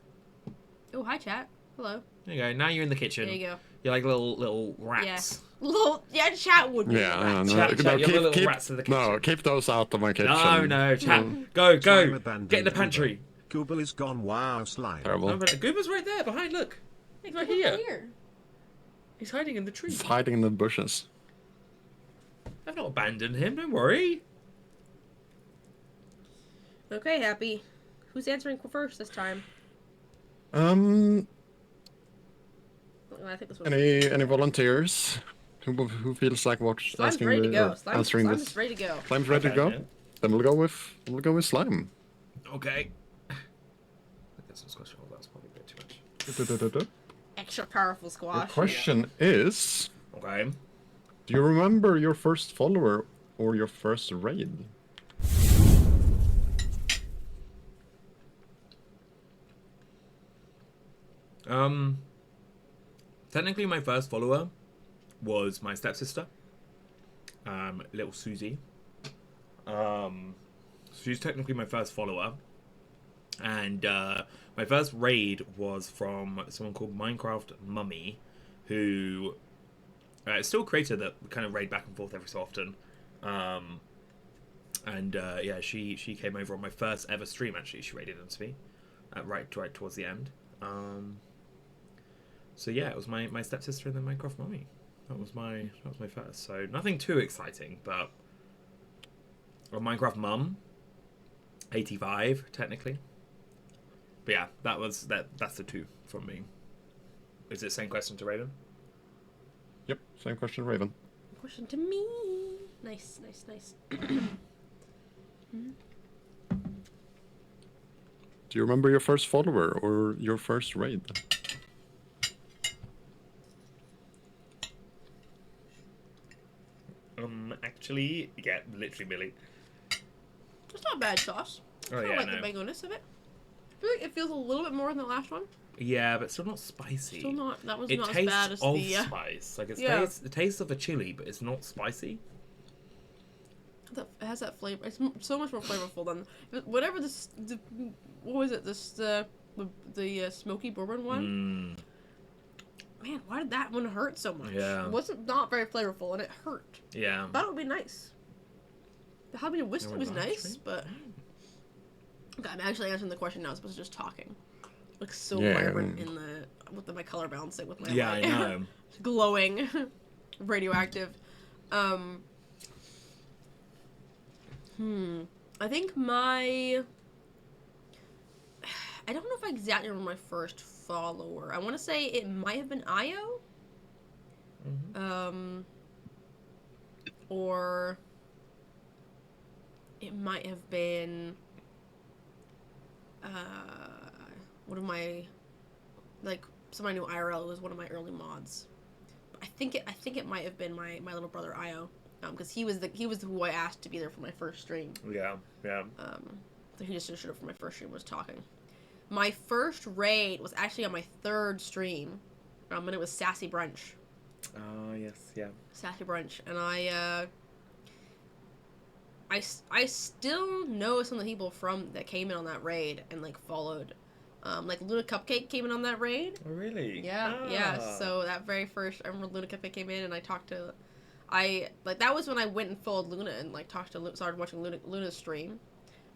Oh, hi chat. Hello. There you go. Now you're in the kitchen. There you go. You're like little rats. Yeah, chat would be. Yeah, rats. no, Chat, no, you're the little rats in the kitchen. no, keep those out of my kitchen. No, chat. Go. Get in the pantry. Google is gone. Wow, slime. Terrible. No, but Goober's right there behind. Look. Hey, right come here. over here. He's hiding in the tree. He's hiding in the bushes. I've not abandoned him. Don't worry. Okay, Happy. Who's answering first this time? Um, Well, I think this one's any volunteers who feels like Slime's asking ready to go. answering Slime's this? ready to go. Slime's ready to go. Okay, Then we'll go with Slime. Okay. I guess this question that's probably a bit too much. Extra powerful The squash. question is, Okay. do you remember your first follower or your first raid? Technically my first follower was my stepsister, little Susie. She's technically my first follower, and my first raid was from someone called Minecraft Mummy, who is still a creator that kind of raid back and forth every so often. Yeah, she came over on my first ever stream. Actually, she raided into me right towards the end. So yeah, it was my stepsister and then Minecraft Mummy. That was my first. So nothing too exciting, but Minecraft Mum, 85 technically. But yeah, that's the 2 from me. Is it same question to Raven? Yep, same question, Raven. Question to me. Nice. Do you remember your first follower or your first raid? Actually, yeah, literally Millie. It's not bad sauce. Oh I yeah, like no. the mango-ness of it. I feel like it feels a little bit more than the last one. Yeah, but still not spicy. Still not. That was It not as tastes bad as of the. spice. Like Yeah. the taste of a chili, but it's not spicy. It has that flavor. It's so much more flavorful than whatever this. What was it? This the smoky bourbon one. Man, why did that one hurt so much? Yeah. It wasn't not very flavorful, and it hurt. Yeah. That would be nice. The jalapeno whiskey was Large nice, drink? but okay, I'm actually answering the question now as opposed to just talking. Looks so Yeah. vibrant in with my color balancing with my Yeah, light. I know. Glowing, radioactive. I think I don't know if I exactly remember my first follower. I want to say it might have been Io. Or it might have been one of my, like, somebody knew IRL. It was one of my early mods. I think it might have been my little brother Io, because he was who I asked to be there for my first stream. Yeah. Yeah. So he just showed up for my first stream, was talking. My first raid was actually on my third stream, and it was Sassy Brunch. Oh yes. Yeah. Sassy Brunch, and I still know some of the people that came in on that raid and like followed. Like Luna Cupcake came in on that raid. Oh really? Yeah. So that very first, I remember Luna Cupcake came in and I talked to, that was when I went and followed Luna and like started watching Luna's stream.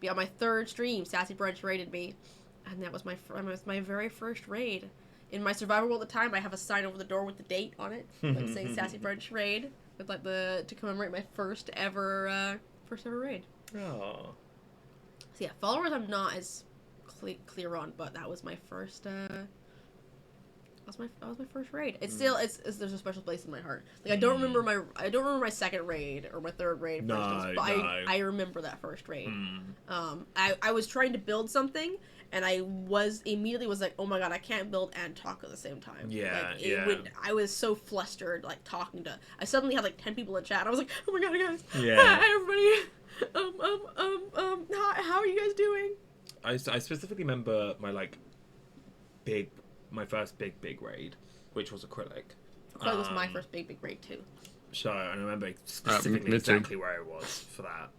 But on my third stream, Sassy Brunch raided me, and that was my very first raid. In my survival world at the time, I have a sign over the door with the date on it, like saying Sassy Brunch raid, with like to commemorate my first ever raid. Oh. So yeah, followers I'm not as clear on, but that was my first. That was my first raid. It's still there's a special place in my heart. Like I don't remember my second raid or my third raid, for instance, but I remember that first raid. I was trying to build something, and I was like, oh my god, I can't build and talk at the same time. Yeah, I was so flustered, like talking to. I suddenly had like 10 people in chat. And I was like, oh my god, guys. Yeah. Hi everybody. How are you guys doing? I specifically remember my first big raid, which was acrylic. That was my first big raid too. So I remember specifically exactly where I was for that.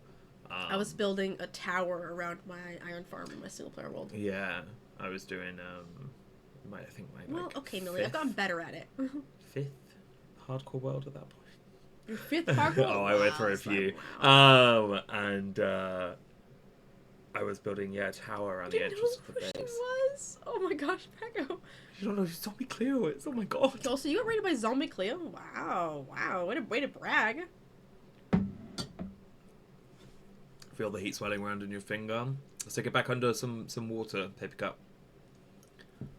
I was building a tower around my iron farm in my single player world. Yeah, I was doing Okay, Millie, I've gotten better at it. fifth hardcore world at that point. Your fifth hardcore? Oh, I went through a few. Wow. And I was building a tower around the entrance of the base. She was? Oh my gosh, Pecco. You don't know who Zombie Cleo is. Oh my god. Also, you got raided by Zombie Cleo? Wow. Way to brag. Feel the heat swelling around in your finger. Let's take it back under some water, paper cup.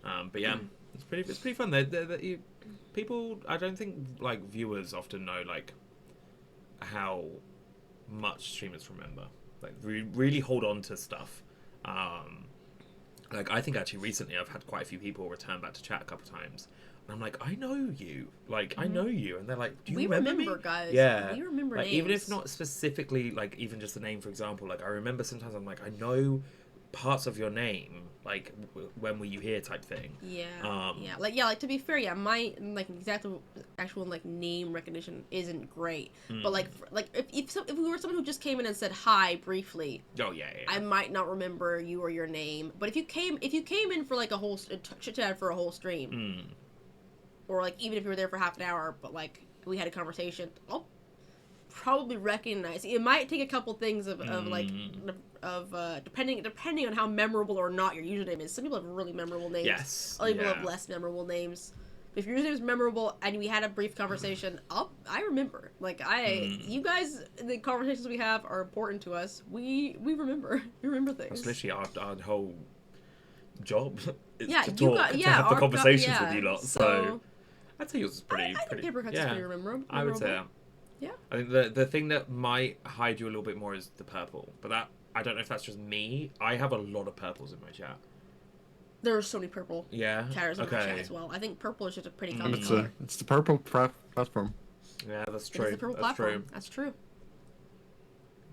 But yeah, it's pretty fun. People, I don't think like viewers often know like how much streamers remember. Like really hold on to stuff. Like I think actually recently I've had quite a few people return back to chat a couple times, and I'm like, I know you, I know you, and they're like, do you remember me? Guys. Yeah, we remember names. Even if not specifically, like even just the name, for example. Like I remember sometimes I'm like, I know parts of your name, like when were you here type thing. Like to be fair, my like actual like name recognition isn't great, but like if we were someone who just came in and said hi briefly, I might not remember you or your name. But if you came in for like a whole chit chat for a whole stream, or like even if you were there for half an hour, but like we had a conversation, I'll probably recognize. It might take a couple things of depending on how memorable or not your username is. Some people have really memorable names. Yes. Other people have less memorable names. If your username is memorable and we had a brief conversation, I remember. Like you guys, the conversations we have are important to us. We remember. We remember things. That's literally our whole job. Is Yeah, to you talk, got to have the conversations with you lot. So So I'd say yours is pretty. I think Papercut's pretty memorable. I would say that. Yeah. I think the thing that might hide you a little bit more is the purple, but that I don't know if that's just me. I have a lot of purples in my chat. There are so many purple chatters in my chat Okay. as well. I think purple is just a pretty common color. It's the purple platform. Yeah, that's It true. is the purple That's platform. true. That's true.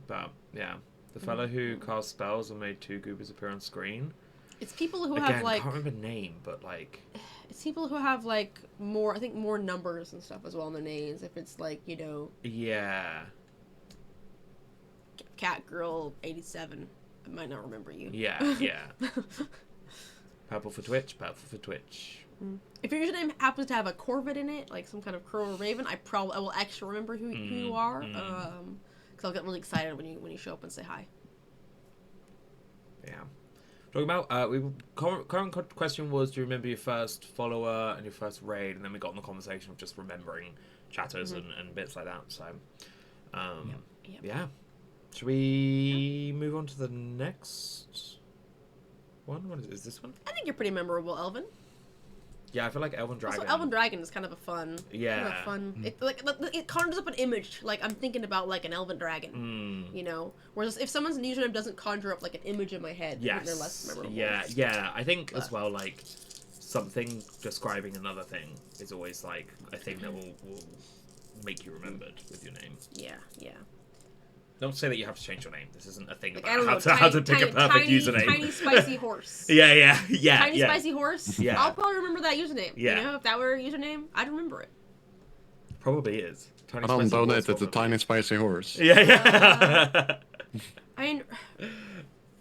But yeah, the fellow who cast spells and made two goobers appear on screen. It's people who Again, have like. I can't remember name, but like. It's people who have like more. I think more numbers and stuff as well in their names. If it's like Yeah. Cat Girl 87, I might not remember you. Yeah. Purple for Twitch. Purple for Twitch. If your username happens to have a Corvid in it, like some kind of crow or raven, I will extra remember who you are. Because I'll get really excited when you show up and say hi. Yeah. Talking about current question was, do you remember your first follower and your first raid? And then we got in the conversation of just remembering chatters and bits like that. So, Yep. yeah. Should we move on to the next one? What is this one? I think you're pretty memorable, Elvin. Yeah, I feel like Elven Dragon. Also, Elven Dragon is kind of a fun. Yeah. Kind of fun. It conjures up an image. Like I'm thinking about like an Elven Dragon. Whereas if someone's username doesn't conjure up like an image in my head, they're less memorable. Yeah. I think as well, like something describing another thing is always like a thing that will make you remembered with your name. Yeah. Don't say that you have to change your name. This isn't a thing Like, about how to pick a perfect username. Tiny spicy horse. Yeah. Tiny spicy horse. Yeah. I'll probably remember that username. Yeah. If that were a username, I'd remember it. Probably is. I don't donate it to Tiny Spicy Horse. Yeah. I mean,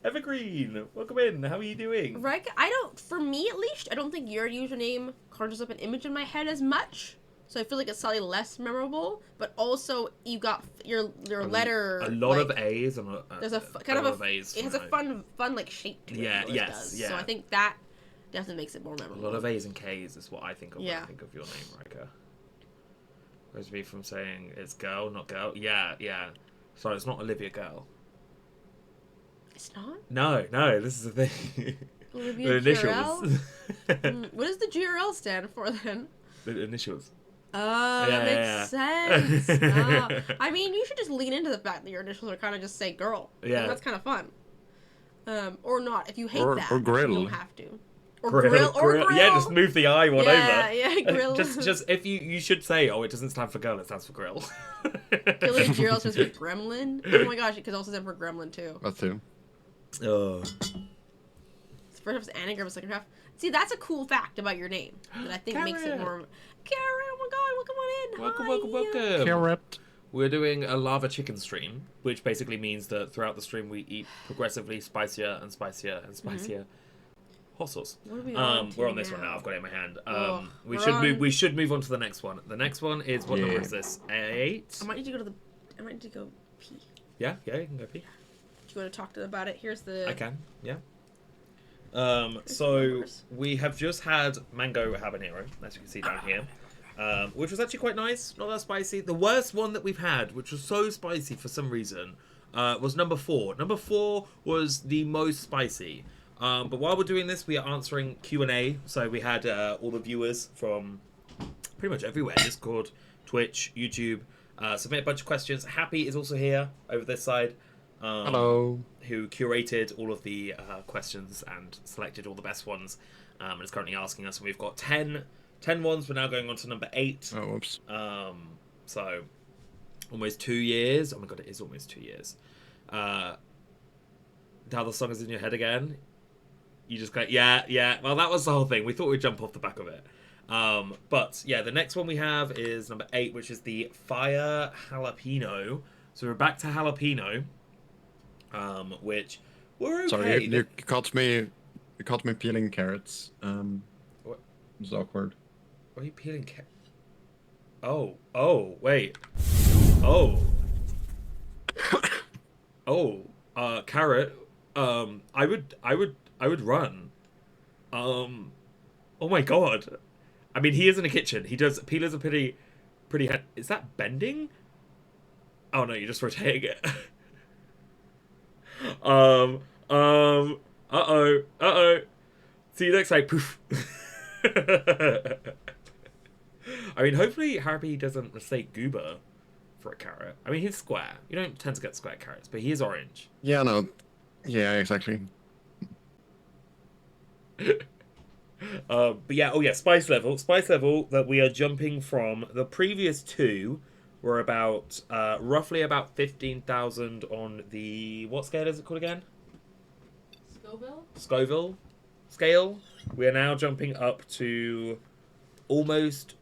Evergreen, welcome in. How are you doing? right? For me at least, I don't think your username conjures up an image in my head as much. So I feel like it's slightly less memorable, but also you got your letter. A lot of A's and there's a kind of A's. It has a fun like shape to it. Yeah, It yes, does. yeah. So I think that definitely makes it more A memorable. lot of A's and K's is what I think of when Yeah. I think of your name, Riker. Whereas me from saying it's girl, not girl. Yeah. Sorry, it's not Olivia Girl. It's not No, this is the thing. Olivia The GRL. initials. What does the GRL stand for then? The initials. Oh, that makes sense. I mean, you should just lean into the fact that your initials are kind of just say girl. Yeah. That's kind of fun. Or not. If you hate Or that, grill. you don't have to. Or grill. Yeah, just move the I one over. Yeah, grill. Just if you should say, oh, it doesn't stand for girl, it stands for grill. Gilly GRL stands for gremlin. Oh my gosh, it could also stand for gremlin too. That too. Oh. First half is anagram, second half. See, that's a cool fact about your name that I think makes it more. Karen, oh my god, welcome on in. Welcome. Carrot. We're doing a lava chicken stream, which basically means that throughout the stream we eat progressively spicier and spicier and spicier hot sauce. What are we on to We're on this now? one now. I've got it in my hand. We should move on to the next one. The next one is what number is this? 8. I might need to go pee. Yeah, you can go pee. Do you want to talk to them about it? Here's the. I can. Yeah. some So numbers. we have just had mango habanero, as you can see down here, which was actually quite nice, not that spicy. The worst one that we've had, which was so spicy for some reason, was number 4. Number 4 was the most spicy. But while we're doing this, we are answering Q&A. So we had all the viewers from pretty much everywhere: Discord, Twitch, YouTube. Submit a bunch of questions. Happy is also here over this side. Hello. Who curated all of the questions and selected all the best ones, and is currently asking us. And we've got 10 ones. We're now going on to number 8. Oh, whoops. So almost 2 years. Oh my god, it is almost 2 years. Now the song is in your head again. You just go, yeah. Well, that was the whole thing. We thought we'd jump off the back of it. But yeah, the next one we have is number 8, which is the Fire Jalapeno. So we're back to jalapeno. Which we're okay. Sorry, you caught me. You caught me peeling carrots. What? It was awkward. Why are you peeling wait. Carrot. I would run. Oh my god. I mean, he is in a kitchen. He does. Peelers are pretty. Is that bending? Oh no, you're just rotating it. Uh-oh. See you next time. Poof. I mean, hopefully Harpy doesn't mistake Goober for a carrot. I mean, he's square. You don't tend to get square carrots, but he is orange. Yeah, no. Yeah, exactly. But yeah, spice level that we are jumping from. The previous 2 were about roughly about 15,000 on the, what scale is it called again? Scoville? Scoville. scale, we are now jumping up to almost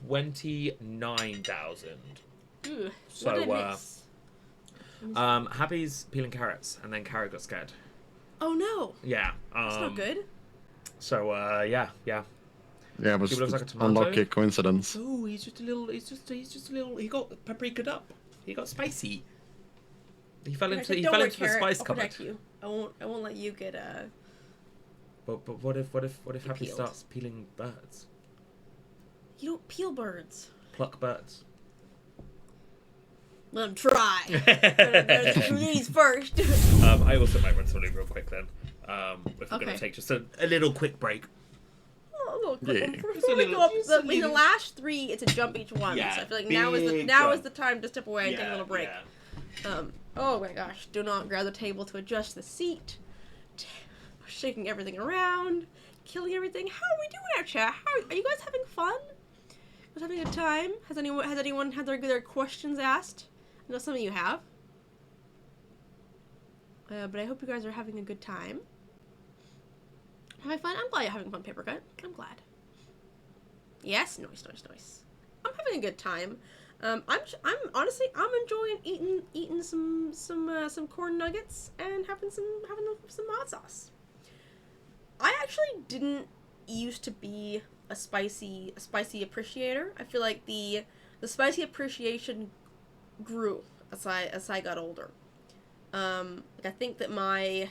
29,000. Ooh, So, what a miss. Happy's peeling carrots, and then Carrot got scared. Oh no, Yeah. that's not good. So, yeah. Yeah, it was He looks like a tomato. unlucky coincidence. Oh, he's just a little. He got paprika'd up. He got spicy. He fell into the spice I'll cupboard. protect you. I won't let you get But what if Happy peeled. starts peeling birds? You don't peel birds. Pluck birds. Let him try. Better do these first. I also might run something real quick then. If we're Okay. gonna take just a little quick break. Oh, look, Yeah. before we go up, in the last 3, it's a jump each one. Yeah, So I feel like big now is jump. the time to step away and take a little break. Yeah. Oh my gosh! Do not grab the table to adjust the seat. Shaking everything around, killing everything. How are we doing out, chat? Are you guys having fun? Was having a good time? Has anyone had their questions asked? I know some of you have. But I hope you guys are having a good time. Having fun? I'm glad you're having fun, Papercut. I'm glad. Yes, nice. I'm having a good time. I'm honestly enjoying eating some corn nuggets and having some hot sauce. I actually didn't used to be a spicy appreciator. I feel like the spicy appreciation grew as I got older. Like I think that my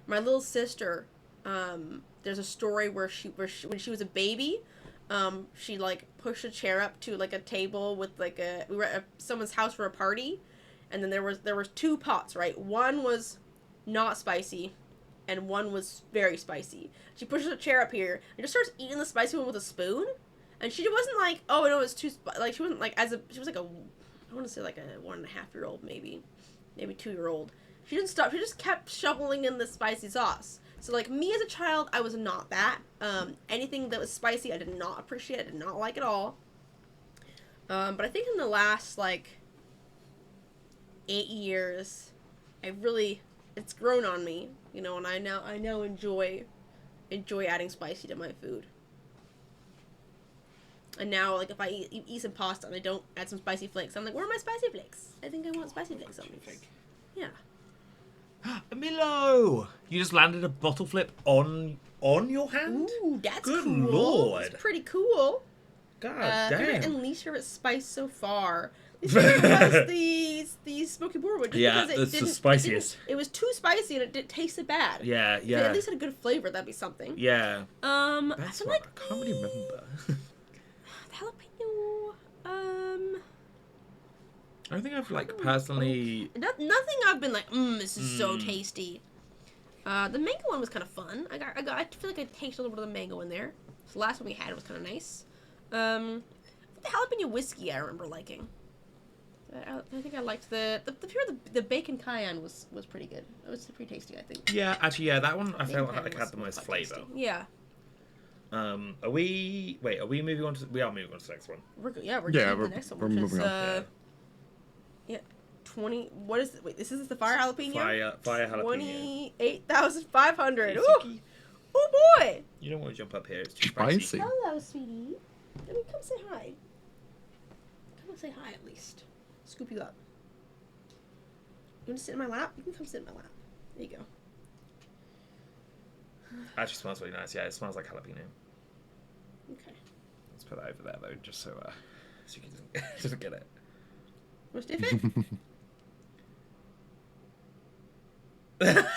little sister, there's a story where when she was a baby, she like pushed a chair up to like a table with like we were at someone's house for a party, and then there was 2 pots, right? One was not spicy, and one was very spicy. She pushes a chair up here and just starts eating the spicy one with a spoon, and she wasn't like, oh no, it's too like she wasn't like she was like I want to say like a 1.5-year-old maybe 2-year-old. She didn't stop. She just kept shoveling in the spicy sauce. So, like, me as a child, I was not that. Anything that was spicy, I did not appreciate. I did not like at all. But I think in the last, like, 8 years, it's grown on me, you know, and I now enjoy adding spicy to my food. And now, like, if I eat some pasta and I don't add some spicy flakes, I'm like, where are my spicy flakes? I think I want spicy flakes on these. Yeah. Milo! You just landed a bottle flip on your hand? Ooh, that's Good cool. Lord. That's pretty cool. God Favorite damn. and least favorite spice so far. Least favorite was the smoky boarwood. Just Yeah, because that's the spiciest. It was too spicy and it tasted bad. Yeah, If it yeah. at least had a good flavor, that'd be something. Yeah. I That's feel what like I can't really remember. the jalapeno. I don't think I've like personally. Nothing I've been like, this is so tasty. The mango one was kind of fun. I feel like I tasted a little bit of the mango in there. So the last one we had was kind of nice. The jalapeno whiskey I remember liking. I think I liked the bacon cayenne was pretty good. It was pretty tasty, I think. Yeah, actually, yeah, that one I Bacon felt cayenne like had the was most quite flavor. tasty. Yeah. Are we moving on to? We are moving on to the next one. We're doing we're the next one, we're which moving is on. yeah, 20. What is it? Wait, this is the fire jalapeno. Fire jalapeno. 28,500. Hey, Ooh, Suki, oh boy. you don't want to jump up here. It's too spicy. Spicy. Hello, sweetie. Let me come say hi. Come and say hi at least. Scoop you up. You want to sit in my lap? You can come sit in my lap. There you go. Actually, smells really nice. Yeah, it smells like jalapeno. Okay. Let's put that over there though, just so Suki doesn't get it. Want to stiff it?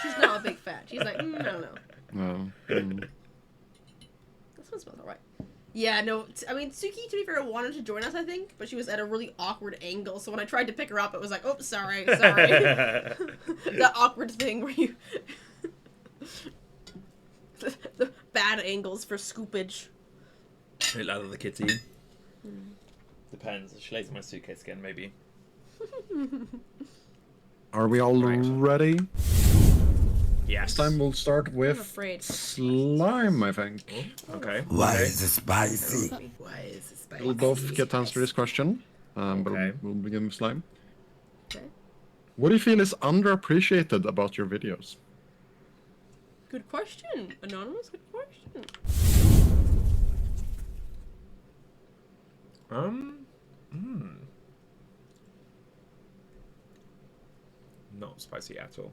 She's not a big fat. She's like, I don't know. No. This one smells alright. Yeah, no, I mean, Suki, to be fair, wanted to join us, I think, but she was at a really awkward angle, so when I tried to pick her up, it was like, oh, sorry. That awkward thing where you... the bad angles for scoopage. I'd rather the kitty. Depends. She lays in my suitcase again, maybe. Are we all ready? Yes. This time we'll start with afraid. slime, I think. Okay. Why is it spicy? Why is it spicy? We'll both get to answer this question, but Okay. we'll begin with slime. Okay. What do you feel is underappreciated about your videos? Good question, Anonymous. Good question. Not spicy at all.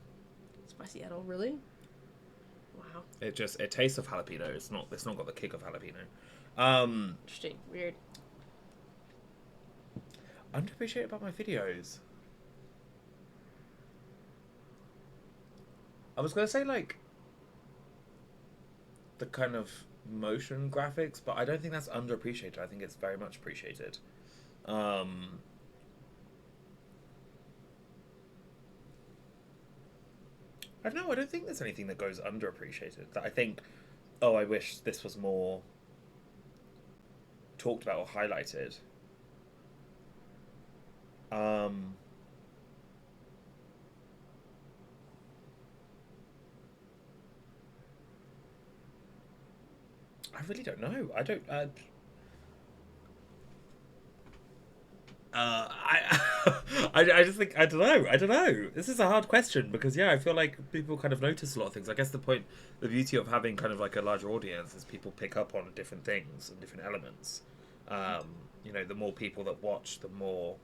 Spicy at all, really? Wow. It tastes of jalapeno. It's not got the kick of jalapeno. Interesting. Weird. Underappreciated about my videos. I was gonna say like the kind of motion graphics, but I don't think that's underappreciated. I think it's very much appreciated. I don't know. I don't think there's anything that goes underappreciated. That I think, oh, I wish this was more talked about or highlighted. I really don't know. I don't. I just think I don't know. This is a hard question because yeah, I feel like people kind of notice a lot of things. I guess the beauty of having kind of like a larger audience is people pick up on different things and different elements. You know, the more people that watch, the more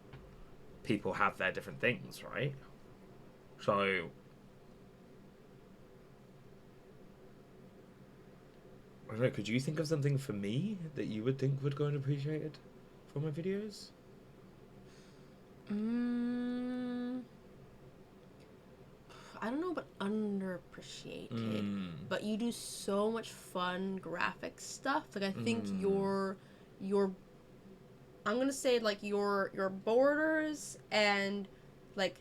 people have their different things, right? So I don't know. Could you think of something for me that you would think would go unappreciated from my videos? I don't know about underappreciated, but you do so much fun graphic stuff. Like I think your I'm gonna say like your borders and like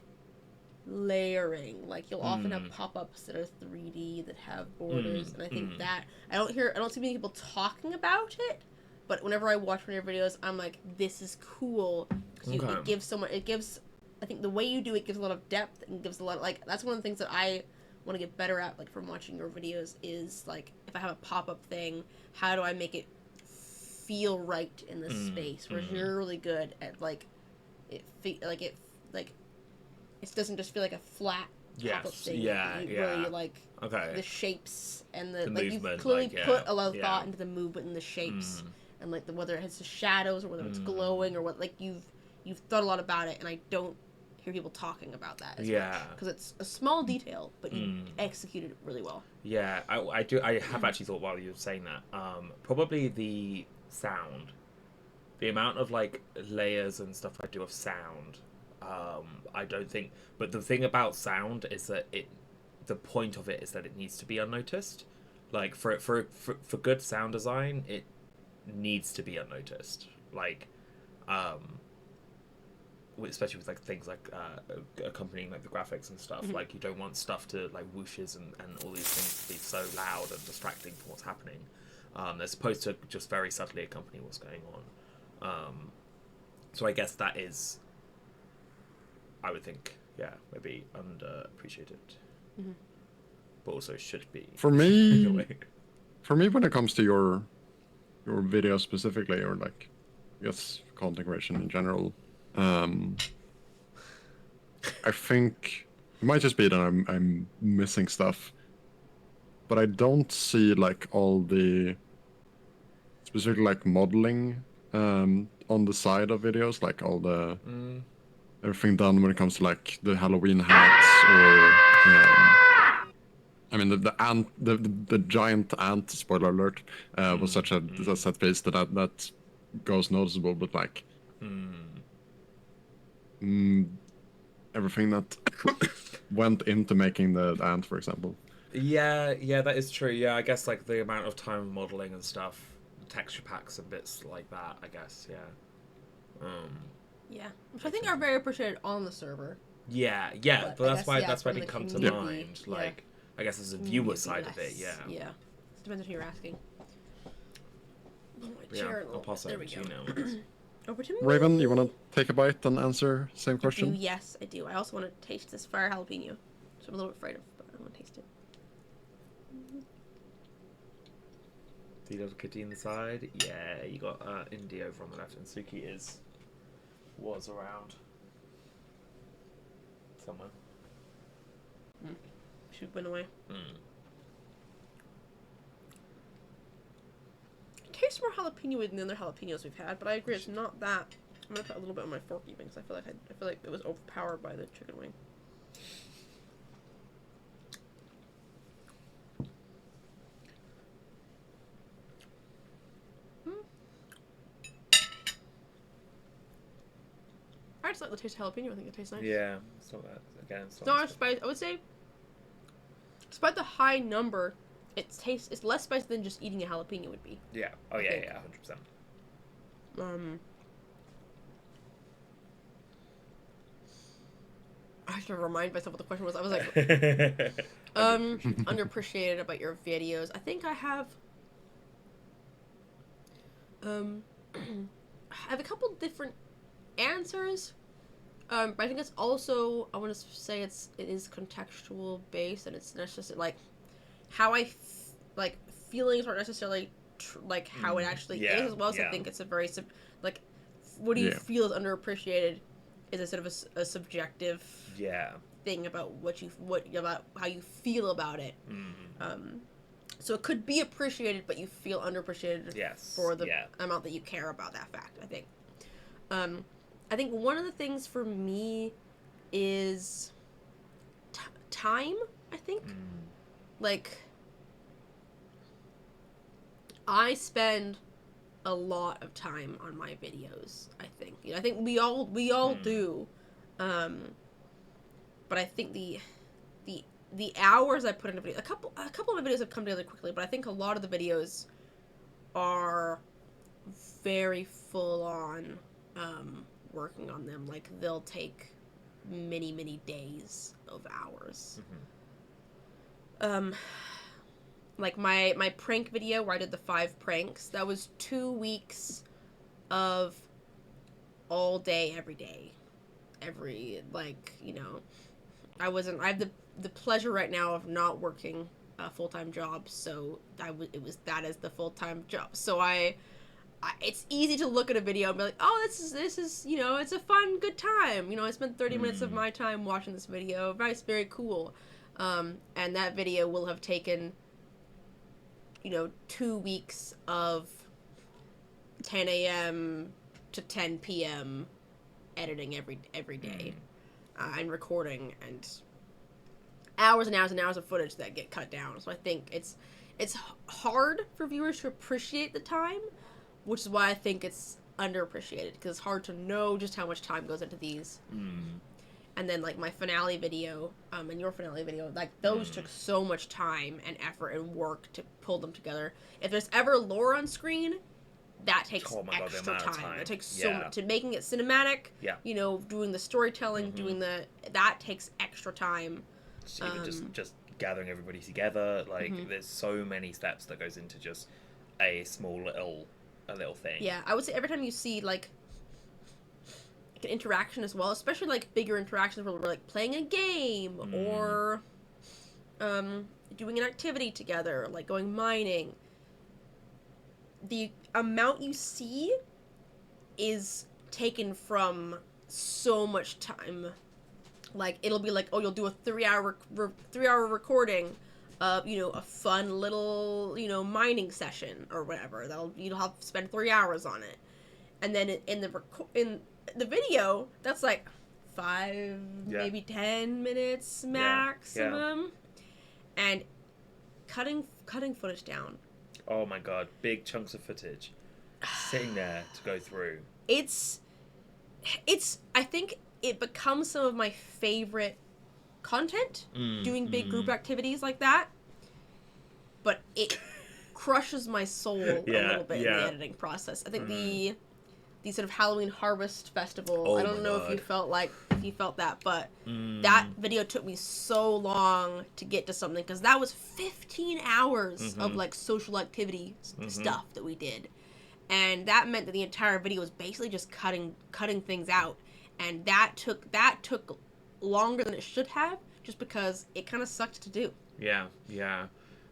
layering. Like you'll often have pop-ups that are 3D that have borders, and I think that I don't see many people talking about it. But whenever I watch one of your videos, I'm like, this is cool. It gives I think the way you do it gives a lot of depth and gives a lot of, like, that's one of the things that I want to get better at, like, from watching your videos is, like, if I have a pop-up thing, how do I make it feel right in the space? Whereas you're really good at, like, it doesn't just feel like a flat pop-up thing. Really, like, the shapes and the like, you've clearly put a lot of thought into the movement and the shapes. And like whether it's the shadows or whether it's glowing or what, like you've thought a lot about it, and I don't hear people talking about that as much because it's a small detail, but you executed it really well. Yeah, I do. I have actually thought while you were saying that, probably the sound, the amount of like layers and stuff I do of sound. I don't think, but the thing about sound is that the point of it is that it needs to be unnoticed. Like for good sound design, it needs to be unnoticed, like especially with like things like accompanying like the graphics and stuff. Like you don't want stuff to like whooshes and all these things to be so loud and distracting from what's happening. They're supposed to just very subtly accompany what's going on. So I guess that is, I would think, maybe underappreciated, but also should be for me. For me, when it comes to your video specifically, or like, I guess content creation in general, I think it might just be that I'm missing stuff, but I don't see like all the specifically like modeling on the side of videos, like all the everything done when it comes to like the Halloween hats or I mean the giant ant, spoiler alert, was such a set piece that goes noticeable, but like everything that went into making the ant, for example. Yeah, that is true. Yeah, I guess like the amount of time modeling and stuff, texture packs and bits like that, I guess, Yeah, which I think are very appreciated on the server. Yeah, but that's why it didn't come to mind. Like, I guess there's a viewer side of it, Yeah. It depends on who you're asking. I'll pass that over to you now. Over to me. Raven, you want to take a bite and answer same question? Yes, I do. I also want to taste this fire jalapeno, which I'm a little bit afraid of, but I want to taste it. See little kitty in the side? Yeah, you got Indy over on the left, and Suki was around somewhere. She went away. taste more jalapeno than the other jalapenos we've had, but I agree it's not that. I'm gonna put a little bit on my fork even because I feel like it was overpowered by the chicken wing. I just like the taste of jalapeno. I think it tastes nice. Yeah, it's not that. Again, it's It's not as spicy. I would say, despite the high number, it's less spicy than just eating a jalapeno would be. Yeah. Oh I yeah, think. yeah, 100%. I have to remind myself what the question was. I was like, underappreciated about your videos. I think I have, I have a couple different answers. But I think it's also, I want to say it is contextual based, and it's necessarily like how like feelings aren't necessarily like how it actually is as well. So I think it's a very like, what do you feel is underappreciated is a sort of a subjective thing about about how you feel about it. So it could be appreciated, but you feel underappreciated for the amount that you care about that fact, I think. I think one of the things for me is time, I think. Like, I spend a lot of time on my videos, I think. I think we all do. But I think the hours I put into video, a couple of my videos have come together quickly, but I think a lot of the videos are very full on working on them. Like, they'll take many days of hours. Like my prank video where I did the 5 pranks, that was 2 weeks of all day, every day. I have the pleasure right now of not working a full-time job, so it was that as the full-time job. So it's easy to look at a video and be like, oh, this is it's a fun, good time. I spent 30 minutes of my time watching this video. Very cool. And that video will have taken 2 weeks of 10 a.m. to 10 p.m. editing every day, and recording, and hours and hours and hours of footage that get cut down. So I think it's hard for viewers to appreciate the time, which is why I think it's underappreciated, because it's hard to know just how much time goes into these. And then, like, my finale video, and your finale video, like, those took so much time and effort and work to pull them together. If there's ever lore on screen, that takes extra time. It takes so much to making it cinematic. Doing the storytelling, that takes extra time. Even just gathering everybody together, like, there's so many steps that goes into just a small little thing. Yeah, I would say every time you see, like an interaction as well, especially like bigger interactions where we're like playing a game or doing an activity together, like going mining, the amount you see is taken from so much time. Like, it'll be like, oh, you'll do a 3-hour recording of a fun little mining session or whatever. You'll have to spend 3 hours on it, and then in the video, that's like 5, maybe 10 minutes maximum. And cutting footage down. Oh my god, big chunks of footage sitting there to go through. It's I think it becomes some of my favorite content, doing big group activities like that. But it crushes my soul a little bit in the editing process. I think the sort of Halloween Harvest Festival, I don't know if you felt that, but that video took me so long to get to something, because that was 15 hours of like social activity stuff that we did. And that meant that the entire video was basically just cutting things out. And that took longer than it should have, just because it kind of sucked to do. Yeah.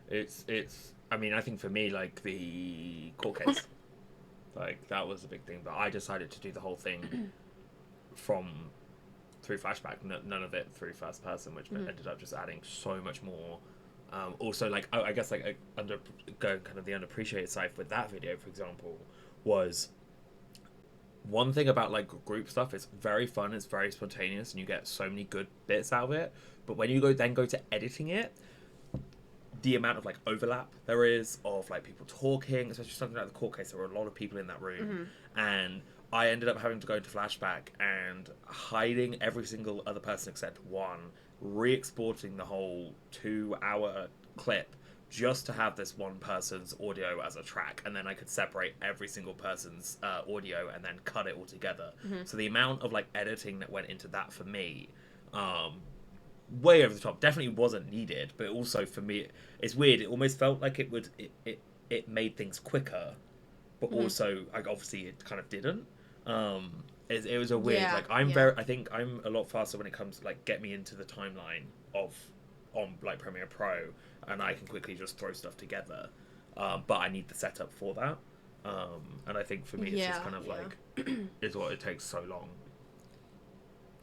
It's I mean, I think for me, like, the court case, like, that was a big thing, but I decided to do the whole thing through flashback, none of it through first person, which ended up just adding so much more Also, like, I guess, like, going kind of the unappreciated side with that video, for example, was one thing about, like, group stuff. It's very fun, it's very spontaneous, and you get so many good bits out of it. But when you go to editing it, the amount of, like, overlap there is of, like, people talking, especially something like the court case, there were a lot of people in that room, and I ended up having to go into flashback and hiding every single other person except one, re-exporting the whole 2-hour clip just to have this one person's audio as a track, and then I could separate every single person's audio and then cut it all together. So the amount of, like, editing that went into that for me, way over the top, definitely wasn't needed, but also for me, it's weird, it almost felt like it made things quicker, but also, like, obviously it kind of didn't. It was a weird, like, I think I'm a lot faster when it comes to, like, get me into the timeline on like Premiere Pro, and I can quickly just throw stuff together, but I need the setup for that, and I think for me it's just kind of like is what it takes so long.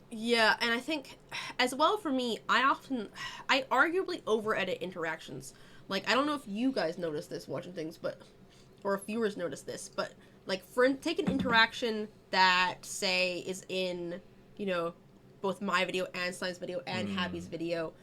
Yeah, and I think as well for me, I arguably over edit interactions. Like, I don't know if you guys notice this watching things, or if viewers notice this, but like, take an interaction that, say, is in, you know, both my video and Slime's video and Happy's video.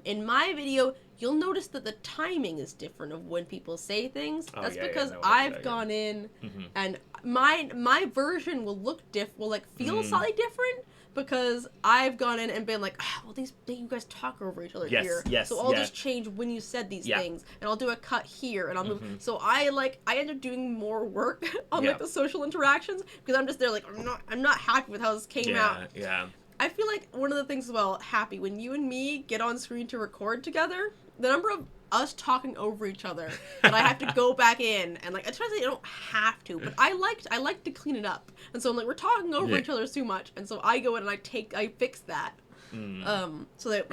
In my video, you'll notice that the timing is different of when people say things. That's because I've gone in and my version will look will like feel slightly different because I've gone in and been like, well, you guys talk over each other here. So I'll just change when you said these things, and I'll do a cut here, and I'll move. So I end up doing more work on like the social interactions because I'm just there like I'm not happy with how this came out. I feel like one of the things, Happy, when you and me get on screen to record together, the number of us talking over each other that I have to go back in and, like, I try to say I don't have to, but I like to clean it up, and so I'm like, we're talking over each other too much, and so I go in and I fix that. So that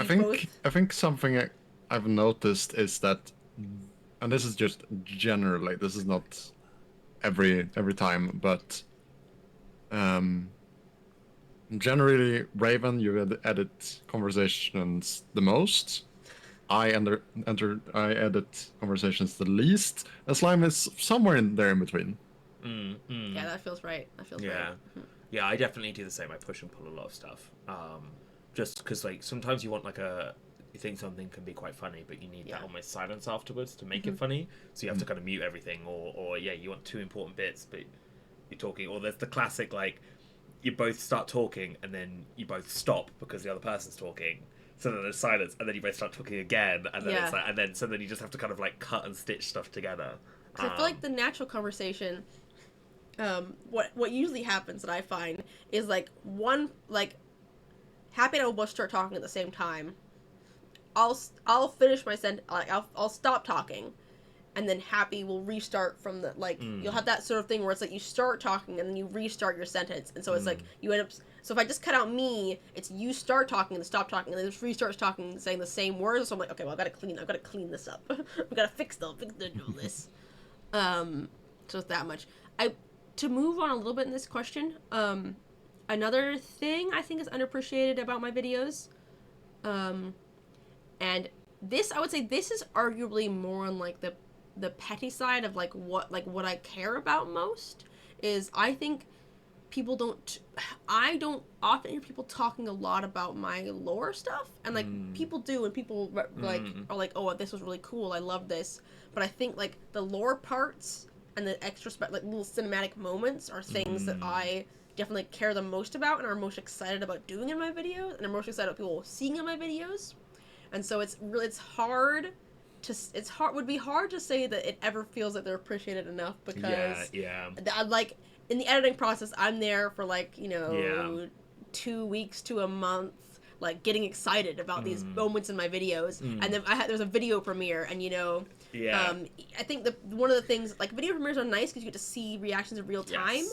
I think something I've noticed is that, and this is just generally, this is not every time, but generally, Raven, you edit conversations the most. I edit conversations the least. And Slime is somewhere in there in between. Yeah, that feels right. Right. Yeah, I definitely do the same. I push and pull a lot of stuff. Just because, like, sometimes you want, like, you think something can be quite funny, but you need that almost silence afterwards to make it funny. So you have to kind of mute everything, or you want 2 important bits, but you're talking, or there's the classic, like, you both start talking and then you both stop because the other person's talking, so then there's silence, and then you both start talking again, and then it's like, and then so then you just have to kind of like cut and stitch stuff together. I feel like the natural conversation, what usually happens that I find is like Happy and I will both start talking at the same time. I'll finish my sentence, like I'll stop talking, and then Happy will restart from the, like, you'll have that sort of thing where it's like you start talking and then you restart your sentence, and so it's like you end up, so if I just cut out me, it's you start talking and then stop talking and then just restarts talking saying the same words, so I'm like, okay, well, I've got to clean this up. I've got to fix all this. So it's that much. To move on a little bit in this question, another thing I think is underappreciated about my videos, and this, I would say this is arguably more on like the petty side of like what I care about most, is I think I don't often hear people talking a lot about my lore stuff, and like people do, and people like are like, oh, this was really cool, I love this, but I think like the lore parts and the extra like little cinematic moments are things that I definitely care the most about and are most excited about doing in my videos, and I'm most excited about people seeing in my videos. And so it's would be hard to say that it ever feels like they're appreciated enough, because like in the editing process, I'm there for like 2 weeks to a month, like getting excited about these moments in my videos, and then there's a video premiere, and I think one of the things, like, video premieres are nice because you get to see reactions in real time,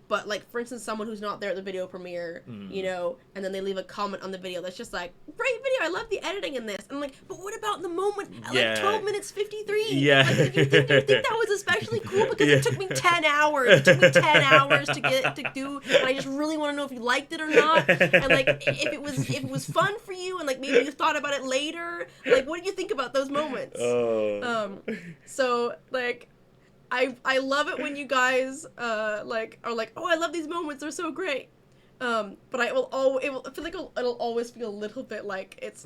But like, for instance, someone who's not there at the video premiere, you know, and then they leave a comment on the video that's just like, great video, I love the editing in this. And I'm like, but what about the moment at like 12 minutes 53? Yeah. Like, you think that was especially cool because it took me 10 hours. It took me 10 hours to get to do, and I just really want to know if you liked it or not. And like, if it was fun for you, and like maybe you thought about it later. Like, what did you think about those moments? So like, I love it when you guys like are like, oh, I love these moments, they're so great. But I feel like it'll always feel a little bit like it's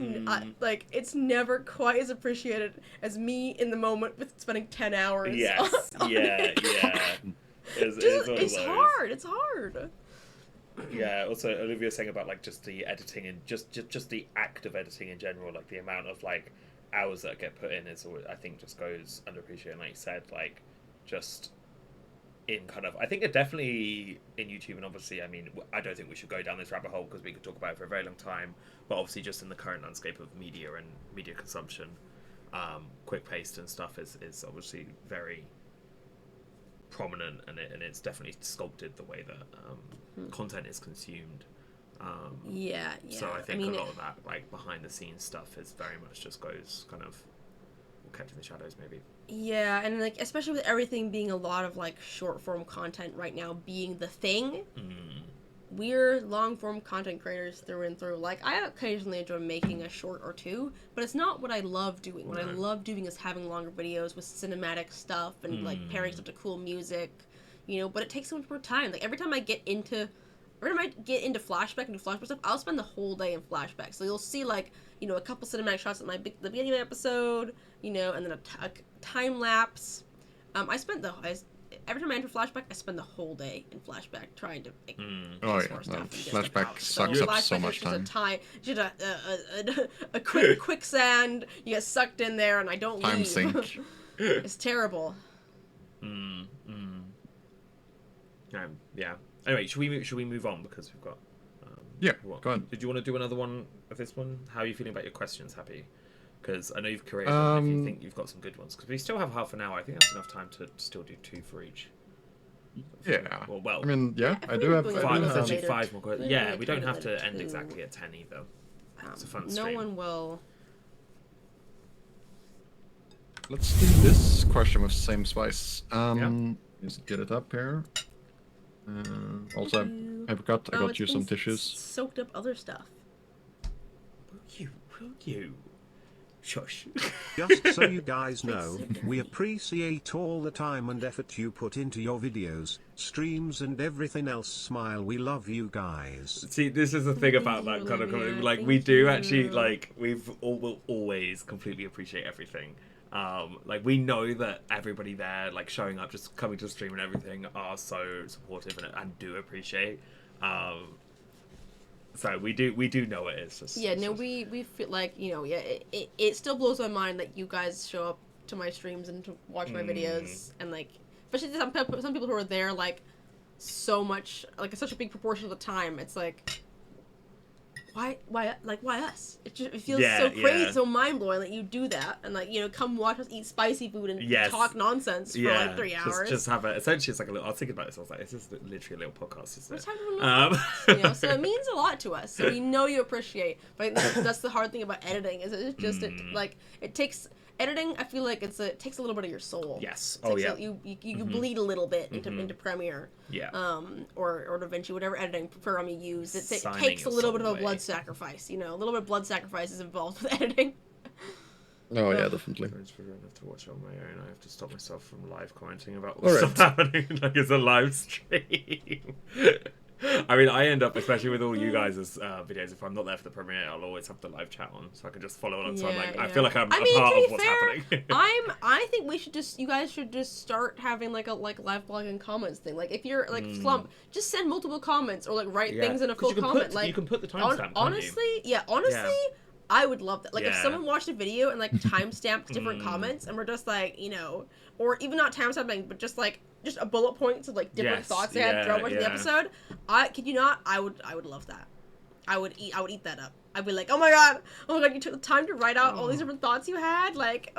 like it's never quite as appreciated as me in the moment with spending 10 hours. Yes. On it. It's hard. It's hard. Yeah. Also, Olivia was saying about like just the editing and just the act of editing in general, like the amount of like hours that get put in is, I think, just goes underappreciated. Like you said, like just in kind of, I think it definitely in YouTube, and obviously, I mean, I don't think we should go down this rabbit hole because we could talk about it for a very long time. But obviously, just in the current landscape of media and media consumption, quick paced and stuff is obviously very prominent, and it's definitely sculpted the way that content is consumed. Yeah. So I think a lot of that, like behind the scenes stuff, is very much just goes kind of kept in the shadows, maybe. Yeah, and like especially with everything being a lot of like short form content right now being the thing, we're long form content creators through and through. Like, I occasionally enjoy making a short or two, but it's not what I love doing. What I love doing is having longer videos with cinematic stuff and like pairing stuff to cool music, you know. But it takes so much more time. Like every time I get into flashback and do flashback stuff, I'll spend the whole day in flashback. So you'll see like, you know, a couple cinematic shots at the beginning of the episode, you know, and then a time lapse. Every time I enter flashback, I spend the whole day in flashback trying to explore stuff. Flashback sucks up so much time. Just a quicksand. You get sucked in there, and I don't Time leave. sink. It's terrible. Yeah. Anyway, should we move on because we've got. Go on. Did you want to do another one of this one? How are you feeling about your questions, Happy? Because I know you've curated them if you think you've got some good ones. Because we still have half an hour. I think that's enough time to still do 2 for each. Yeah. Well. I mean, yeah, I do have. Five more questions. Yeah, we don't have to end exactly at 10 either. It's a fun stream. No one will. Let's do this question with same spice. Just get it up here. Also, I forgot I got you some tissues. Soaked up other stuff. Will you? Shush. Just so you guys know, we appreciate all the time and effort you put into your videos, streams and everything else. Smile, we love you guys. See, this is the thing about that kind of comment. Like, we do actually, like, we'll always completely appreciate everything. Like, we know that everybody there, like, showing up, just coming to the stream and everything, are so supportive and do appreciate. So we do know it is. We feel like, you know, it still blows my mind that you guys show up to my streams and to watch my videos, and like, especially some people who are there like so much, like such a big proportion of the time. It's like, why us? It feels so crazy, so mind blowing that you do that, and like, you know, come watch us eat spicy food and talk nonsense for like 3 hours. Just have it. Essentially, it's like a little. I was thinking about this. I was like, this is literally a little podcast, isn't it? You know, so it means a lot to us. So we know you appreciate. But that's the hard thing about editing is it's just it takes. Editing, I feel like it takes a little bit of your soul. Yes. You bleed a little bit into Premiere. Yeah. Or DaVinci, whatever editing program you use. It takes a little bit of a blood sacrifice. You know, a little bit of blood sacrifice is involved with editing. Oh yeah, definitely. I have to watch it on my own. I have to stop myself from live commenting about all the stuff happening like it's a live stream. I mean, I end up, especially with all you guys' videos, if I'm not there for the premiere, I'll always have the live chat on, so I can just follow along. So I'm like, I feel like I'm a part of what's happening. I think we should you guys should just start having like a live blogging comments thing. Like if you're like slump, just send multiple comments or like write things in a full comment. You can put the timestamp. Honestly, I would love that. Like if someone watched a video and like timestamped different comments, and we're just like, you know, or even not timestamping, but just a bullet points of like different thoughts they had throughout watching the episode. I kid you not, I would love that. I would eat that up. I'd be like, oh my god, you took the time to write out all these different thoughts you had. Like,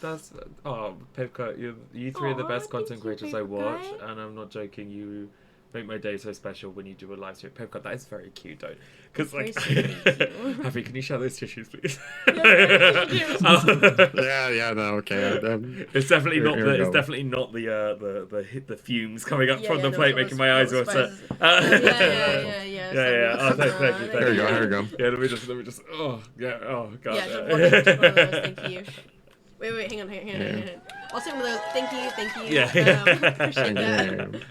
Pipka, you three are the best content creators I watch, and I'm not joking. Make my day so special when you do a live stream. Pepcot, that is very cute, though. Because, like, Happy, can you show those tissues, please? Yeah, no, okay. It's definitely not the. It's definitely not the fumes coming up from the plate, making my eyes water. Yeah. Oh, thank you. Here you go. Yeah, let me just. Oh, yeah. Oh, god. Yeah, just one of those. Thank you. Wait, hang on. I'll say one of those. Thank you. Yeah. Appreciate that.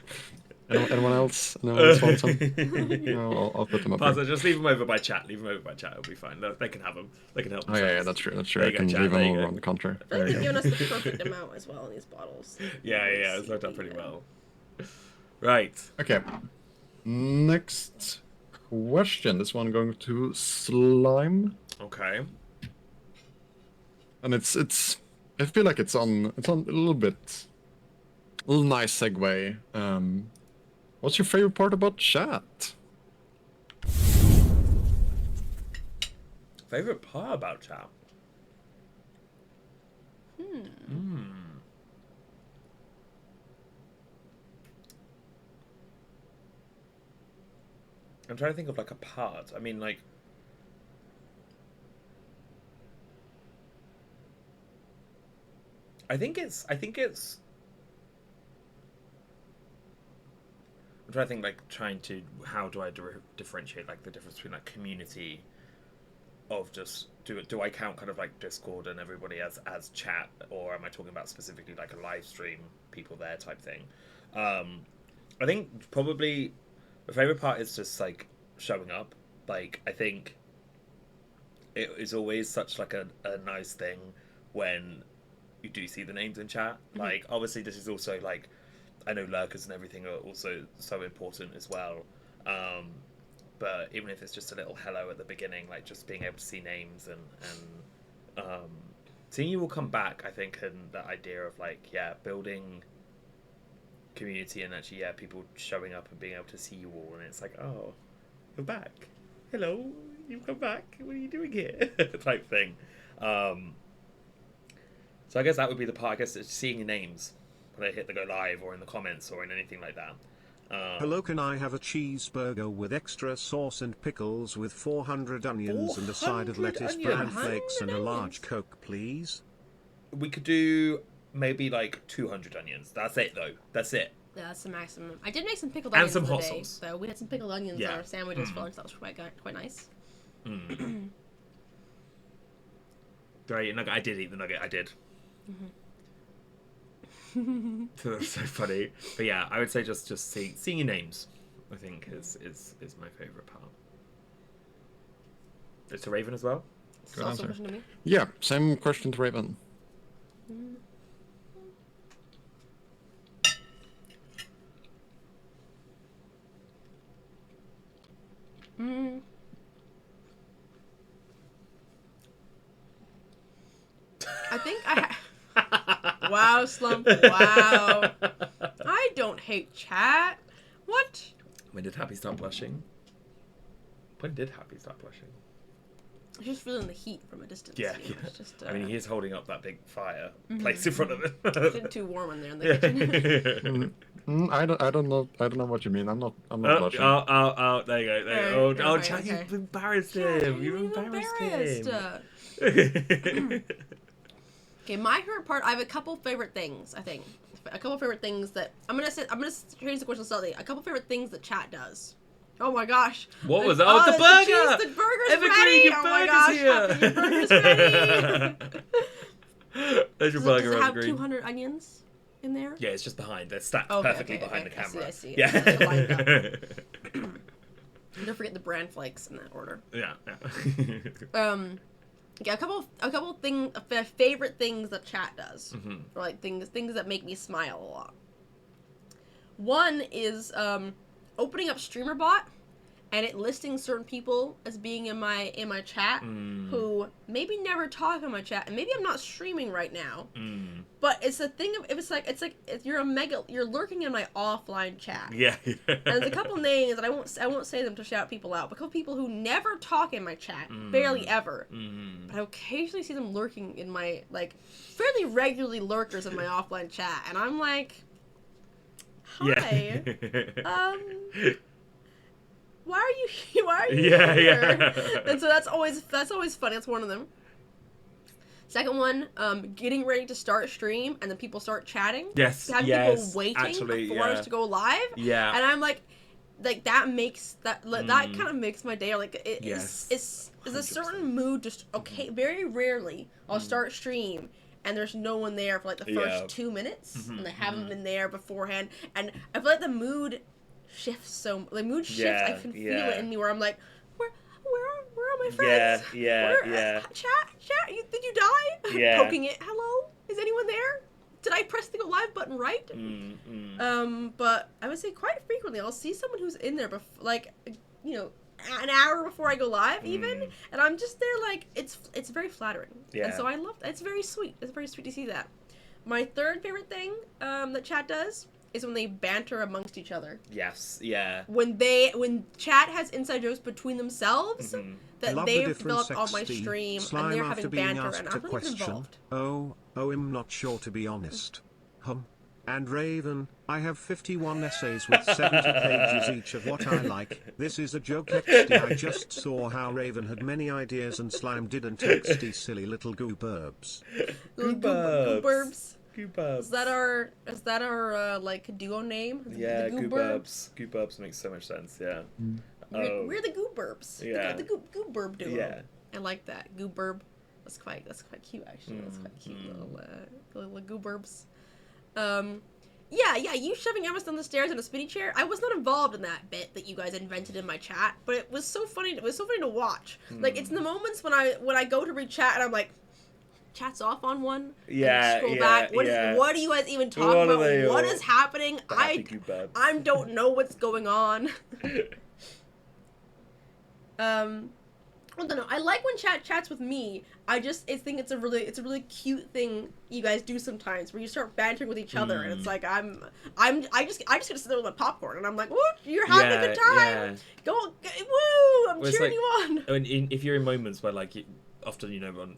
Anyone else? Want some? No, I'll put them up. Just leave them over by chat. It'll be fine. They can have them. They can help. Oh yeah, that's true. I can leave them over on the counter. I think they've given us the perfect amount as well in these bottles. Yeah. It's worked out pretty well. Right. Okay. Next question. This one going to Slime. Okay. And it's. I feel like it's on a little nice segue. What's your favorite part about chat? Favorite part about chat? I'm trying to think of like a part. I mean, like. I think it's. I'm trying to think, like, how do I differentiate, like, the difference between, like, community of just, do I count kind of, like, Discord and everybody as chat, or am I talking about specifically, like, a live stream, people there type thing? I think probably my favorite part is just, like, showing up. Like, I think it is always such, like, a nice thing when you do see the names in chat. Like, obviously this is also, like, I know lurkers and everything are also so important as well. But even if it's just a little hello at the beginning, like just being able to see names and seeing you all come back, I think, and that idea of like, building community and actually, people showing up and being able to see you all, and it's like, oh, you're back. Hello, you've come back. What are you doing here? type thing. So I guess that would be the part, I guess, it's seeing your names. They hit the go live or in the comments or in anything like that. Hello, can I have a cheeseburger with extra sauce and pickles with 400 onions and a side of lettuce, brown flakes and a large Coke, please? We could do maybe like 200 onions. That's it though. That's it. Yeah, that's the maximum. I did make some pickled onions and some hot today, sauce. So we had some pickled onions on our sandwiches for lunch. That was quite nice. Right, nugget. I did eat the nugget. I did. So that's so funny. But yeah, I would say just seeing your names, I think is my favourite part. It's to Raven as well? Good Also answer. a question to me? Yeah, same question to Raven. I think Wow, Slump. Wow. I don't hate chat. What? When did Happy start blushing? When did Happy start blushing? I'm just feeling the heat from a distance. Yeah. It's just, I mean, he is holding up that big fire place in front of him. It's getting too warm in there in the kitchen. I don't know what you mean. I'm not blushing. Oh, there you go. Okay, Chat, okay. you've embarrassed Yeah, him. You've embarrassed him. Okay, my favorite part. I have a couple favorite things. I think a couple favorite things that I'm gonna change the question slightly. A couple favorite things that chat does. Oh my gosh! What was that? Oh, the burger! The burger's Evergreen, ready! your Oh my burger's gosh! here. Happy, your burger's ready! There's your Does burger, it have Evergreen. 200 onions in there? Yeah, it's just behind. They're stacked Okay, perfectly behind the camera. I see. Yeah. It's lined up. Don't forget the bran flakes in that order. Yeah. Yeah, a couple favorite things that chat does, or like things that make me smile a lot. One is opening up StreamerBot and it listing certain people as being in my chat who maybe never talk in my chat, and maybe I'm not streaming right now. But it's a thing of it's like you're lurking in my offline chat. Yeah. And there's a couple names that I won't say them to shout people out, but a couple people who never talk in my chat, barely ever. But I occasionally see them lurking in my fairly regularly lurkers in my offline chat, and I'm like, hi. Why are you here? Yeah, here? yeah. And so that's always funny. That's one of them. Second one, getting ready to start stream and then people start chatting. Yes, Having yes, people waiting actually, for yeah. us to go live. Yeah. And I'm like that makes that kind of makes my day. Like Yes. it's a 100%. certain mood. Just okay. Very rarely I'll start stream and there's no one there for like the first 2 minutes, and they haven't been there beforehand. And I feel like the mood shifts. So the mood shifts. I can feel it in me where I'm like, where are my friends? Yeah. Chat. Did you die? Yeah. Poking it. Hello. Is anyone there? Did I press the go live button right? But I would say quite frequently I'll see someone who's in there an hour before I go live even, and I'm just there like it's very flattering. Yeah. And so I love that. It's very sweet. It's very sweet to see that. My third favorite thing that chat does is when they banter amongst each other. Yes, yeah. When chat has inside jokes between themselves that they've the developed on my stream, and they're having banter, and I'm really involved. I'm not sure, to be honest. And Raven, I have 51 essays with 70 pages each of what I like. This is a joke. XD. I just saw how Raven had many ideas and Slime didn't. XD, silly little gooburbs. Gooburbs. Gooburbs. Is that our like duo name? Yeah, the Gooburbs. Gooburbs makes so much sense. Yeah. We're the Gooburbs. Yeah. The Gooburb duo. Yeah. I like that Gooburb. That's quite cute actually. That's quite cute little Gooburbs. Yeah. You shoving Emma down the stairs in a spinny chair. I was not involved in that bit that you guys invented in my chat, but it was so funny. It was so funny to watch. Like it's in the moments when I go to read chat and I'm like, chat's off on one. Yeah, scroll back. What are you guys even talking about? What is happening? I don't know what's going on. I don't know. I like when chat chats with me. I think it's a really cute thing you guys do sometimes, where you start bantering with each other, and it's like I just gotta sit there with my popcorn, and I'm like, "Woo, you're having a good time. Go, woo! I'm cheering you on." I mean, if you're in moments where like often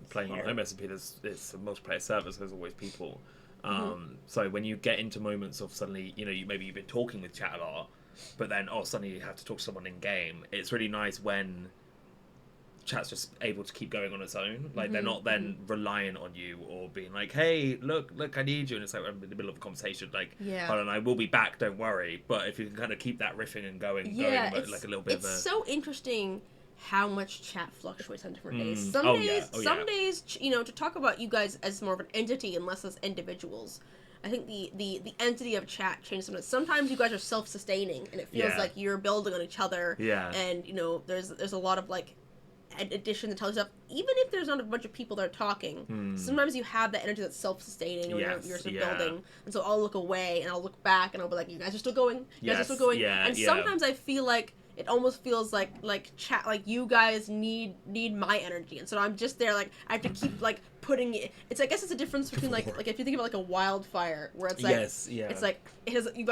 playing on home SMP, it's a multiplayer server, so there's always people. So when you get into moments of suddenly, you've been talking with chat a lot, but then suddenly you have to talk to someone in game. It's really nice when chat's just able to keep going on its own. Like they're not then reliant on you or being like, "Hey, look, I need you," and it's like I'm in the middle of a conversation. Like, hold on, I will be back. Don't worry. But if you can kind of keep that riffing and going, like a little bit. It's so interesting how much chat fluctuates on different days. Some days, to talk about you guys as more of an entity and less as individuals. I think the entity of chat changes sometimes. Sometimes you guys are self-sustaining, and it feels like you're building on each other. Yeah. And there's a lot of like addition to tell stuff. Even if there's not a bunch of people that are talking, sometimes you have that energy that's self-sustaining, or you're sort of building. And so I'll look away and I'll look back and I'll be like, "You guys are still going. You guys are still going." Yeah, and sometimes I feel like it almost feels like chat, like you guys need my energy, and so I'm just there, like I have to keep like putting it. It's, I guess it's a difference between like if you think about like a wildfire, where it's like it's like it has, you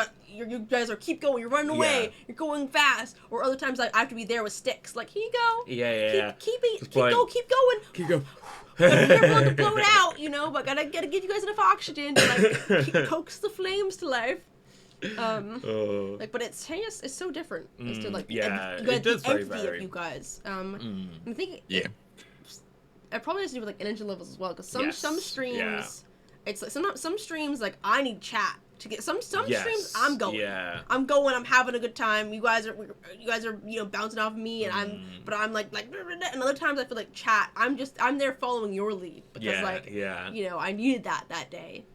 guys are keep going, you're running away, you're going fast, or other times like I have to be there with sticks, like here you go, keep going. Be careful to blow it out, but gotta give you guys enough oxygen to like coax the flames to life. But it's so different. It's to, like, it does very vary. Of you guys. I think it probably has to do with like energy levels as well, because some streams, it's like some streams like I need chat to get some streams. I'm going. I'm having a good time. You guys are bouncing off of me, and I'm like and other times I feel like chat. I'm there following your lead because I needed that day.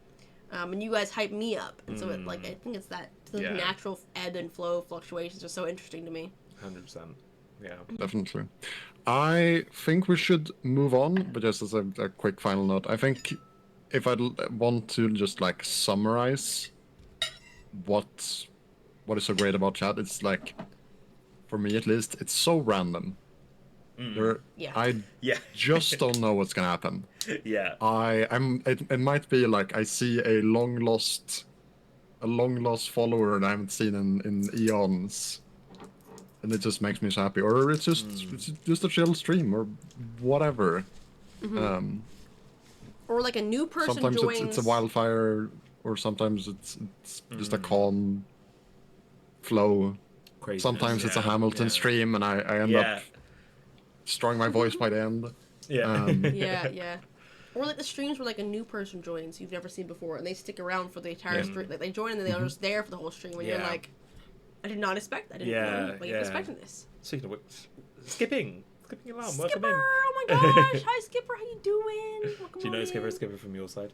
And you guys hype me up, and so I think it's that natural ebb and flow fluctuations are so interesting to me. 100%. Yeah, definitely. I think we should move on, but just as a quick final note, I think if I'd want to just like summarize what is so great about chat, it's like, for me at least, it's so random. I just don't know what's gonna happen. It might be like I see a long lost follower that I haven't seen in eons, and it just makes me so happy. Or it's just a chill stream or whatever. Or like a new person sometimes joins. it's a wildfire, or sometimes it's just a calm flow. Craziness, Sometimes it's a Hamilton stream, and I end up destroying my voice by the end. Yeah. Yeah. Or like the streams where like a new person joins you've never seen before, and they stick around for the entire stream. Like they join and then they're just there for the whole stream, and you're like, I did not expect. I didn't know. Like, expecting this. Speaking of which, skipping alarm. Skipper, Welcome in. oh my gosh, hi Skipper, how you doing? Welcome Do you know on Skipper? in. Skipper from your side?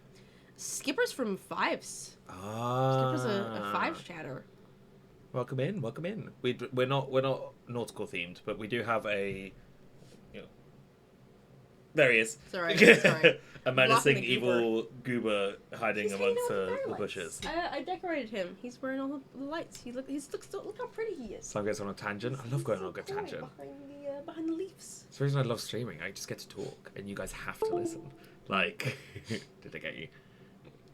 Skipper's from Fives. Ah. Skipper's a Fives chatter. Welcome in. We're not nautical themed, but we do have a. There he is. Sorry. A menacing Blocking the evil goober hiding He's amongst hanging out with the firelights. bushes. I decorated him. He's wearing all the lights. Look how pretty he is. Sam goes on a tangent. I love going on a good tangent. Behind the leaves. It's the reason I love streaming. I just get to talk, and you guys have to listen. Like, did I get you?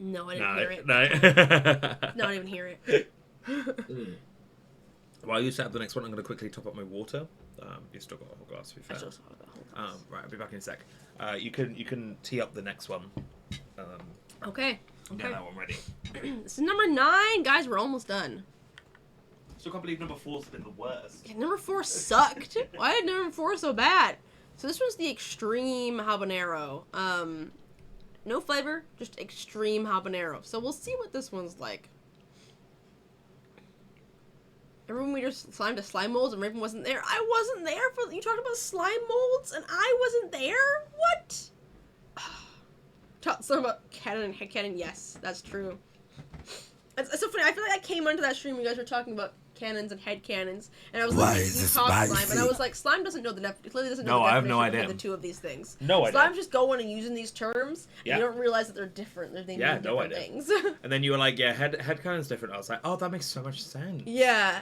No, I didn't hear it. No. Not even hear it. While you set up the next one, I'm going to quickly top up my water. You've still got a whole glass, to be fair. I still saw that whole glass. Right, I'll be back in a sec. You can tee up the next one. Okay. Get that one ready. This is number 9, guys. We're almost done. Still can't believe number 4's been the worst. Yeah, number 4 sucked. Why did number 4 so bad? So this was the extreme habanero. No flavor, just extreme habanero. So we'll see what this one's like. Remember when we just slimed a slime molds and Raven wasn't there? I wasn't there for you talked about slime molds and I wasn't there? What? Talk something about cannon and head cannon. Yes, that's true. It's so funny. I feel like I came onto that stream when you guys were talking about cannons and head cannons, and I was Why like, is you this talk slime, spicy? and I was like, slime doesn't know the clearly doesn't know No, the I have no definition idea. of the two of these things. No idea. Slime's just going and using these terms, and Yeah. you don't realize that they're different. They mean Yeah, no different idea. things. And then you were like, yeah, head cannon's different. I was like, oh, that makes so much sense. Yeah.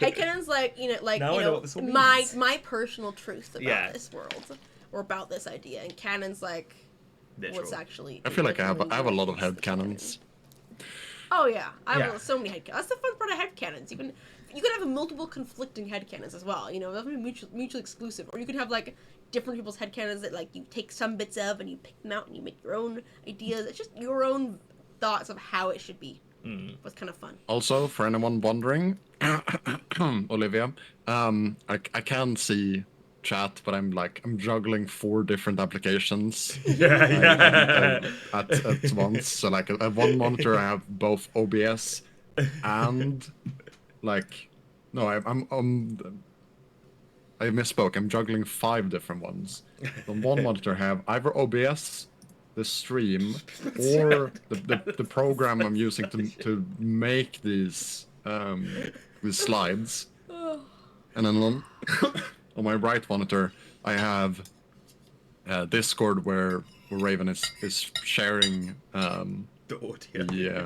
Head cannon's like Now I know what this all my means. my personal truth about Yeah. this world or about this idea, and cannon's like Literal. what's actually. I feel like I literal have a lot of meaning head of the cannons. Oh yeah, I have Yeah. so many head cannons. That's the fun part of head cannons. You could have multiple conflicting head cannons as well. You know, that's mutually exclusive. Or you could have like different people's head cannons that like you take some bits of and you pick them out and you make your own ideas. It's just your own thoughts of how it should be. It's kind of fun. Also, for anyone wondering, Olivia, I can't see chat, but I'm juggling 4 different applications at once. So like at one monitor I have both OBS and I misspoke. I'm juggling 5 different ones. On one monitor I have either OBS, the stream, or the program I'm using to make these slides. And then on my right monitor I have Discord where Raven is sharing The audio.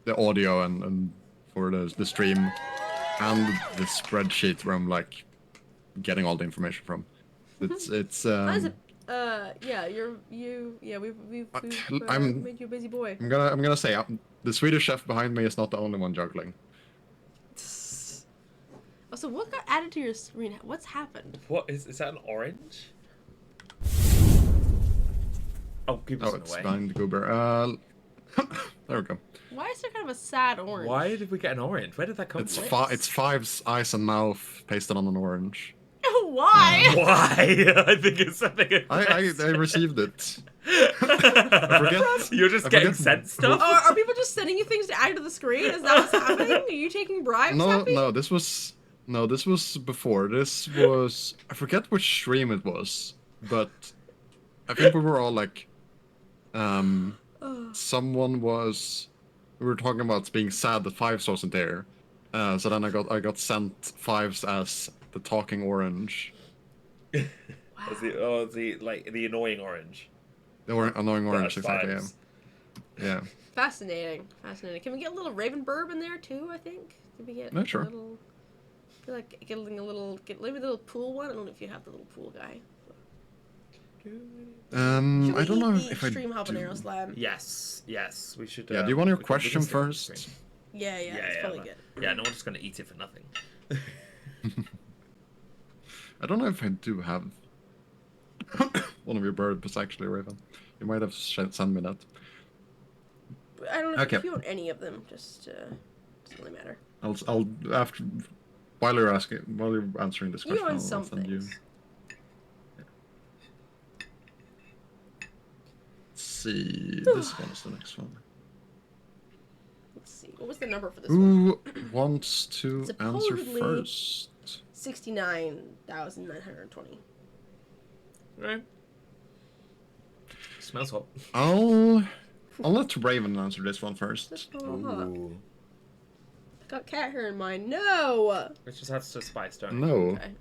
the audio and for the stream, and the spreadsheet where I'm like getting all the information from. It's Yeah, we've I'm- made you a busy boy. I'm gonna say the Swedish chef behind me is not the only one juggling. Oh, so what got added to your screen? What's happened? What is that an orange? Oh, Goober's Oh, in it's the way. behind the goober. There we go. Why is there kind of a sad orange? Why did we get an orange? Where did that come It's from? it's 5's eyes and mouth pasted on an orange. Why? Why? I think it's something. I received it. I forget. You're just I getting forget sent stuff. Oh, are people just sending you things to add to the screen? Is that what's happening? Are you taking bribes? Happy? No, this was before. This was I forget which stream it was, but I think we were all like, someone was. We were talking about being sad that 5's wasn't there, so then I got sent 5's as the talking orange, As the annoying orange. the annoying orange, That's exactly. vibes. Yeah. Fascinating. Can we get a little Raven burb in there too? I think. Did we get Yeah, sure. a little? I feel like maybe a little pool one. I don't know if you have the little pool guy. Should we I don't know eat the if I extreme habanero do. slab? Yes, we should. Yeah, do you want your we can question stick it on the first? screen. Yeah, it's probably good. Yeah, no one's just gonna eat it for nothing. I don't know if I do have one of your birds actually, Raven. You might have sent me that. I don't know Okay. if you own any of them. Just doesn't really matter. I'll after while you're answering this question, on I'll some send you. things. Let's see, this one is the next one. Let's see. What was the number for this one? Who wants to answer Supposedly- first? 69,920. Right. Smells hot. I'll let Raven answer this one first. That's so hot. Ooh. I got cat hair in mine. No! It just has to spice, don't No. Okay.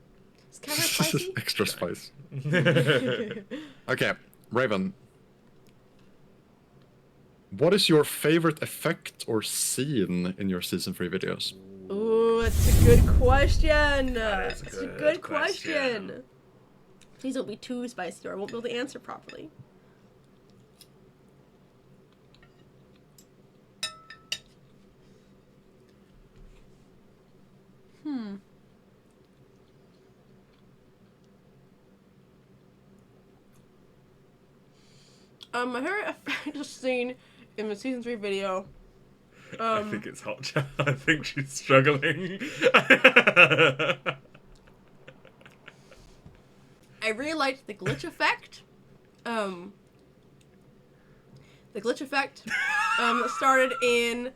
Is cat hair spicy? Extra spice. it? Okay, Raven. What is your favorite effect or scene in your season 3 videos? Ooh, that's a good question. That is a That's a good good question. question. Please don't be too spicy or I won't be able to answer properly. My favorite effect scene in the season 3 video. I think it's hot. I think she's struggling. I really liked the glitch effect. The glitch effect started in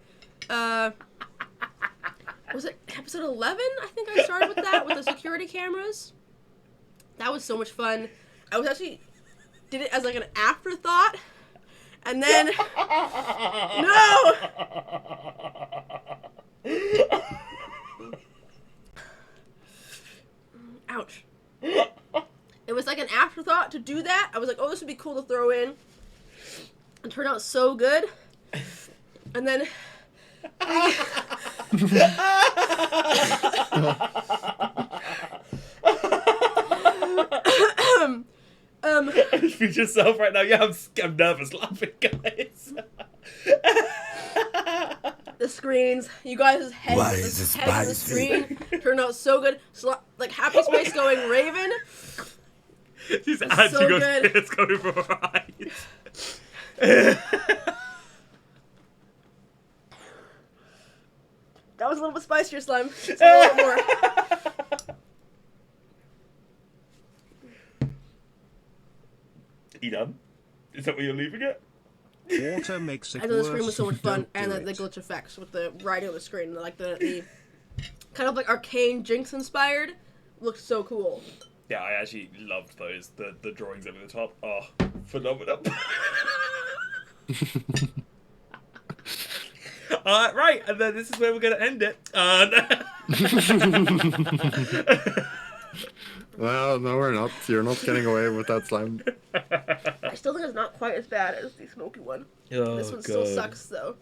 was it episode 11? I think I started with that with the security cameras. That was so much fun. I was actually did it as like an afterthought, and then no. Ouch. It was like an afterthought to do that. I was like, oh, this would be cool to throw in. It turned out so good. And then... Feed yourself right now. Yeah, I'm nervous laughing, guys. The screens, you guys' heads, Why is it heads on the spicy? screen turned out so good. Like happy space going Raven. She's It's actually so got good. tears coming from her eyes. That was a little bit spicier, Slime. It's a little bit more. You done? Is that where you're leaving it? Water makes it I thought the screen was worse. so much fun, Don't and do the it. glitch effects with the writing on the screen, like the kind of like arcane Jinx inspired, looked so cool. Yeah, I actually loved those. The drawings over the top. Oh, phenomenal. Right, and then this is where we're going to end it. Well, no, we're not. You're not getting away with that, Slime. I still think it's not quite as bad as the smoky one. Oh, This one still sucks though.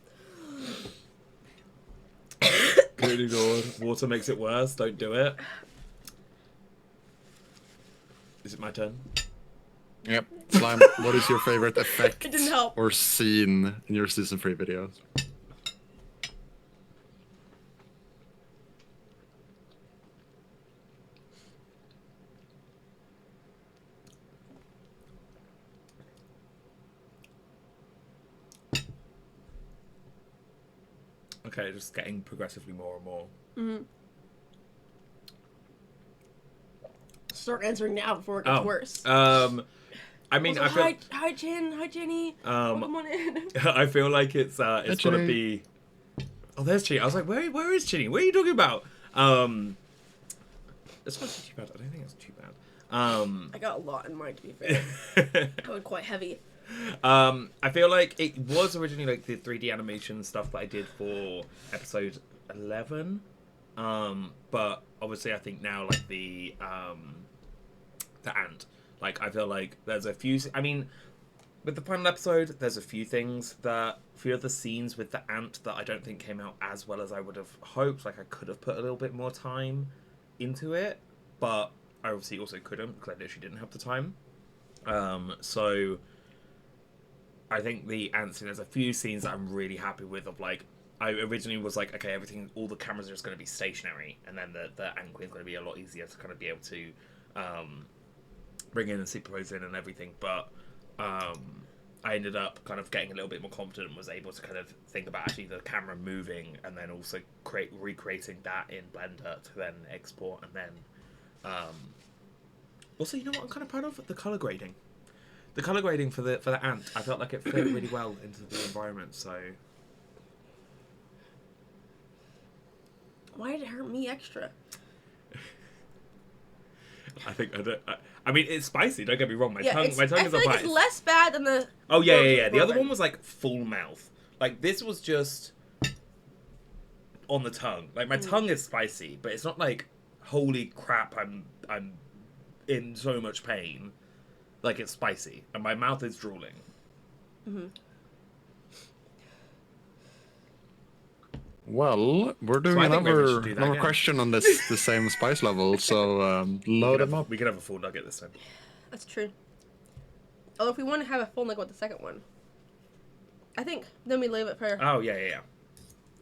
Good Lord. Water makes it worse. Don't do it. Is it my turn? Yep. Slime, what is your favorite effect It didn't help. or scene in your season 3 videos? Okay, just getting progressively more and more. Start answering now before it gets worse. I mean, Also, I feel, hi Jen, hi Jenny. Welcome on in. I feel like it's gonna Chinny. be. Oh, there's Chinny. I was like, where is Chinny? What are you talking about? It's not too bad. I don't think it's too bad. I got a lot in mind to be fair. I went quite heavy. I feel like it was originally like the 3D animation stuff that I did for episode 11. But obviously I think now like the ant. Like I feel like there's a few. I mean, with the final episode, there's a few of the scenes with the ant that I don't think came out as well as I would have hoped. Like I could have put a little bit more time into it, but I obviously also couldn't because I literally didn't have the time. So I think the ant scene, there's a few scenes that I'm really happy with. Of like, I originally was like, okay, all the cameras are just going to be stationary, and then the ant queen's going to be a lot easier to kind of be able to bring in and superpose in and everything. But I ended up kind of getting a little bit more confident and was able to kind of think about actually the camera moving and then also recreating that in Blender to then export and then also, you know what I'm kind of proud of? The color grading. The color grading for the ant, I felt like it fit really well into the environment. So why did it hurt me extra? I mean, it's spicy. Don't get me wrong. My tongue I is feel a like bite. it's less bad than the. Oh yeah. The other one was like full mouth. Like this was just on the tongue. Like my tongue is spicy, but it's not like holy crap. I'm in so much pain. Like it's spicy, and my mouth is drooling. Mm-hmm. Well, we're doing another question on the same spice level, so load them up. We can have a full nugget this time. That's true. Although if we want to have a full nugget with the second one, I think then we leave it for. Oh yeah.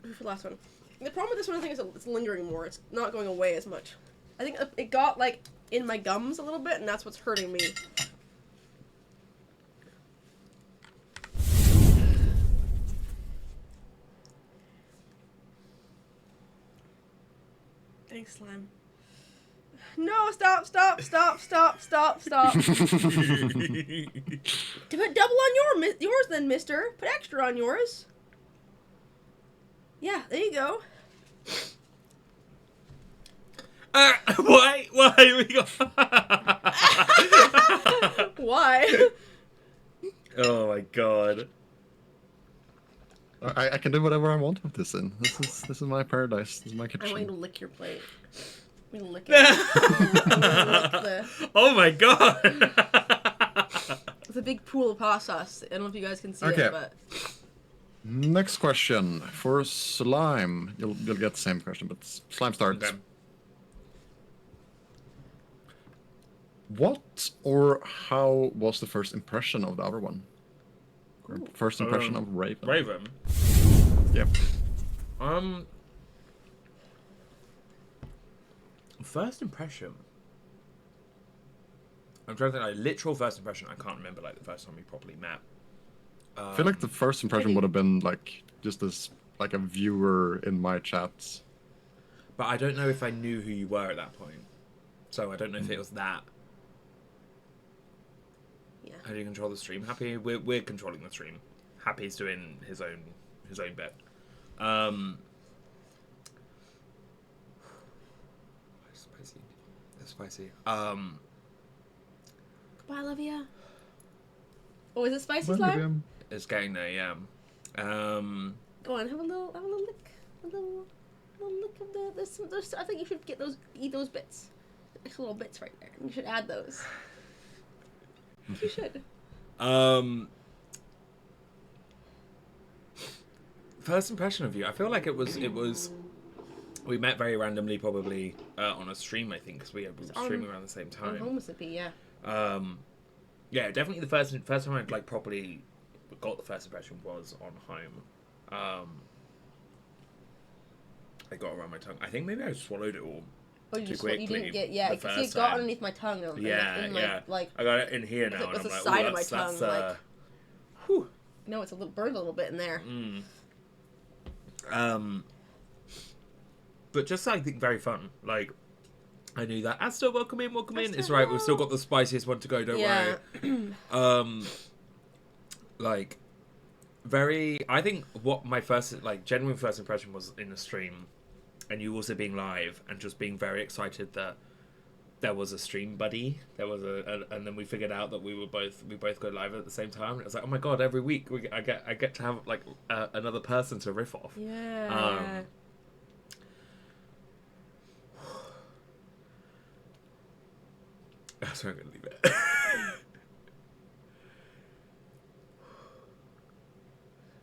For the last one. The problem with this one, I think, is it's lingering more. It's not going away as much. I think it got like in my gums a little bit, and that's what's hurting me. Thanks, Slime. No, stop. Do it double on yours then, mister. Put extra on yours. Yeah, there you go. Why? We got... Why? Oh my god. I can do whatever I want with this in. This is my paradise. This is my kitchen. I want you to lick your plate. I'm gonna lick it. Oh my god. It's a big pool of hot sauce. I don't know if you guys can see Okay. it, but Next question for Slime. You'll get the same question, but Slime starts. Okay. What or how was the first impression of the other one? Or first impression of Raven. Raven. Yep. First impression. I'm trying to think. Like literal first impression. I can't remember like the first time we properly met. I feel like the first impression would have been like just as like a viewer in my chats. But I don't know if I knew who you were at that point. So I don't know if it was that. yeah. How do you control the stream? Happy, we're controlling the stream. Happy's doing his own bit. Spicy. That's spicy. Goodbye, Olivia. Oh, is it spicy Well, slime? maybe It's getting there, yeah. Go on, have a little lick, a little lick of the. There's I think you should eat those bits. There's little bits right there. You should add those. You should. First impression of you. I feel like it was. We met very randomly, probably on a stream. I think because we were streaming around the same time. On Home Recipe, yeah. Yeah, definitely the first time I like properly got the first impression was on Home. I got around my tongue. I think maybe I swallowed it all. Oh, you too just you quickly didn't get the because it first got time. underneath my tongue. Yeah. Like I got it in here now, it was and I'm the like, side oh, of my that's, tongue, like- whew. no, it's burned a little bit in there. But just I think very fun. Like I knew that. Astor, welcome in. It's Astor, right. We've still got the spiciest one to go. Don't worry. Like very. I think what my first genuine first impression was in the stream, and you also being live and just being very excited that there was a stream buddy. There was and then we figured out that we both go live at the same time. It was like, oh my god, every week I get to have like another person to riff off. Yeah. So I'm gonna leave it.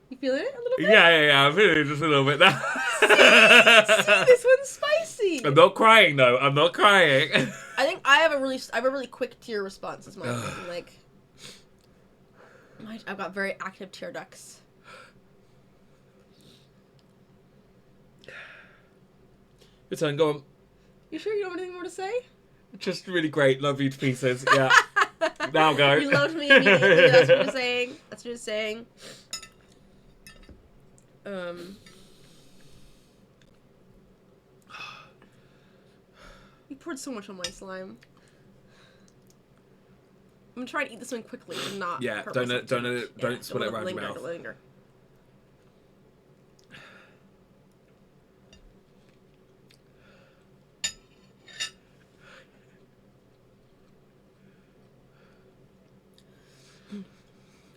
You feeling it a little bit? Yeah. I'm feeling it just a little bit now. See, this one's spicy. I'm not crying though. I'm not crying. I think I have a really quick tear response. Is my like. I've got very active tear ducts. Your turn. Go on. You sure you don't have anything more to say? Just really great. Love you to pieces. Yeah. Now go. You loved me immediately. That's what you're saying. That's what you're saying. You poured so much on my slime. I'm gonna try to eat this one quickly and not. Yeah, hurt don't myself too much. don't spill it around your mouth. Don't linger.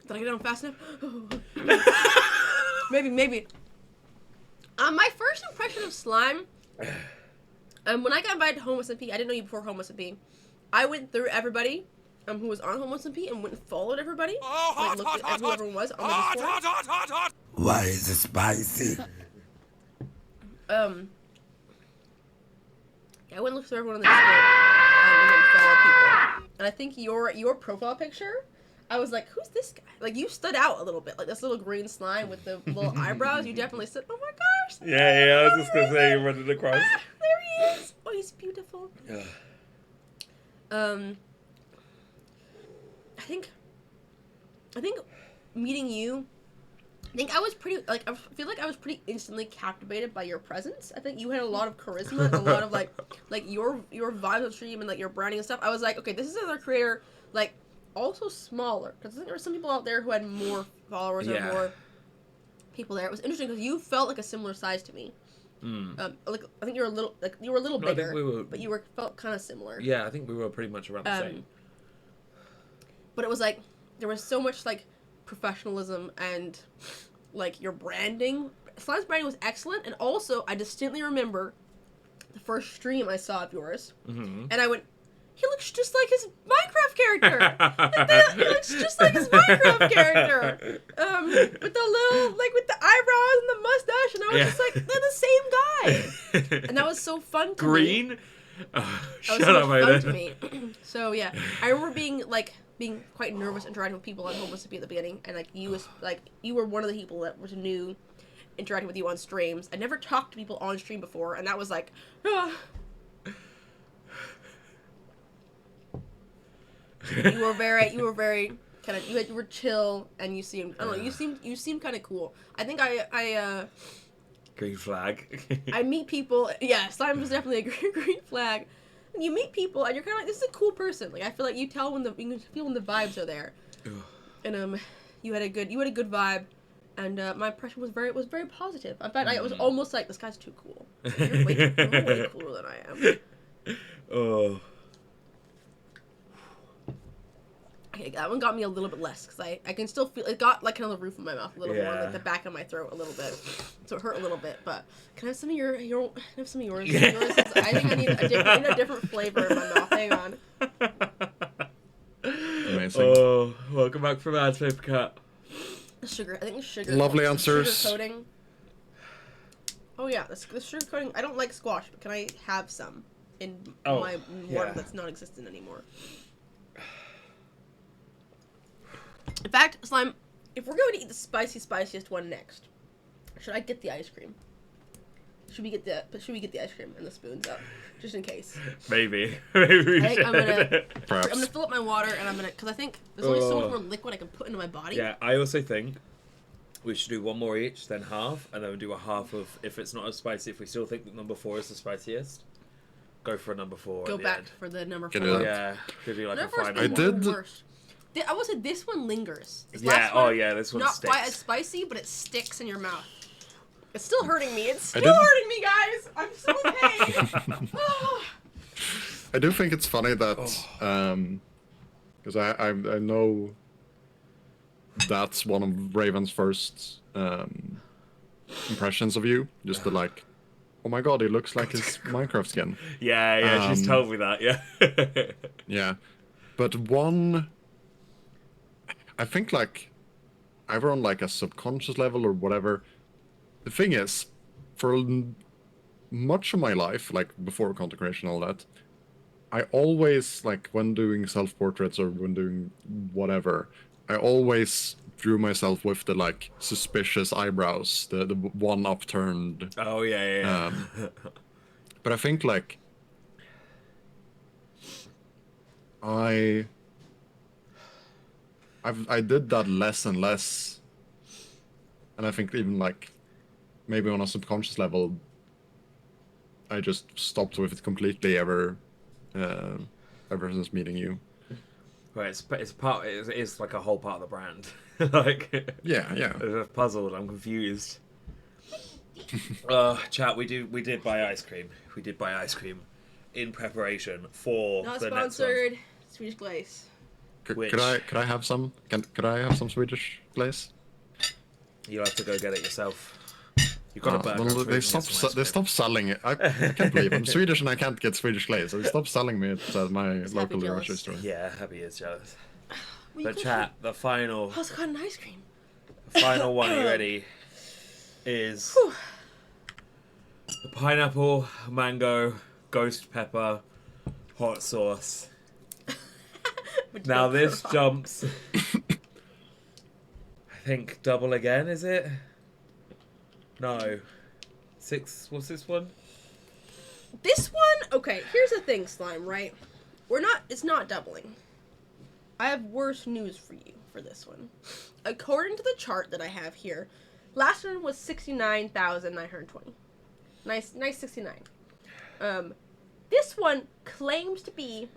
Did I get it on fast enough? maybe. My first impression of slime. When I got invited to Homo SMP, I didn't know you before Homo SMP. I went through everybody who was on Homo SMP and went and followed everybody. Like looked at who everyone was on the Discord. Why is it spicy? Yeah, I went and looked through everyone on the Discord and then followed people. And I think your profile picture, I was like, who's this guy? Like, you stood out a little bit. Like, this little green slime with the little eyebrows. You definitely said, oh my gosh. Yeah, I was just going to say you're running across. Ah, there he is. Oh, he's beautiful. I think meeting you, I was pretty, like, I feel like I was pretty instantly captivated by your presence. I think you had a lot of charisma and a lot of, like your vibe of stream and, like, your branding and stuff. I was like, okay, this is another creator, like, also smaller, because I think there were some people out there who had more followers or more people there. It was interesting because you felt like a similar size to me. Like, I think you were a little bigger, but you felt kind of similar. Yeah, I think we were pretty much around the same. But it was like there was so much like professionalism and like your branding. Slime's branding was excellent, and also I distinctly remember the first stream I saw of yours, and I went, he looks just like his Minecraft character. He looks just like his Minecraft character. With the little, like, with the eyebrows and the mustache, and I was just like, they're the same guy. And that was so fun to me. Green? Oh, that was so much fun to me. So yeah, I remember being quite nervous interacting with people on Homo Sapien at the beginning, and like you were one of the people that was new interacting with you on streams. I never talked to people on stream before, and that was like, You were very kind of you were chill, and you seemed I don't know, you seemed kind of cool. I think I green flag. I meet people. Yeah, Slime was definitely a green flag. And you meet people, and you're kind of like, this is a cool person. Like, I feel like you can feel when the vibes are there. And you had a good vibe, and my impression was very positive. In fact, I was almost like, this guy's too cool. You're way cooler than I am. Oh. Okay, that one got me a little bit less, because I can still feel, it got, like, kind of the roof of my mouth a little more, like, the back of my throat a little bit, so it hurt a little bit, but can I have some of yours? I think I need a different flavor in my mouth, hang on. Amazing. Oh, welcome back from Ads Paper Cut. The sugar, I think the sugar. Lovely answers. Sugar coating. Oh yeah, the sugar coating, I don't like squash, but can I have some in my water that's non-existent anymore? In fact, Slime, if we're going to eat the spiciest one next, should I get the ice cream? Should we get the ice cream and the spoons up, just in case? Maybe we should. I'm gonna fill up my water, and because I think there's only so much more liquid I can put into my body. Yeah, I also think we should do one more each, then half, and then we'll do a half of, if it's not as spicy, if we still think that number 4 is the spiciest, go for a number 4. Go back for the number 4. Yeah, give you like number a 5. I did. I will say this one lingers. This this one not sticks. quite as spicy, but it sticks in your mouth. It's still hurting me. It's still hurting me, guys. I'm still in pain. I do think it's funny that, because I know that's one of Raven's first impressions of you. Just the like, oh my god, he looks like his Minecraft skin. Yeah, she's told me that. Yeah. Yeah, but one, I think like, either on like a subconscious level or whatever. The thing is, for much of my life, like before content creation and all that, I always, like when doing self-portraits or when doing whatever, I always drew myself with the like suspicious eyebrows, the one upturned. Oh yeah. But I think like I did that less and less, and I think even like maybe on a subconscious level, I just stopped with it completely ever since meeting you. Right, it's like a whole part of the brand. Like, Yeah. I'm puzzled. I'm confused. Chat, we did buy ice cream. We did buy ice cream in preparation for Not the sponsored. Swedish Glaze. Could I have some? Could I have some Swedish glaze? next one. You'll have to go get it yourself. You've got a burger. Well, they stopped selling it. I can't believe I'm Swedish and I can't get Swedish glaze. So they stopped selling me at my local grocery store. Yeah, Happy is jealous. Well, But chat, the final I also got an ice cream. one. Are you ready? Is the pineapple, mango, ghost pepper, hot sauce. Now this jumps. I think double again, is it? No. 6, what's this one? This one, okay, here's the thing, Slime, right? It's not doubling. I have worse news for you for this one. According to the chart that I have here, last one was 69,920. Nice 69. This one claims to be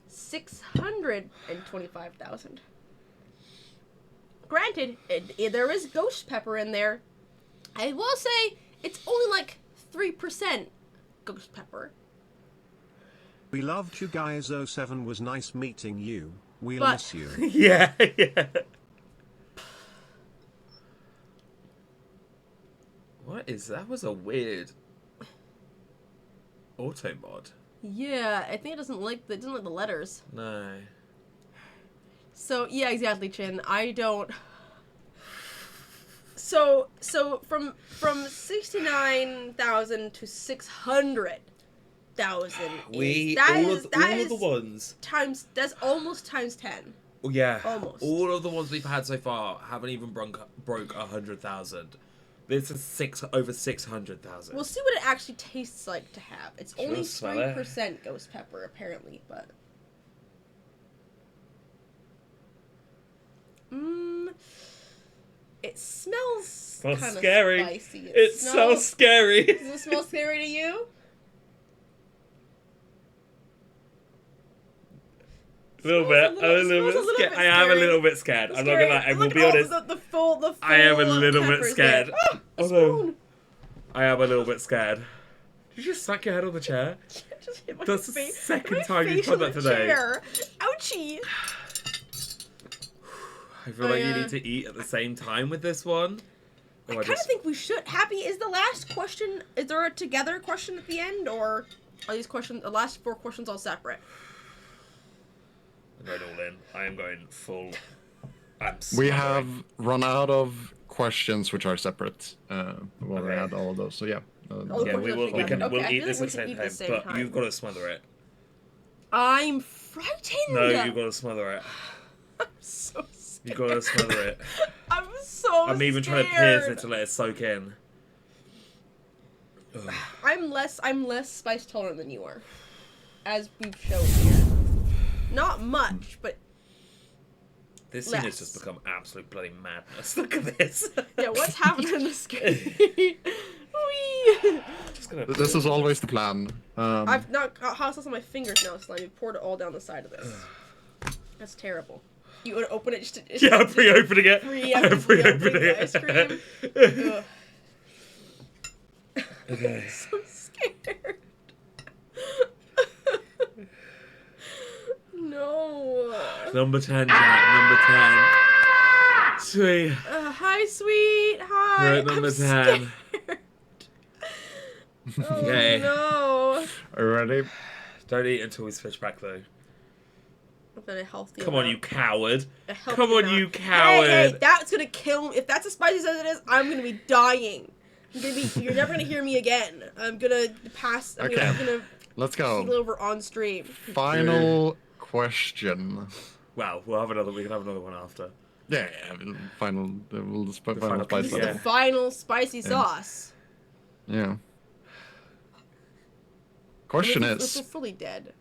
625,000. Granted, there is ghost pepper in there. I will say it's only like 3% ghost pepper. We loved you guys. 07 was nice meeting you. We'll miss you. Yeah. What is that? Was a weird auto mod. Yeah, I think it doesn't like the letters. No. So yeah, exactly, Chin. I don't. So from 69,000 to 600,000. All of the ones That's almost times 10. Yeah. Almost. All of the ones we've had so far haven't even broke 100,000. This is over 600,000. We'll see what it actually tastes like to have. It's Should only I smell it? 3% ghost pepper apparently, but. It smells kind of scary. spicy. It's so scary. Does it smell scary to you? A little bit. I'm a little bit scared. I am a little bit scared. I'm not gonna lie. I will be honest. The full I am a little bit scared. A spoon. I am a little bit scared. Did you just smack your head on the chair? Just hit my That's the face. second My time you've face done on that the today. chair. Ouchie. I feel like you need to eat at the same time with this one. I kind of think we should. Happy, is the last question, is there a together question at the end, or are these questions, the last 4 questions all separate? I'm going all in. I am going full. We have run out of questions which are separate. We had all of those, so yeah. Yeah, we'll eat this at the same time, but time. you've got to smother it. I'm frightened. No, you've got to smother it. I'm so scared. You've got to smother it. I'm so I'm even trying to pierce it to let it soak in. Ugh. I'm less spice tolerant than you are, as we've shown here. Not much, but this scene has just become absolute bloody madness. Look at this. Yeah, what's happening in the screen? This is always the plan. I've not got hot sauce on my fingers now, Slime. You poured it all down the side of this. That's terrible. You would open it just to... Yeah, I'm pre-opening it. I'm pre-opening the ice cream. Ugh. Okay. I'm so scared. No. Number 10, Jack. Number 10. Sweet. Hi, sweet. Hi. We're at number 10. Scared. Okay. Oh, no. Are you ready? Don't eat until we switch back, though. A healthy Come on, amount. you coward. A healthy Come on, amount. you coward. Hey, that's gonna kill me. If that's as spicy as it is, I'm gonna be dying. You're never gonna hear me again. I'm gonna pass. I'm gonna Let's keel go. over on stream. Final question. Well, we can have another one after. Yeah, final spice. This is Yeah. the final spicy sauce. Yeah. Question This is, is fully dead.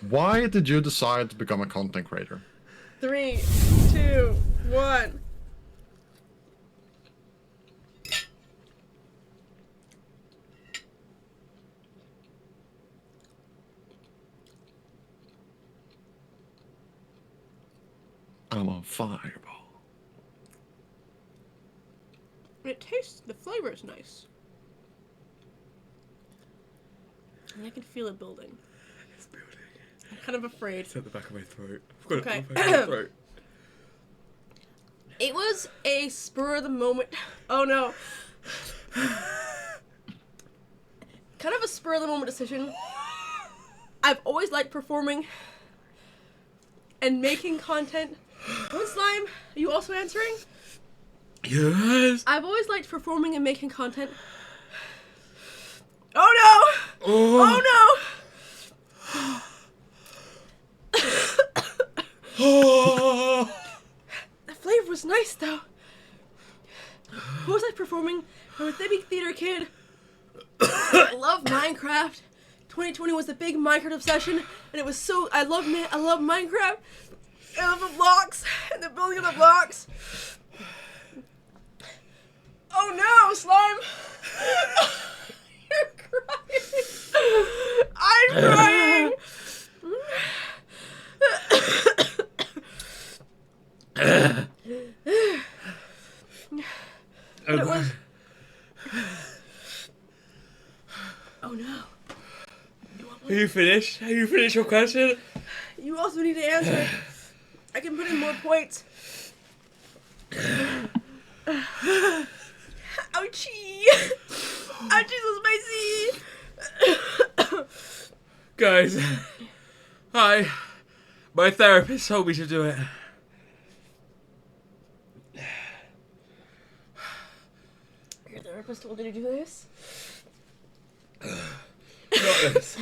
Why did you decide to become a content creator? 3, 2, 1. I'm on fireball. It tastes, the flavor is nice. And I can feel it building. It's building. I'm kind of afraid. It's at the back of my throat. I've got Okay. it at the back of my throat. It was a spur of the moment. Oh no. Kind of a spur of the moment decision. I've always liked performing and making content. What, Slime? Are you also answering? Yes. I've always liked performing and making content. Oh no! Oh, Oh no! oh. The flavor was nice though. Who was I performing? I was a big theater kid. I love Minecraft. 2020 was a big Minecraft obsession, and it was so. I love Minecraft. I love the blocks and the building of the blocks. Oh no, Slime! You're crying. I'm crying. But it was. Oh no. Are you finished? Are you finished your question? You also need to answer it. I can put in more points. Ouchie! Ouchie, so spicy! Guys, hi. My therapist told me to do it. Your therapist told you to do this? Not this.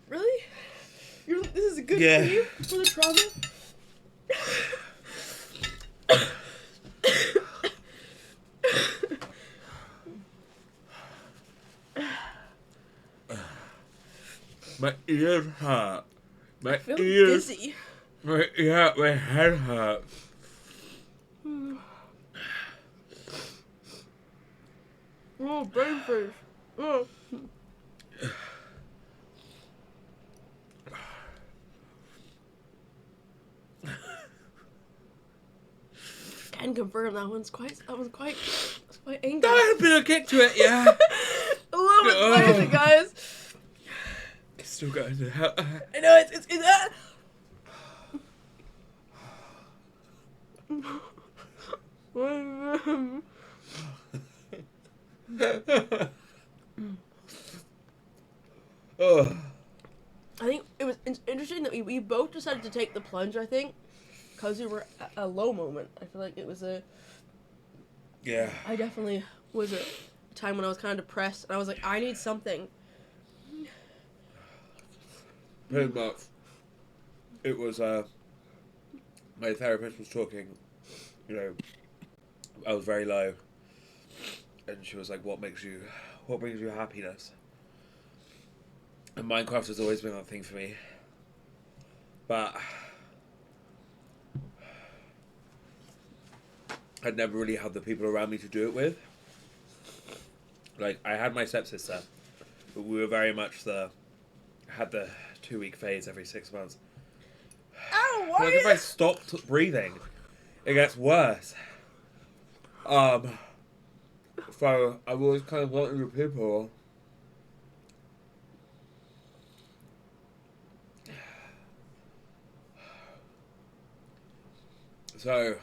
Really? This is good Yeah. for you? For the trauma? My ears hurt. My I feel ears. dizzy. My head hurts. Oh, brain freeze. Oh. Can confirm that one's quite angry. There's been a kick to it, yeah. A little bit spicy, guys. It's still going to hurt. I know it's Oh. I think it was interesting that we both decided to take the plunge, I think, because we were at a low moment. I feel like it was Yeah. I definitely was a time when I was kind of depressed, and I was like, I need something. Pretty much. It was, my therapist was talking, you know, I was very low, and she was like, what brings you happiness? And Minecraft has always been that thing for me. But I'd never really had the people around me to do it with. Like, I had my stepsister, but we were very much had the 2-week phase every 6 months. Ow, why Like, if I stopped breathing, it gets worse. So I was kind of wanting with people. So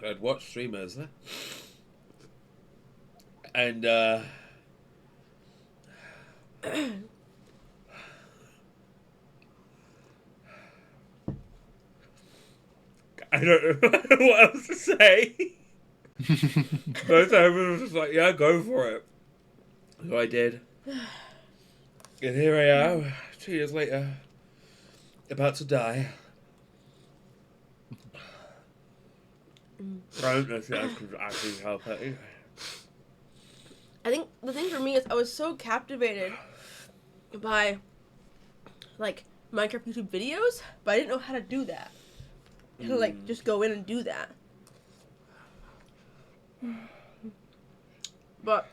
I'd watch streamers, and I don't know what else to say. Both everyone was just like, yeah, go for it. So I did. And here I am, 2 years later, about to die. I don't know if you guys could actually help it. I think the thing for me is I was so captivated by, like, Minecraft YouTube videos, but I didn't know how to do that. How to, like, just go in and do that. But,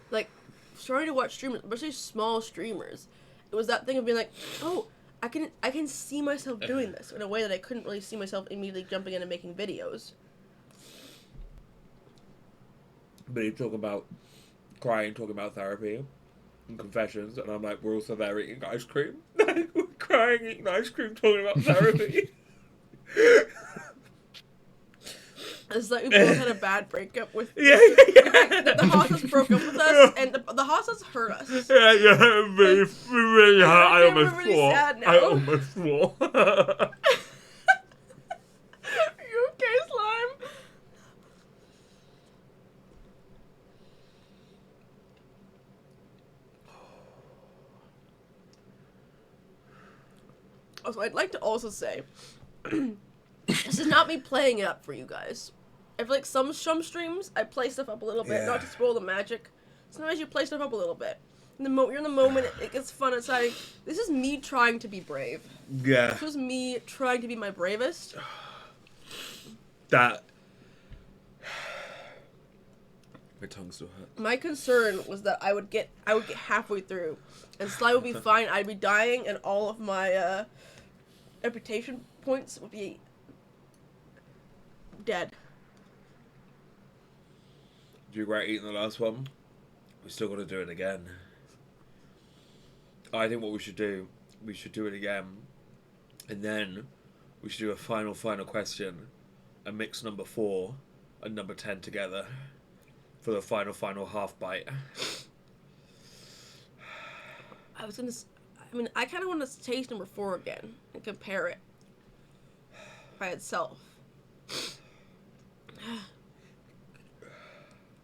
like, starting to watch streamers, especially small streamers, it was that thing of being like, oh, I can see myself doing this in a way that I couldn't really see myself immediately jumping in and making videos. But you talk about crying, talking about therapy and confessions, and I'm like, we're also there eating ice cream. We're crying, eating ice cream, talking about therapy. It's like we both had a bad breakup with... Yeah. The hostas broke up with us, and the hostas hurt us. Yeah, really hurt. I We're almost really swore. sad now. I almost swore. Are you okay, Slime? Also, I'd like to also say, this is not me playing it up for you guys. I feel like some streams, I play stuff up a little bit, not to spoil the magic. Sometimes you play stuff up a little bit. You're in the moment, it gets fun, it's like, this is me trying to be brave. Yeah. This was me trying to be my bravest. That... My tongue still hurts. My concern was that I would get halfway through, and Sly would be fine, I'd be dying, and all of my, reputation points would be dead. Do you regret eating the last one? We still got to do it again. I think what we should do it again, and then we should do a final question, and mix number 4 and number 10 together for the final half bite. I kind of want to taste number 4 again and compare it by itself.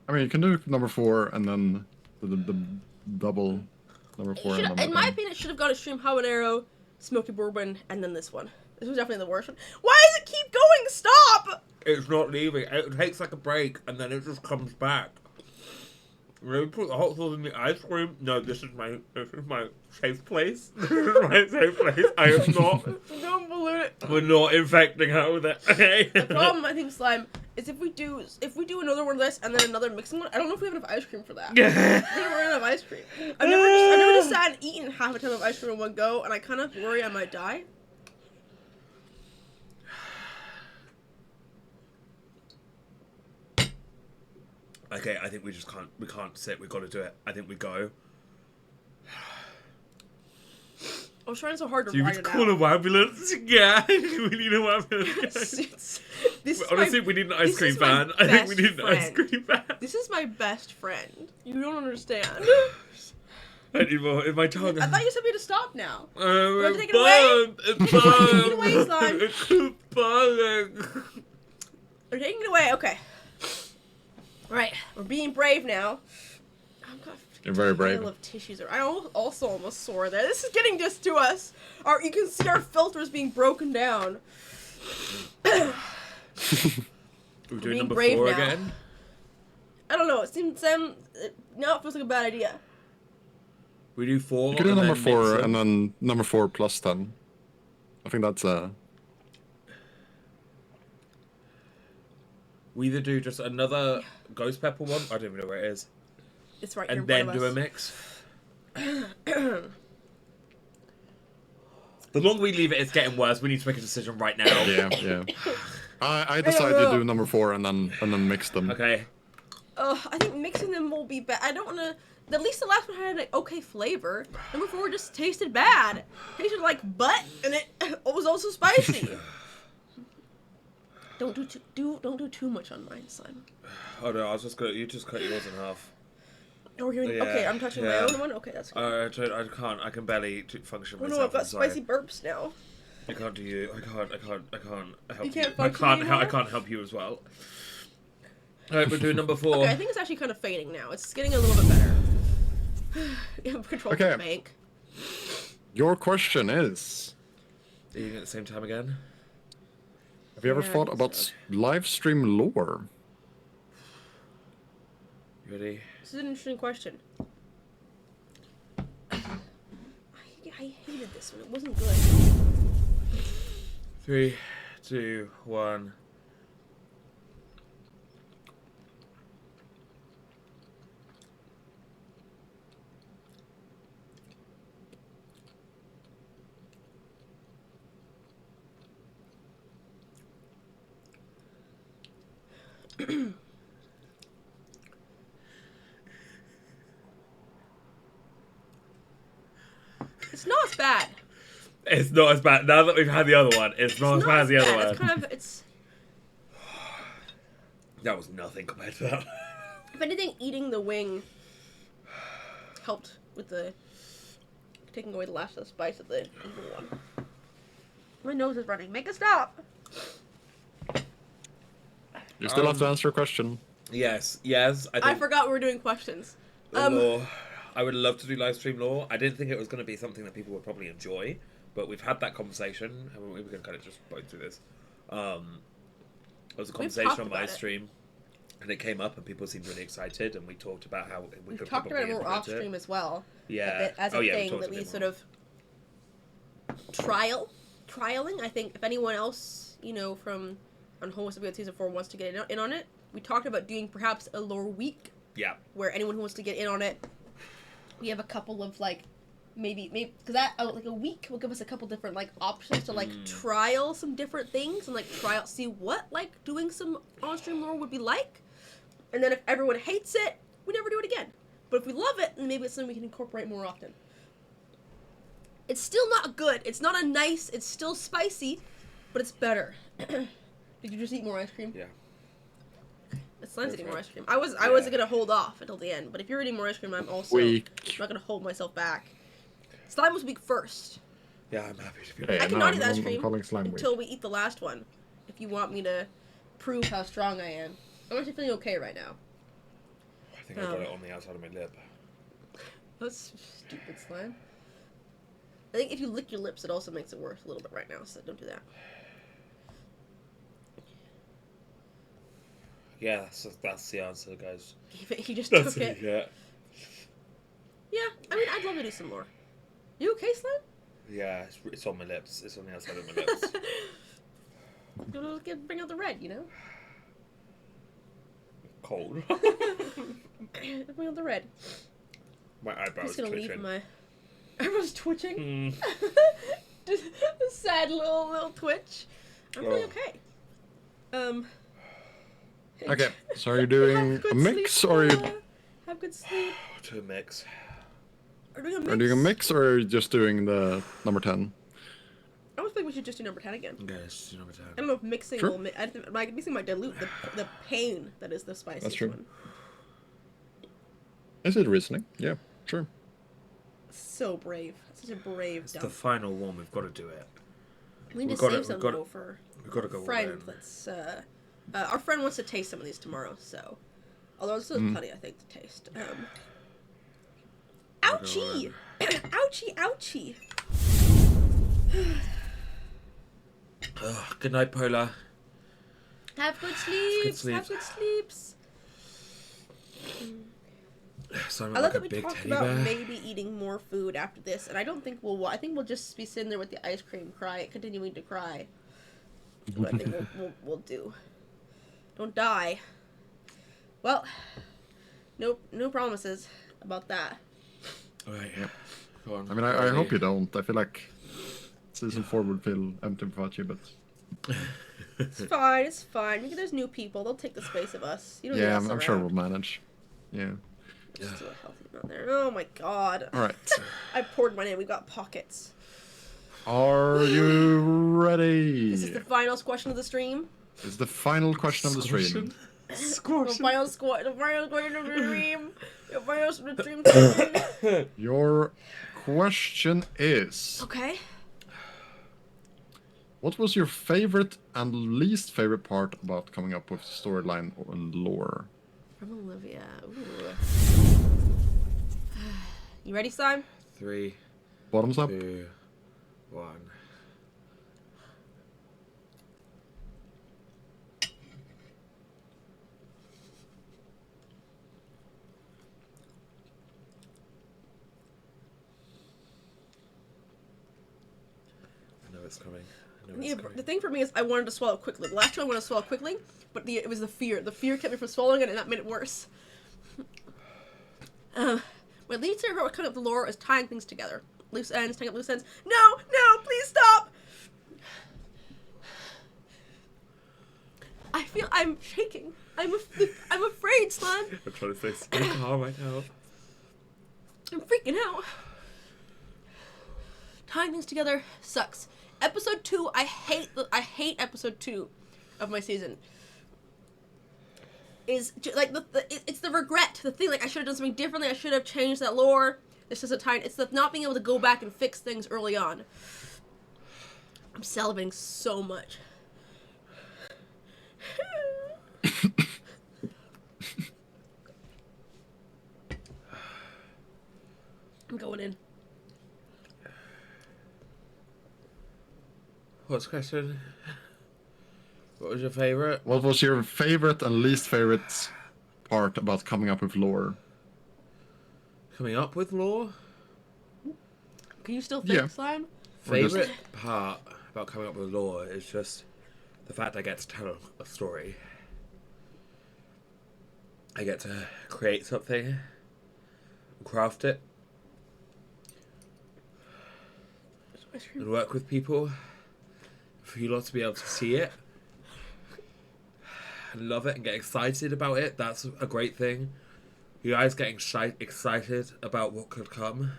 I mean, you can do number 4 and then the double number 4 and number in my 10. opinion, it should have gone Extreme Habanero, Smoky Bourbon, and then this one. This was definitely the worst one. Why does it keep going? Stop! It's not leaving. It takes like a break, and then it just comes back. Really put the hot sauce in the ice cream. No, this is my safe place. This is my safe place. I am not. Don't balloon it. We're not infecting her with it. Okay. The problem, I think, Slime, is if we do another one of this and then another mixing one, I don't know if we have enough ice cream for that. We're gonna run out of ice cream. I've never just sat and eaten half a ton of ice cream in one go, and I kind of worry I might die. Okay, I think we can't sit. We've got to do it. I think we go. I was trying so hard to Do you write it call out. an ambulance? Yeah, we need an ambulance. Honestly, we need an ice cream van. I think we need an ice cream van. This is my best friend. You don't understand. I need more in my tongue. I thought you said we had to stop now. It's take it away? It's Take it away, Slime. It's burning. We're taking it away. Okay. Alright, we're being brave now. I've got You're very brave. pile of tissues. I also almost sore there. This is getting just to us. You can see our filters being broken down. We're doing being number brave 4 now. again. I don't know. It seems now it feels like a bad idea. We do 4. You can do and number then 4 mix and then number 4 plus 10. I think that's We either do just another ghost pepper one. I don't even know where it is. It's right here. And in then front do of a mix. The longer we leave it, it's getting worse. We need to make a decision right now. yeah. I decided to do number 4 and then mix them. Okay. I think mixing them will be bad. I don't want to. At least the last one had an okay flavor. Number 4 just tasted bad. Tasted like butt, and it was also spicy. Don't do too much on mine, Slime. Oh no, I was just gonna. You just cut yours in half. Oh, you're Yeah, okay. I'm touching my own one. Okay, that's good. I can't. I can barely function Oh myself. no, I've got I'm sorry. spicy burps now. I can't do you. I can't help You can't I function can't. anymore? I can't help you as well. All right, we're doing number 4. Okay, I think it's actually kind of fading now. It's getting a little bit better. You have control of the Okay. bank. Your question is... Are you eating at the same time again? Have you ever thought about live stream lore? Ready? This is an interesting question. I hated this one. It wasn't good. 3, 2, 1. It's not as bad. It's not as bad. Now that we've had the other one, it's not as bad as the other one. It's kind of, it's... That was nothing compared to that. If anything, eating the wing helped with the taking away the last of the spice of the evil one. My nose is running. Make it stop! You still have to answer a question. Yes. I forgot we were doing questions. Lore. I would love to do live stream lore. I didn't think it was going to be something that people would probably enjoy, but we've had that conversation, and we can kind of just bone through this. There was a conversation on my stream, and it came up, and people seemed really excited, and we talked about how we could talked probably about it more off stream as well. Yeah, as a thing that we sort of trialing. I think if anyone else, from on Homeless Episode Season 4 wants to get in on it, we talked about doing perhaps a lore week. Yeah. Where anyone who wants to get in on it, we have a couple of maybe because that a week will give us a couple different options to trial some different things and see what doing some on stream lore would be like, and then if everyone hates it, we never do it again. But if we love it, then maybe it's something we can incorporate more often. It's still not good. It's not a nice. It's still spicy, but it's better. Did you just eat more ice cream? Yeah. It's Slime's eating more ice cream. I wasn't gonna hold off until the end, but if you're eating more ice cream, I'm also not gonna hold myself back. Slime was weak first. Yeah, I'm happy to be. I cannot eat ice cream Slime until we eat the last one. If you want me to prove how strong I am, I'm actually feeling okay right now. I think I got it on the outside of my lip. That's stupid, Slime. I think if you lick your lips, it also makes it worse a little bit right now, so don't do that. Yeah, that's the answer, guys. He just took it. Yeah. Yeah, I mean, I'd love to do some more. You okay, Slime? Yeah, it's on my lips. It's on the outside of my lips. Bring out the red, Cold. Bring out the red. My eyebrows Just gonna twitching. leave my eyebrows twitching. Just a sad little twitch. I'm feeling okay. Okay, so are you doing a mix or are you have good sleep? To a mix. Are we doing a mix? are you doing a mix or are you just doing the number 10? I was thinking we should just do number 10 again. Okay, let's do number 10. I don't know if mixing Sure. will. Mixing might dilute the pain that is the spiciest That's true. one. Is it reasoning? Yeah, sure. So brave. Such a brave It's dump. the final one. We've got to do it. We need we've to got save it- some we've got though it- for We've got to go all friend. in. Let's. Our friend wants to taste some of these tomorrow, so. Although there's still plenty, I think, to taste. Ouchie! Ouchie! Ouchie! Good night, Polar. Have good sleeps. sleeps. Have good sleeps. So I'm I love like that a we big talked teddy about bear. maybe eating more food after this, and I don't think we'll. I think we'll just be sitting there with the ice cream, continuing to cry. What I think we'll do. Don't die. Well, no promises about that. Alright, yeah. Go on. I mean, I hope you don't. I feel like season 4 would feel empty without you, but It's fine. It's fine. Maybe there's new people. They'll take the space of us. You don't need yeah, us I'm sure around. we'll manage. Yeah. Just a healthy amount there. Oh my god. All right. I poured mine in. We've got pockets. Are you ready? This is the final question of the stream. This is the final question of the stream. The final question of the stream. The final stream question. Your question is: Okay. what was your favorite and least favorite part about coming up with storyline or lore? From Olivia. Ooh. You ready, Simon? 3, Bottoms up. 2, 1. it's coming. I know Yeah, it's coming. the thing for me is I wanted to swallow quickly. The last time I wanted to swallow quickly, but it was the fear. The fear kept me from swallowing it, and that made it worse. What leads to her coming up the lore is tying things together. Loose ends, tying up loose ends. No, please stop! I feel I'm shaking. I'm afraid, Slime. I'm trying to stay calm right now. I'm freaking out. Tying things together sucks. Episode 2, I hate episode 2 of my season. Is like it's the regret, the thing, like I should have done something differently, I should have changed that lore. It's just it's the not being able to go back and fix things early on. I'm salivating so much. I'm going in. What's the question? What was your favorite? What was your favorite and least favorite part about coming up with lore? Coming up with lore? Can you still think, Yeah. Slime? Favorite part about coming up with lore is just the fact I get to tell a story. I get to create something, craft it, and work with people. For you lot to be able to see it and love it and get excited about it, that's a great thing. You guys getting excited about what could come.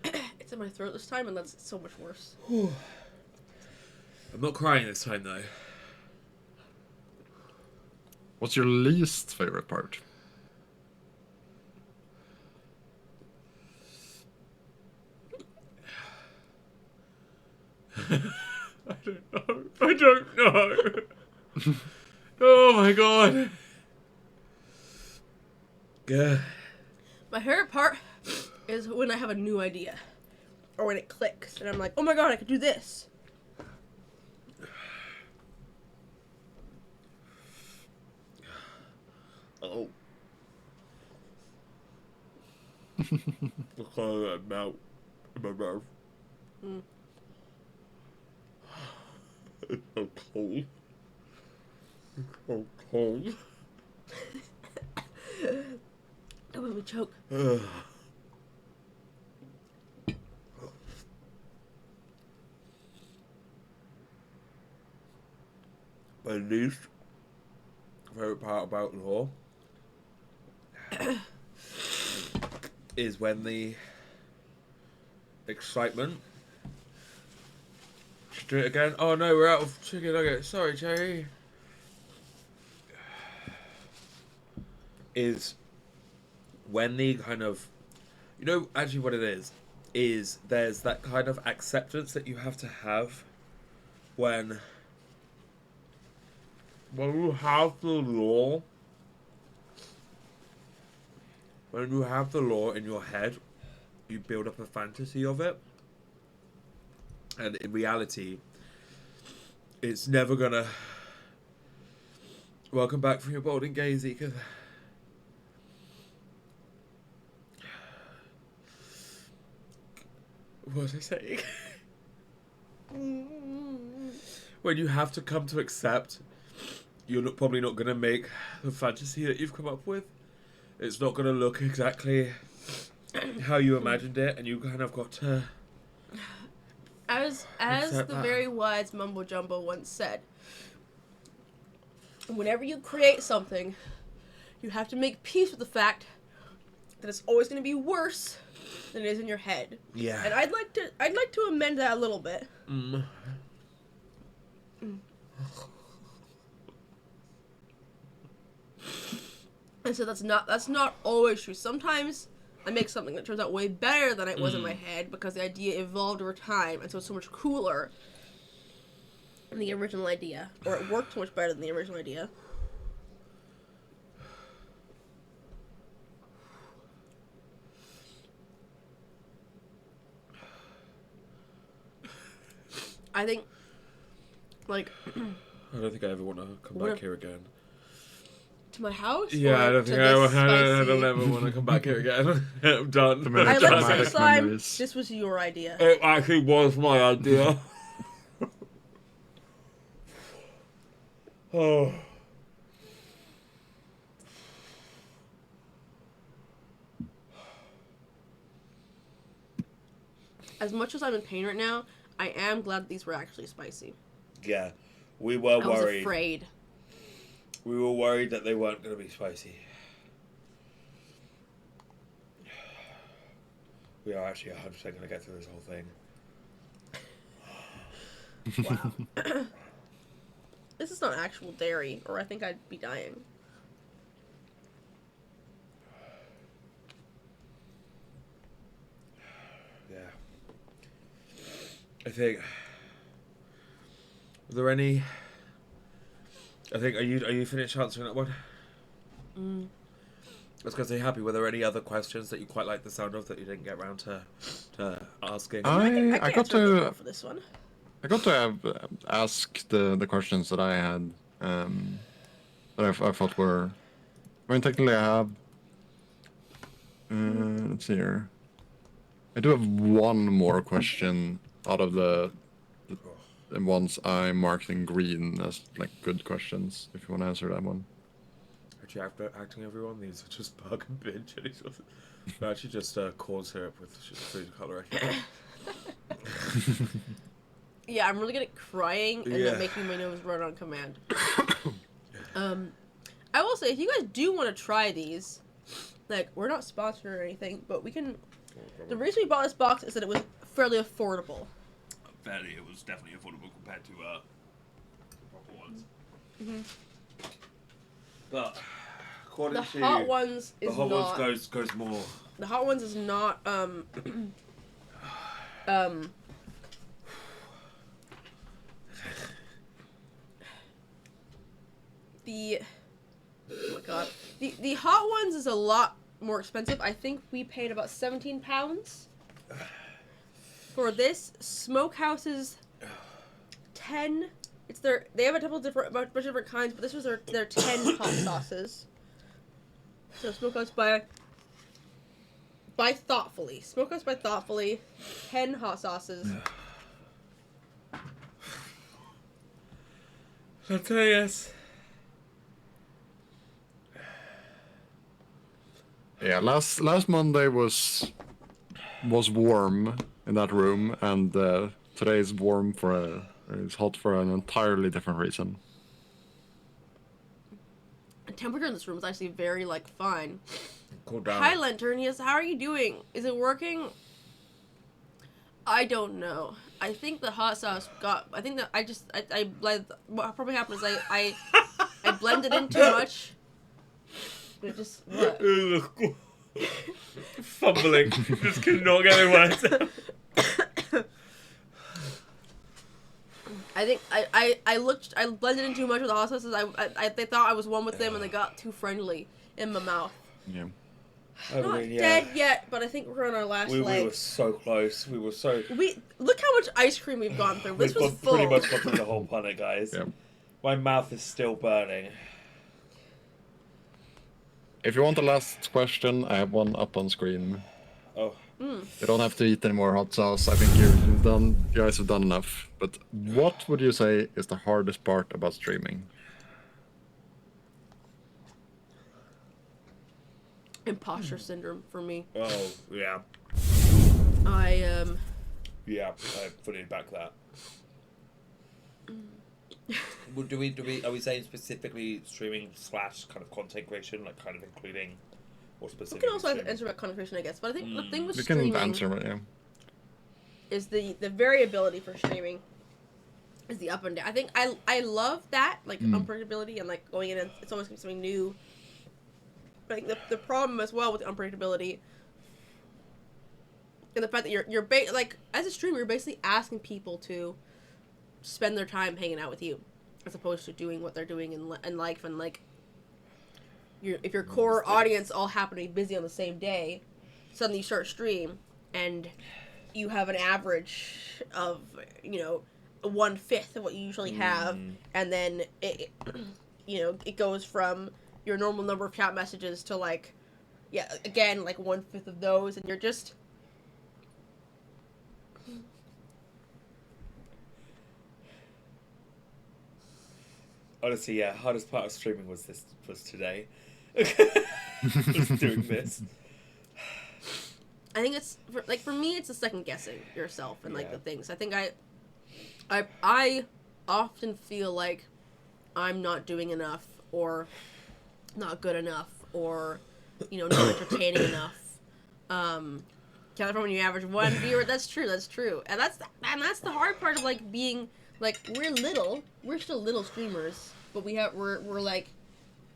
It's in my throat this time, and that's so much worse. I'm not crying this time though. What's your least favorite part? I don't know. Oh my god. Yeah. My favorite part is when I have a new idea. Or when it clicks, and I'm like, oh my god, I could do this. Oh. Look at that mouth in my mouth. It's so cold. It's so cold. That made me choke. My least favorite part about law is when the excitement. Should do it again. Oh no, we're out of chicken nuggets. Sorry, Jerry. Is when the kind of, actually what it is there's that kind of acceptance that you have to have when you have the law. When you have the law in your head, you build up a fantasy of it. And in reality, it's never gonna... Welcome back from your Bolden Gaze, Eka. What was I saying? When you have to come to accept, you're probably not gonna make the fantasy that you've come up with. It's not gonna look exactly how you imagined it, and you kind of got to... As the very wise Mumbo Jumbo once said, whenever you create something, you have to make peace with the fact that it's always going to be worse than it is in your head. Yeah. And I'd like to amend that a little bit. And so that's not always true. Sometimes I make something that turns out way better than it was in my head because the idea evolved over time, and so it's so much cooler than the original idea, or it worked so much better than the original idea. I think, like... I don't think I ever want to come back here again. To my house? Yeah, I or don't to think this I spicy- don't ever want to come back here again. I'm done. I like Traumatic Sir Slime. memories. This was your idea. It actually was my idea. Oh. As much as I'm in pain right now, I am glad these were actually spicy. Yeah, we were I was worried. afraid. We were worried that they weren't going to be spicy. We are actually 100% going to get through this whole thing. Wow. This is not actual dairy, or I think I'd be dying. Yeah. I think. Are there any? I think. Are you finished answering that one? I was going to say, Happy, were there any other questions that you quite liked the sound of that you didn't get around to asking? I I got answer a bit more to for this one. ask the questions that I had that I thought were. I mean, technically, I have. Let's see here. I do have one more question out of the ones I marked in green as like good questions. If you want to answer that one. Actually, after acting everyone, these are just bug and binge. They're actually just corn syrup with food coloration. Yeah, I'm really good at crying and Yeah. then making my nose run on command. I will say, if you guys do want to try these, like, we're not sponsored or anything, but we can... The reason we bought this box is that it was fairly affordable. Fairly, it was definitely affordable compared to proper ones. But according The to hot ones the is hot not... ones goes more. The hot ones is not, oh my god. The hot ones is a lot more expensive. I think we paid about £17 for this. Smokehouse's 10. They have a bunch of different kinds, but this was their 10 hot sauces. So Smokehouse by Thoughtfully. Smokehouse by Thoughtfully, 10 hot sauces. I'll tell you yes. Yeah, last Monday was warm in that room, and today is warm it's hot for an entirely different reason. The temperature in this room is actually very, like, fine. Cool down. Hi, Lanternius. How are you doing? Is it working? I don't know. I think the hot sauce I think that what probably happened is I blended in too much. It just, what? Fumbling. Just could not get the words out. I think I blended in too much with the hot sauces. They thought I was one with them and they got too friendly in my mouth. Yeah. Not dead yet, but I think we're on our last We leg. were so close. We were so. Look how much ice cream we've gone through. This was full. Pretty much gone through the whole planet, guys. Yeah. My mouth is still burning. If you want the last question, I have one up on screen. Oh. You don't have to eat any more hot sauce. I think you guys have done enough. But what would you say is the hardest part about streaming? Imposter syndrome for me. Oh, yeah. Yeah, I fully back that. Well, are we saying specifically streaming / kind of content creation, like kind of including or We specifically? can also streaming? answer about content creation, I guess. But I think the thing with We streaming can answer it, yeah. is the variability for streaming is the up and down. I think I love that, like, unpredictability and, like, going in and it's always something new. But I think the problem as well with the unpredictability and the fact that you're like, as a streamer, you're basically asking people to spend their time hanging out with you as opposed to doing what they're doing in life. And, like, if your core audience all happen to be busy on the same day, suddenly you start stream and you have an average of, 1/5 of what you usually have, and then it goes from your normal number of chat messages to like, yeah, again, like 1/5 of those, and you're just. Honestly, yeah, hardest part of streaming was today. Was doing this. I think it's for me, it's the second guessing yourself and like Yeah. the things. I think I often feel like I'm not doing enough or not good enough or not entertaining enough. Count from when you average one viewer. That's true. And that's the hard part of like being like we're still little streamers, but we're like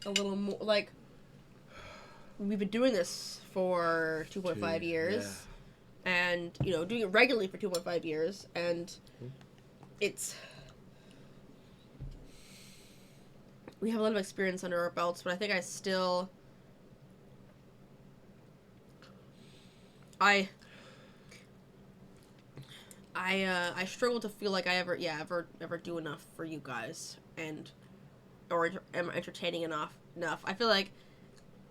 a little more like we've been doing this for 2.5 years, and doing it regularly for 2.5 years, and we have a lot of experience under our belts, but I think I struggle to feel like I ever do enough for you guys or am entertaining enough. I feel like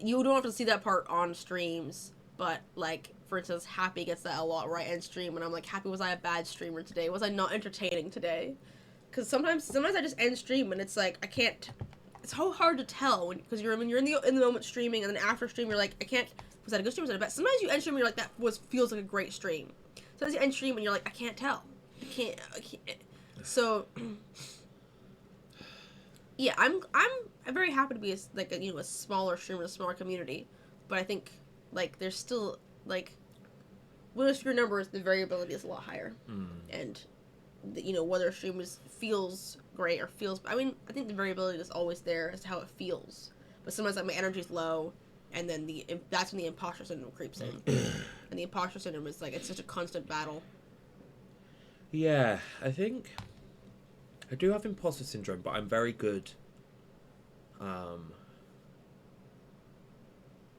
you don't have to see that part on streams, but like for instance, Happy gets that a lot right end stream, and I'm like, Happy, was I a bad streamer today? Was I not entertaining today? Because sometimes I just end stream and it's like I can't. It's so hard to tell because you're in the moment streaming, and then after stream you're like, I can't. Was that a good stream? Was that a bad? Sometimes you end stream and you're like, feels like a great stream. Sometimes you end stream and you're like, I can't tell. I can't. So yeah, I'm very happy to be a smaller streamer, a smaller community, but I think like there's still like with your numbers, the variability is a lot higher, and whether a stream feels great or feels. I mean, I think the variability is always there as to how it feels, but sometimes like my energy's low, and then that's when the imposter syndrome creeps in, and the imposter syndrome is like it's such a constant battle. Yeah, I think I do have imposter syndrome, but I'm very good.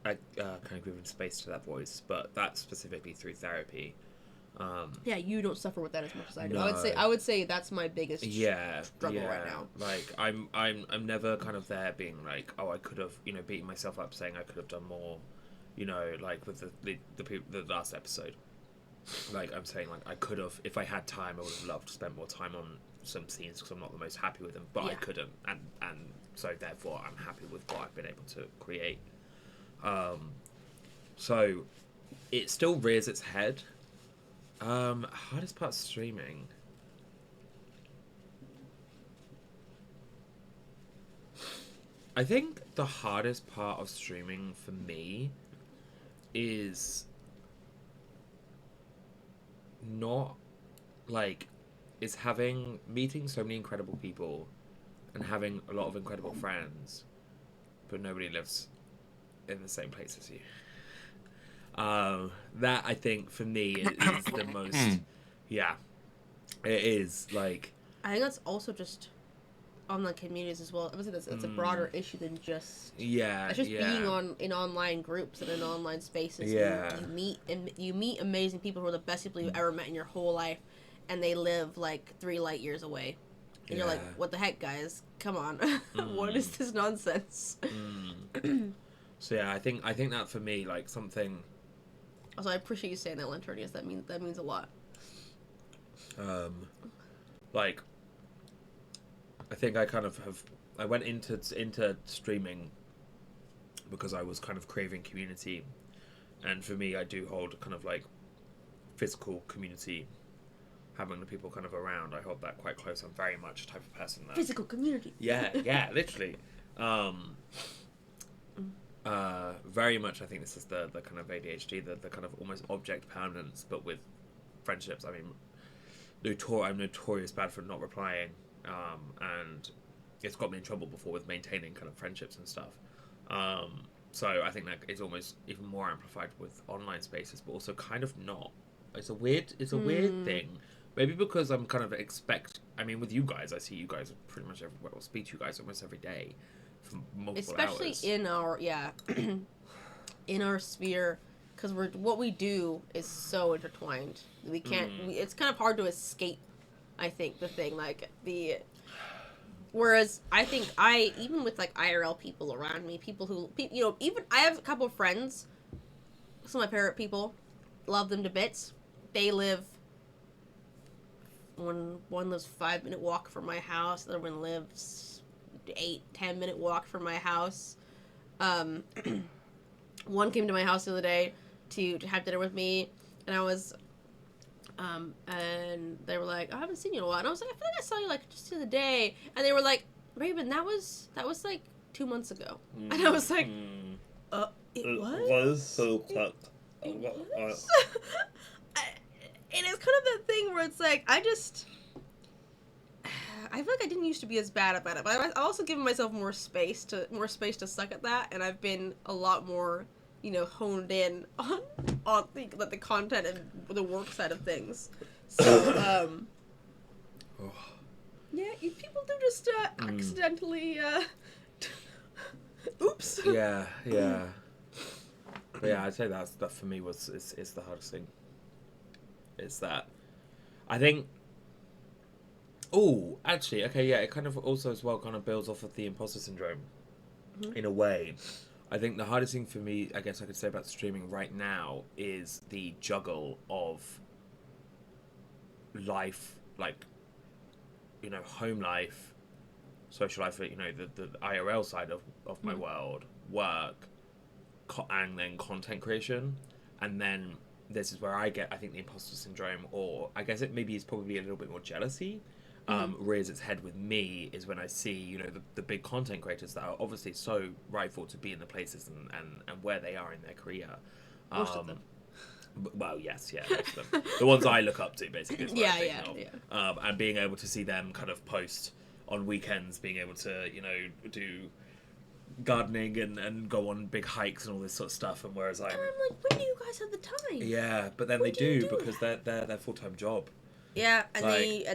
At kind of giving space to that voice, but that's specifically through therapy. Yeah, you don't suffer with that as much as I do. No. I would say that's my biggest struggle right now. Like I'm never kind of there being like, oh, I could have beating myself up saying I could have done more, like with the last episode. Like I'm saying, like I could have, if I had time, I would have loved to spend more time on some scenes because I'm not the most happy with them, but I couldn't, and so therefore I'm happy with what I've been able to create. So it still rears its head. Hardest part of streaming. I think the hardest part of streaming for me is meeting so many incredible people and having a lot of incredible friends, but nobody lives in the same place as you. That I think for me is the most. Yeah, it is like. I think that's also just online communities as well. I would say that's a broader issue than just. Yeah, it's just being in online groups and in online spaces. Yeah, you meet amazing people who are the best people you've ever met in your whole life, and they live like 3 light years away, and you're like, what the heck, guys? Come on, what is this nonsense? So yeah, I think that for me, like something. Also, I appreciate you saying that, Lanternius. That means a lot. Like, I think I kind of I went into streaming because I was kind of craving community, and for me, I do hold kind of like physical community, having the people kind of around. I hold that quite close. I'm very much a type of person that physical community. Yeah, literally. Very much, I think this is the kind of ADHD, the kind of almost object permanence, but with friendships. I mean, I'm notorious bad for not replying, and it's got me in trouble before with maintaining kind of friendships and stuff. So I think that is almost even more amplified with online spaces, but also kind of not. It's a weird thing. Maybe because I'm kind of I mean, with you guys, I see you guys pretty much everywhere. I'll speak to you guys almost every day. Especially hours. in our in our sphere, because what we do is so intertwined. We can't. It's kind of hard to escape. I think the thing like Whereas I think even with like IRL people around me, people who, you know, even I have a couple of friends, some of my favorite people, love them to bits. They live, one lives 5-minute walk from my house, the other one lives 8-10 minute walk from my house. One came to my house the other day to have dinner with me, and I was, and they were like, I haven't seen you in a while, and I was like, I feel like I saw you like just the other day, and they were like, Raven, that was like 2 months ago, and I was like, it was so quick. And it's kind of that thing where it's like, I feel like I didn't used to be as bad about it, but I also given myself more space to suck at that, and I've been a lot more, you know, honed in on the content and the work side of things. So, yeah, people do just accidentally, oops. Yeah. But yeah, I'd say that for me it's the hardest thing. It's that I think. Oh, actually, okay, yeah, it kind of also as well kind of builds off of the imposter syndrome, in a way. I think the hardest thing for me, I guess I could say about streaming right now, is the juggle of life, like, you know, home life, social life, you know, the IRL side of my world, work, and then content creation, and then this is where I get, I think, the imposter syndrome, or I guess it maybe is probably a little bit more jealousy, rears its head with me, is when I see, you know, the big content creators that are obviously so rightful to be in the places and where they are in their career. Most of them. Well, yes, yeah, most of them. The ones I look up to, basically, is what I'm thinking of. And being able to see them kind of post on weekends, being able to, you know, do gardening and go on big hikes and all this sort of stuff, and whereas I'm like, when do you guys have the time? Yeah, but then they do because they're their full-time job. Yeah, and like,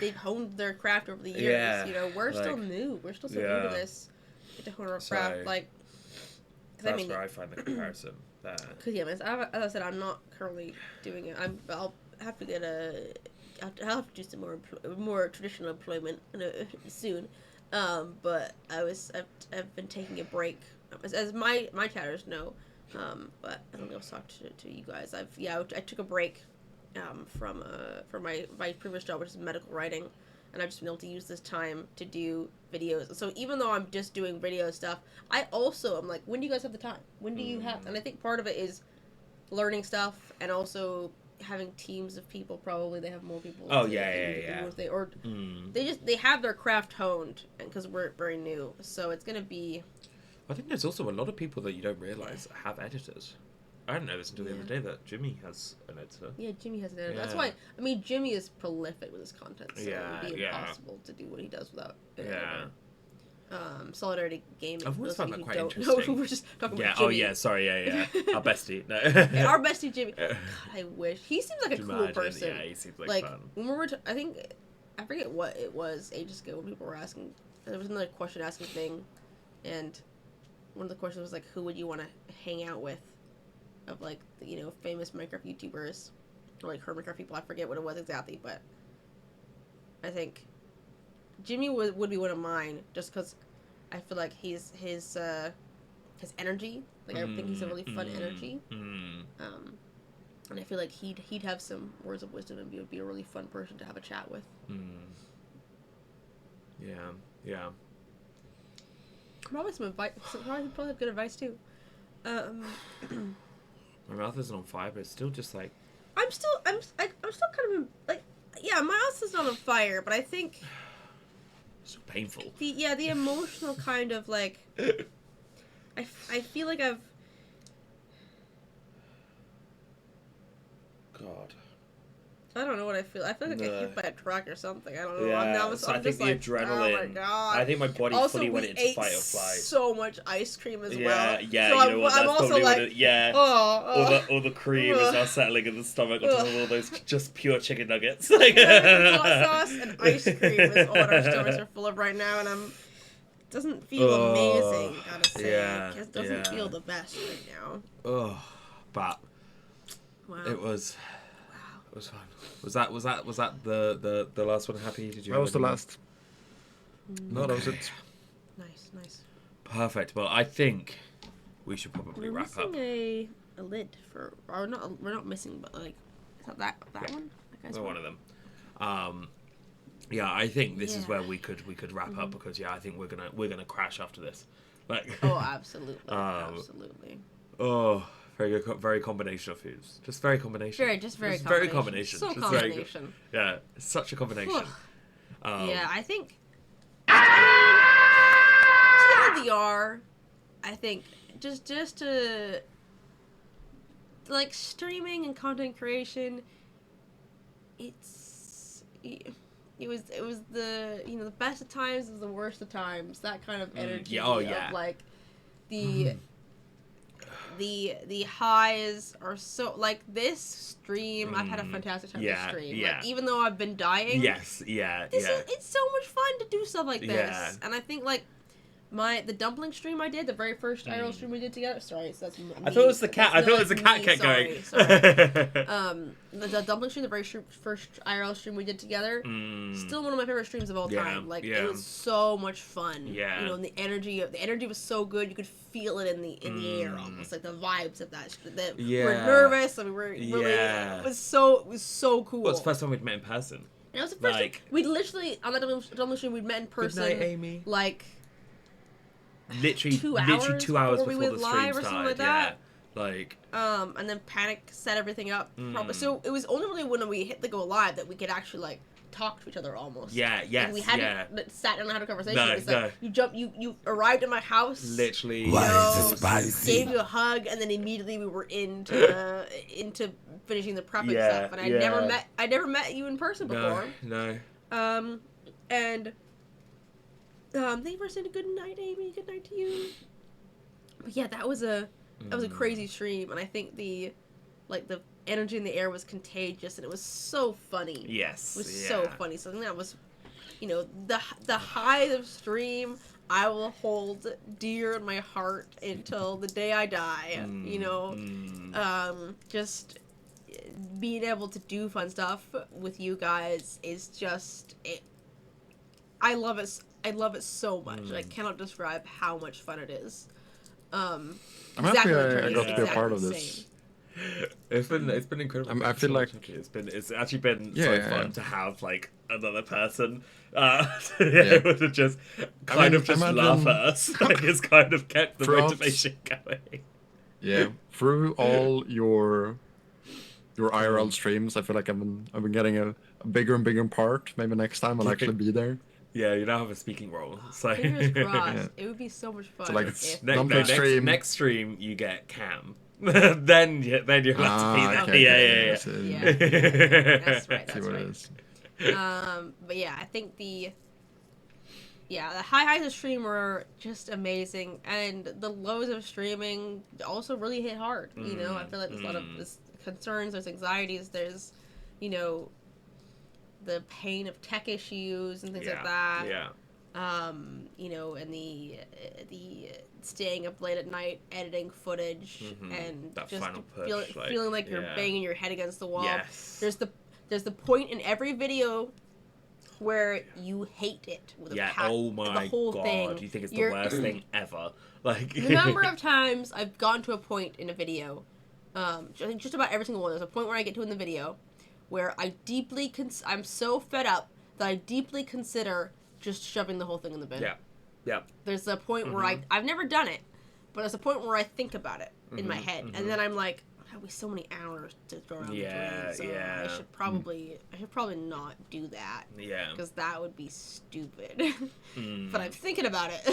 they've honed their craft over the years. Yeah, you know, we're still new. We're still so new to this. To hone our craft, like. That's where I find the comparison there. Because as I said, I'm not currently doing it. I'll have to get I'll have to do some more traditional employment soon. But I've been taking a break, as my chatters know. But I don't know if I'll talk to you guys. I took a break from my previous job, which is medical writing, and I've just been able to use this time to do videos. So even though I'm just doing video stuff, I'm like, when do you guys have the time? When do you have? And I think part of it is learning stuff, and also having teams of people. Probably they have more people. They have their craft honed, and because we're very new, so it's gonna be. I think there's also a lot of people that you don't realize have editors. I didn't know this until the other day that Jimmy has an editor. Yeah, Jimmy has an editor. Yeah. That's why, I mean, Jimmy is prolific with his content, so it would be impossible to do what he does without an editor. Solidarity Gaming. I've always found that quite interesting. We're just talking about Jimmy. Oh, yeah, sorry, yeah. Our bestie. No. Yeah, our bestie Jimmy. God, I wish. He seems like a cool person. Yeah, he seems like fun. When we were, I forget what it was ages ago when people were asking, there was another question asking thing, and one of the questions was like, who would you want to hang out with? Of like, you know, famous Minecraft YouTubers, or like her Minecraft people. I forget what it was exactly, but I think Jimmy would be one of mine, just because I feel like his energy, like I think he's a really fun energy, and I feel like he'd have some words of wisdom and would be a really fun person to have a chat with. Yeah. Probably some advice. Probably have good advice too. My mouth isn't on fire, but it's still just like. I'm still kind of like, yeah, my mouth is not on fire, but I think. So painful. The emotional kind of like. I feel like I've. God. I don't know what I feel. I feel like I got hit by a truck or something. I don't know. Yeah, I'm so I think just the like, adrenaline. Oh my God. I think my body also, fully went into fight or flight. So much ice cream as well. Yeah, so you know what? That's probably like, what it, all the cream is now settling in the stomach on top of all those just pure chicken nuggets. Like hot sauce and ice cream is what our stomachs are full of right now, and it doesn't feel amazing. Gotta say, it just doesn't feel the best right now. But it was. It was fun. Was that the last one? Happy? Did you? That was the last. No, that was it. Nice. Perfect. Well, I think we should probably We're wrap up. missing a lid for, or not. We're not missing, but like, is that Yeah. one? That guy's One of them. Yeah, I think this is Yeah. where we could wrap up because I think we're gonna crash after this. Like, Oh, absolutely, absolutely. oh, very combination of foods. Just very combination. Very combination. So Just combination. Yeah, such a combination. Yeah, I think TLDR, I think just to like streaming and content creation, it was the the best of times, it was the worst of times. That kind of energy of like the highs are so like this stream. I've had a fantastic time to stream. Yeah. Like, even though I've been dying. Yes. Yeah. It's so much fun to do stuff like this. Yeah. And I think like the dumpling stream I did, the very first IRL stream we did together. Sorry, so that's me. I thought it was the cat. I thought it was the cat kept going. Sorry. The dumpling stream, the very first IRL stream we did together, still one of my favorite streams of all time. Like it was so much fun. Yeah. And the energy was so good. You could feel it in the air almost, like the vibes of that. We were nervous and we were really. It was so cool. Well, it's the first time we'd met in person. And it was the first time we literally on that dumpling stream we'd met in person. Good night, Amy. Like. Literally 2 hours before the stream started. And then Panic set everything up. So it was only really when we hit the go live that we could actually like talk to each other almost. Yes, we hadn't sat down and had a conversation. No, it was like you arrived at my house. Literally. Why is it spicy? Gave you a hug, and then immediately we were into finishing the prepping stuff. And I never met you in person before. No. And thank you for saying good night, Amy. Good night to you. But yeah, that was a crazy stream, and I think the energy in the air was contagious, and it was so funny. Yes, it was so funny. So I think that was, the high of stream I will hold dear in my heart until the day I die. Just being able to do fun stuff with you guys is just it. I love it so much. I cannot describe how much fun it is. I'm happy I got to be a part of this. It's been incredible. I feel like it's actually been fun to have like another person able to just laugh at us. Like it's kind of kept the motivation going. Yeah, through all your IRL streams, I feel like I've been getting a bigger and bigger part. Maybe next time I'll actually be there. Yeah, you now have a speaking role. So fingers crossed. It would be so much fun. So like it's next stream you get Cam. then you have to be there. Okay. Yeah. That's right. See what it is. But yeah, I think the highs of stream were just amazing, and the lows of streaming also really hit hard. I feel like there's a lot of concerns, there's anxieties, there's the pain of tech issues and things like that. Yeah. And the staying up late at night editing footage and that just final push, feeling like you're banging your head against the wall. Yes. There's the point in every video where you hate it with a passion. Oh my the whole god! thing. You think it's the worst thing ever? Like the number of times I've gotten to a point in a video, just about every single one. There's a point where I get to in the video where I deeply I'm so fed up that I deeply consider just shoving the whole thing in the bin. Yeah. There's a point where I've never done it, but there's a point where I think about it in my head, and then I'm like, I have so many hours to throw around the drain, so I should probably not do that. Yeah. Because that would be stupid. But I'm thinking about it.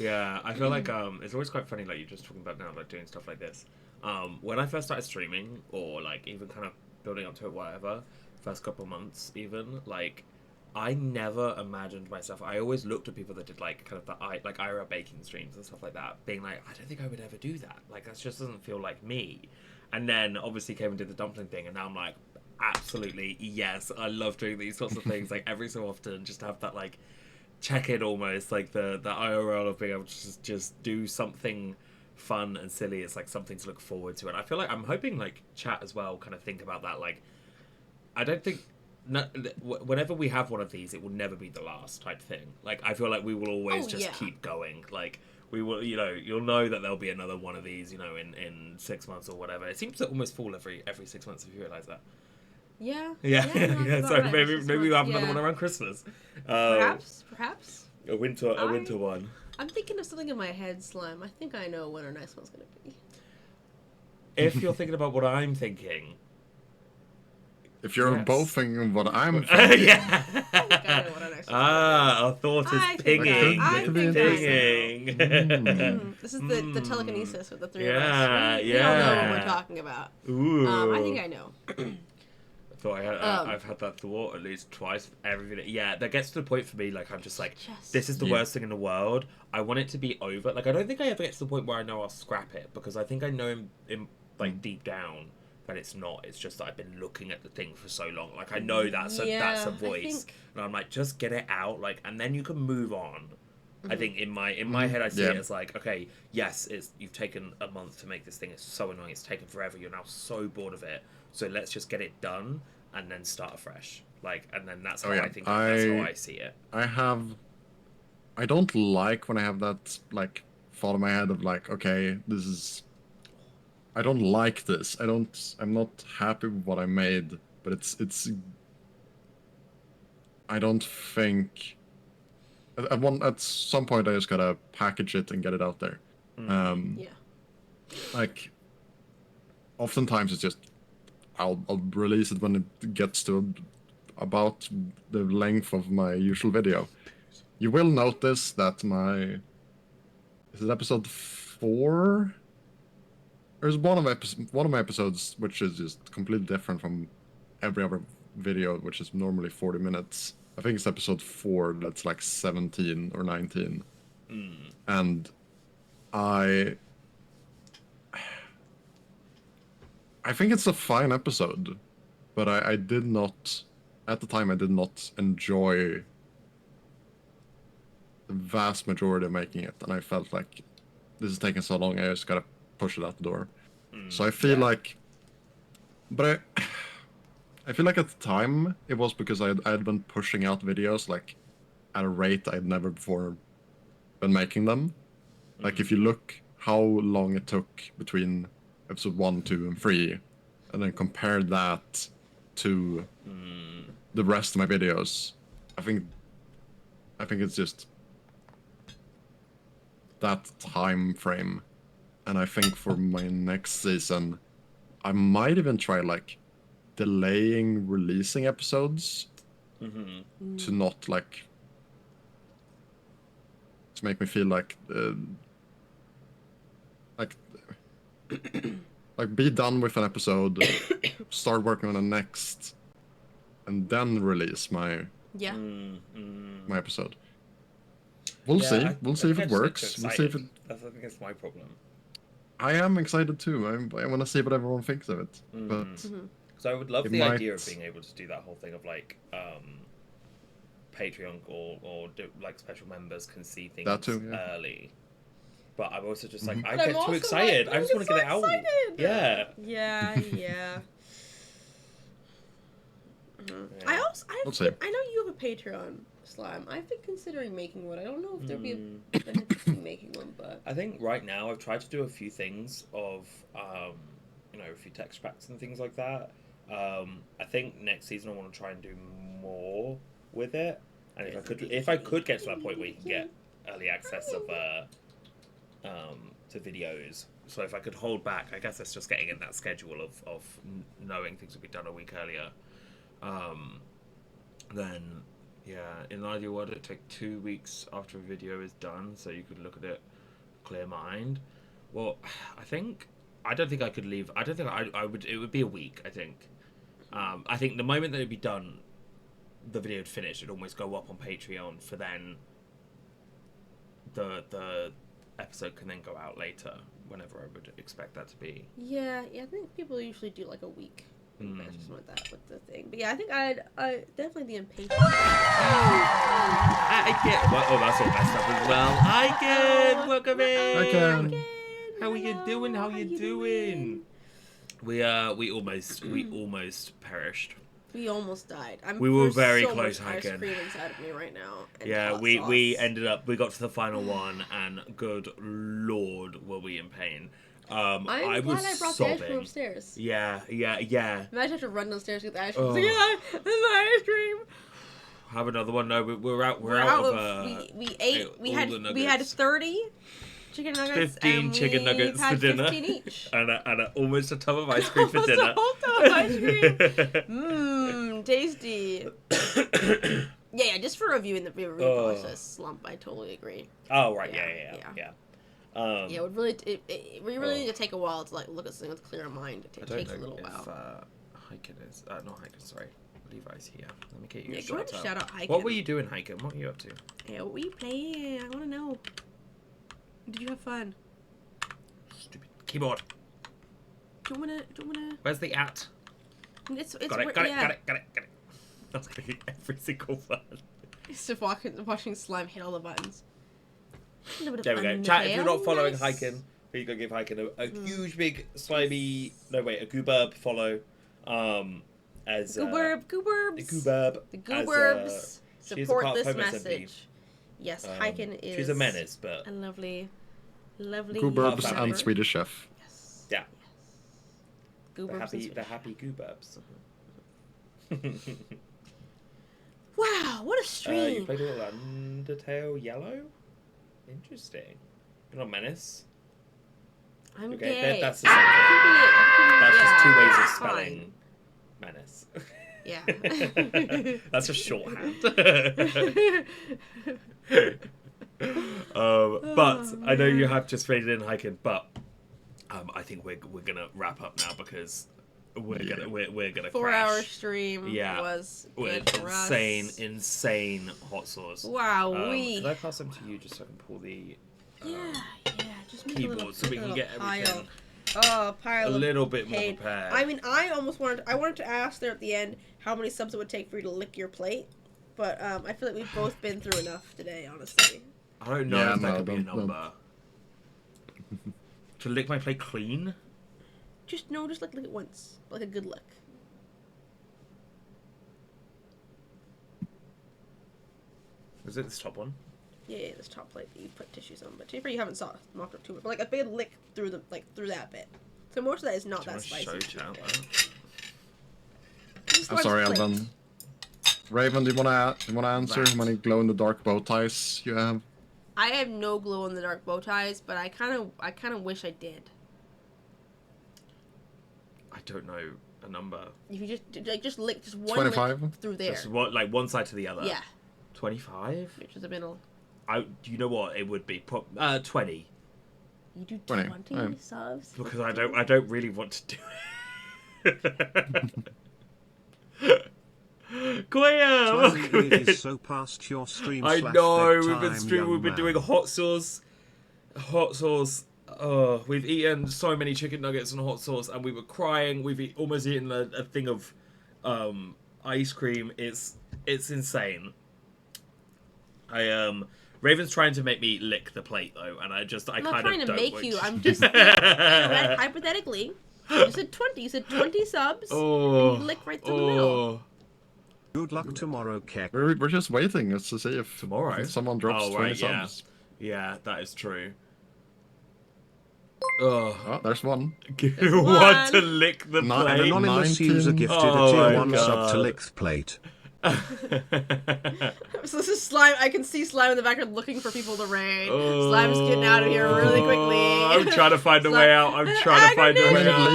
Yeah, I feel like it's always quite funny, like you're just talking about now, like doing stuff like this. When I first started streaming, or like even kind of building up to it, whatever, first couple months even, like I never imagined myself. I always looked at people that did like kind of the IRL baking streams and stuff like that, being like, I don't think I would ever do that. Like that just doesn't feel like me. And then obviously came and did the dumpling thing, and now I'm like, absolutely yes, I love doing these sorts of things. Like every so often, just have that like check in almost, like the IRL of being able to just do something fun and silly. It's like something to look forward to, and I feel like I'm hoping like chat as well kind of think about that. Like I don't think whenever we have one of these, it will never be the last type thing. Like, I feel like we will always keep going. Like, we will, you'll know that there'll be another one of these, in 6 months or whatever. It seems to almost fall every 6 months, if you realise that. Yeah. Yeah. No, So maybe we'll have another one around Christmas. Perhaps. A winter one. I'm thinking of something in my head, Slime. I think I know when our next one's gonna be. If you're thinking about what I'm thinking. If you're both thinking what I'm thinking. Yeah. I think I know what our next one's Our thought is pinging. This is the telekinesis with the three of us. Yeah, We all know what we're talking about. Ooh. I think I know. I've had that thought at least twice every video. Yeah, that gets to the point for me, like, I'm just like, this is the worst thing in the world. I want it to be over. Like, I don't think I ever get to the point where I know I'll scrap it, because I think I know in deep down that it's not. It's just that I've been looking at the thing for so long. Like, I know that's a voice, and I'm like, just get it out, like, and then you can move on. I think in my head I see it as like, okay, yes, you've taken a month to make this thing. It's so annoying. It's taken forever. You're now so bored of it. So let's just get it done and then start afresh. Like, and then that's how I think. That's how I see it. I don't like when I have that like thought in my head of like, okay, I don't like this. I'm not happy with what I made, but it's. I don't think. At some point, I just gotta package it and get it out there. Like, oftentimes it's just I'll release it when it gets to about the length of my usual video. You will notice that is it episode 4? There's one of my episodes which is just completely different from every other video, which is normally 40 minutes. I think it's episode 4 that's like 17 or 19. And I think it's a fine episode, but I did not, at the time, I did not enjoy the vast majority of making it, and I felt like this is taking so long, I just gotta push it out the door. So I feel like, but I feel like at the time, it was because I had been pushing out videos like at a rate I'd never before been making them. Like if you look how long it took between episode 1, 2, and 3, and then compare that to the rest of my videos, I think it's just that time frame. And I think for my next season, I might even try like delaying releasing episodes to not like to make me feel like like be done with an episode, start working on the next, and then release my my episode. We'll see. We'll see if it works. We'll see if it. I think that's my problem. I am excited too. I want to see what everyone thinks of it. But because I would love the idea of being able to do that whole thing of like Patreon or like special members can see things early. But I'm also just like I get too excited. I just want to get it out. Yeah. I know you have a Patreon, Slime. I've been considering making one. I don't know if there'd be an interesting making one, but I think right now I've tried to do a few things of a few text packs and things like that. I think next season I want to try and do more with it, and if I could get to that point where you can get early access of to videos. So if I could hold back, I guess that's just getting in that schedule of knowing things will be done a week earlier. Then, yeah, in an ideal world, it'd take 2 weeks after a video is done, so you could look at it clear mind. Well, I don't think I could leave. I don't think I would. It would be a week. I think. I think the moment that it'd be done, the video would finish. It'd almost go up on Patreon for then. The episode can then go out later, whenever I would expect that to be. Yeah. I think people usually do like a week. Or something like that with the thing. But yeah, I think I'd definitely be impatient. I get. Oh, that's all messed up as well. Hi, Ken. Welcome in. Hi, Ken. How are you doing? How are you doing? We almost perished. We almost died. We were there's very so close, much ice Hiken. cream inside of me right now. And Yeah, hot we sauce. ended up, we got to the final one, and good lord, were we in pain. I I'm was glad I brought sobbing. the ice cream upstairs. Yeah. Imagine I have to run downstairs to get the ice cream. Oh. Like, yeah, this is my ice cream. Have another one. No, we're out. We're out out of of. we ate. We all had the we had nuggets. 30 chicken nuggets. 15 and chicken nuggets we've for had dinner. 15 each. and almost a tub of ice cream for Almost dinner. a whole tub of ice cream. Mmm, tasty. Yeah, just for reviewing the review process slump, I totally agree. Oh right, Yeah. yeah. Yeah, it would really we really need to take a while to like look at something with a clear mind. It takes a little while. Hiken is not Hiken, sorry. Levi's here. Let me get you a Go ahead shout and out. shout out Hiken. What were you doing, Hiken? What were you up to? Yeah, what were you playing? I want to know. Did you have fun? Stupid keyboard. Do you wanna? Where's the at? It's Got it. That's gonna be every single one. It's just watching slime hit all the buttons. There we go. Chat, if you're not following Nice. Hiken, please go give Hiken a huge, big, slimy, a gooburb follow. As Gooburbs. Gooburb. The Gooburbs she's a support part this of Homo message. Yes, Hiken is. She's a menace, but a lovely. Gooburbs Half and hour. Swedish Chef. Yes. yeah, Gooburbs. the happy Gooburbs. Wow, what a You stream! played a little Undertale Yellow. Interesting. You're not menace. I'm Okay, gay. that's the same thing. That's just two ways of it's spelling menace. Yeah. That's just shorthand. Oh, But I know you have just faded in Hiken, but I think we're gonna wrap up now because we're gonna 4 crash. hour stream was good With for us. insane hot sauce. Wow, Can I pass them to you just so I can pull the Yeah, just make keyboard a little, so we can get everything pile a of little bit more pain. prepared? I mean, I wanted to ask there at the end how many subs it would take for you to lick your plate, but I feel like we've both been through enough today, honestly. I don't know Yeah, if that no, could be a don't- number. To lick my plate clean? Just lick it once, like a good lick. Is it this top one? Yeah, this top plate that you put tissues on, but to be fair, you haven't mocked up too much, but like a big lick through through that bit. So most of that is not Do you that want to spicy. show to be chat fair. that? Just I'm one sorry, plate. Alban. Raven, do you wanna answer how many glow in the dark bow ties you have? I have no glow in the dark bow ties, but I kind of wish I did. I don't know a number. If you just lick just one 25? lick through there. Just one side to the other. Yeah, 25? which is a middle. You know what? It would be 20 You do 20, 20 right. subs? because I don't really want to do it. Goya, Timing is so past your stream. I slash know we've bedtime, been streaming. young We've been man. doing hot sauce. Oh, we've eaten so many chicken nuggets and hot sauce, and we were crying. We've almost eaten a thing of ice cream. It's insane. Raven's trying to make me lick the plate though, and I I'm not kind trying of to don't make want you. to. I'm just hypothetically. You said 20. You said 20 subs. Oh, and you lick right through the middle. Good luck tomorrow, Keck. We're just waiting just to see if Tomorrow? if someone drops Oh, 20 right, yeah. subs. Yeah, that is true. Oh, Oh, there's one. want to lick the An plate? anonymous 19. user gifted Oh a tier my 1 sub God. to lick the plate. So this is Slime. I can see Slime in the background looking for people to raid. Slime's getting out of here really quickly. I'm trying to find a way out. I'm trying to find a way out.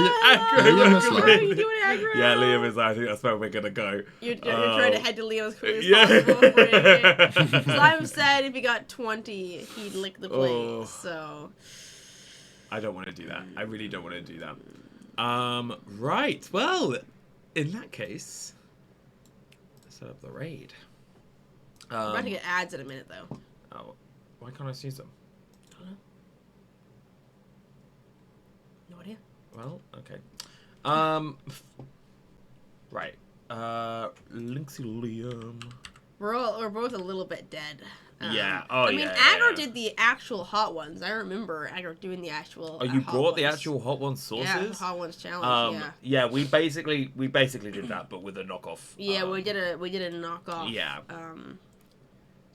Liam is What like- are you doing, aggro? Yeah, Liam is. I think that's where we're gonna go. You're trying to head to Liam as quickly as Yeah. possible. Slime said if he got 20, he'd lick the plate. Oh. So I don't want to do that. I really don't want to do that. Right. Well, in that case, let's set up the raid. we're about to get ads in a minute, though. Oh, why can't I see them? I don't know. No idea. Well, okay. Right. Linksy Liam. We're both a little bit dead. Yeah. Oh, I mean, yeah. Aggro yeah. did the actual hot ones. I remember Aggro doing the actual. Oh, you hot brought the ones. actual hot ones sources? Yeah, the hot ones challenge. Yeah. Yeah. We basically did that, but with a knockoff. Yeah, we did a knockoff. Yeah.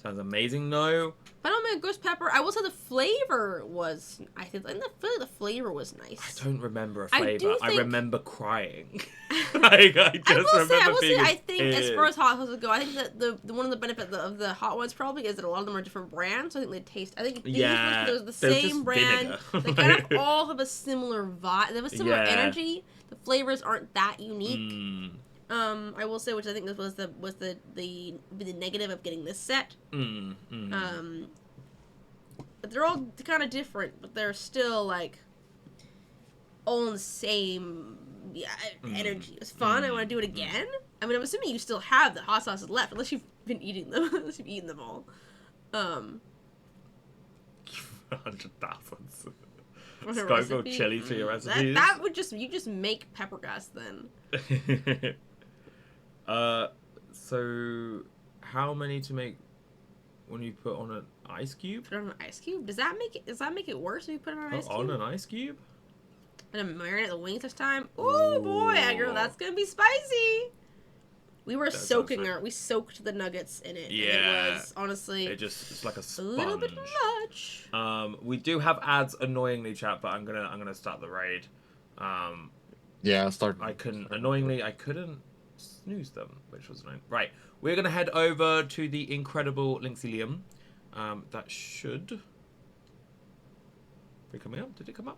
Sounds amazing. No. But I don't mean ghost pepper. I will say the flavor was. I feel like the flavor was nice. I don't remember a I flavor. do I think- remember crying. I just being I think as pissed. far as hot sauces go, I think that the one of the benefits of the hot ones probably is that a lot of them are different brands. So I think they taste. I think Yeah, they're the they're same just brand. vinegar. They kind of all have a similar vibe. They have a similar Yeah. energy. The flavors aren't that unique. Mm, I will say, which I think this was the negative of getting this set. But they're all kind of different, but they're still like all in the same energy. It was fun. I want to do it again. I mean, I'm assuming you still have the hot sauces left, unless you've been eating them. Unless you've eaten them all. 100,000. For her Scope of recipe. chili for your recipes. That would you just make pepper gas then. So how many to make when you put on an ice cube? Put it on an ice cube. Does that make it worse if you put it on an ice Put cube? on an ice cube? And then marinate the wings this time. Oh boy, Aggro, that's gonna be spicy. We were soaking we soaked the nuggets in it. Yeah. And it was honestly It's like a a sponge. little bit much. We do have ads annoyingly, chat, but I'm gonna start the raid. Yeah, start. I couldn't snooze them, which was annoying. Right, we're gonna head over to the incredible Linksilium. That should be coming up. Did it come up?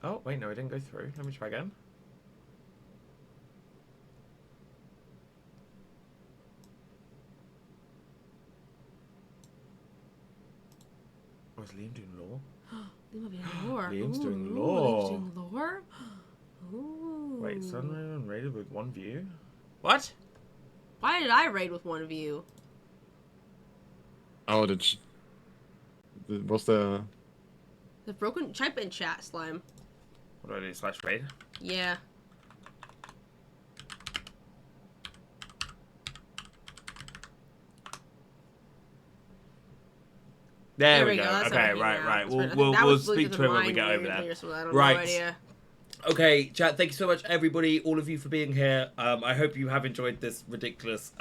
Oh wait, no, it didn't go through. Let me try again. Oh, is Liam doing lore? Liam doing lore. Liam's doing Ooh, lore. Liam's doing lore. Ooh. Wait, Sunraven raided with one view? What? Why did I raid with one of you? Oh, what's the? The broken type in chat, Slime. What do I do? Slash raid? Yeah. There we go. That's Okay, how we right. That's We'll, I think we'll, that we'll was speak to him when we get over weirdly there. or something. I don't Right. No idea. Okay, chat, thank you so much, everybody, all of you for being here. I hope you have enjoyed this ridiculous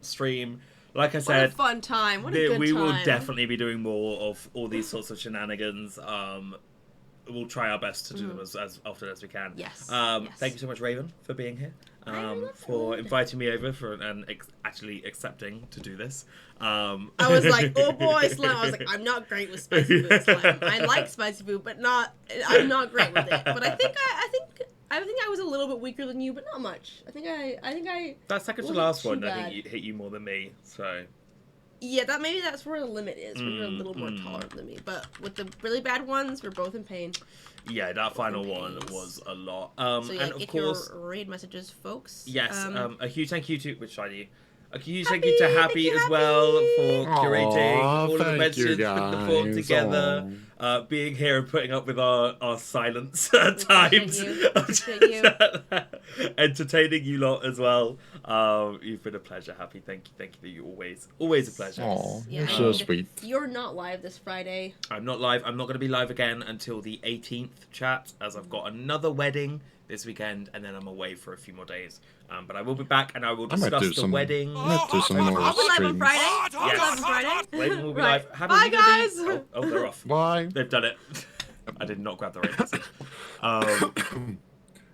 stream. Like I What a said, fun time. What a good we time. will definitely be doing more of all these sorts of shenanigans. We'll try our best to do them as often as we can. Yes. Thank Yes. you so much, Raven, for being here. love For food. inviting me over and actually accepting to do this. I was like, oh boy, Slime. I was like, I'm not great with spicy food, Slime. I like spicy food, but I'm not great with it. But I think I was a little bit weaker than you, but not much. I think I. That second to wasn't last too one, I bad. think hit you more than me. So Yeah, maybe that's where the limit is. Where you're a little more tolerant than me. But with the really bad ones, we're both in pain. yeah, that final Pains. one was a lot. So yeah, And of get course, your raid messages, folks. yes, a huge thank you to which side are you? A huge thank Happy, you to thank Happy you, as well for Aw, curating all of the thank mentions, you, putting the form guys. together, being here and putting up with our silence at times. you. Appreciate you. Entertaining you lot as well. You've been a pleasure, Happy. Thank you. You're always a pleasure. Oh, Yeah, you're so and sweet. You're not live this Friday. I'm not live. I'm not going to be live again until the 18th, chat, as I've got another wedding this weekend, and then I'm away for a few more days. But I will be back, and I will I might discuss do the some- wedding. I might do some more I'll be live on streams. Friday. I'll be Yes. live on Friday. Raven will be Right. live. Happy, Bye, are you gonna be- guys. Oh, they're off. Bye. They've done it. I did not grab the right message.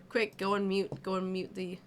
Quick, go and mute the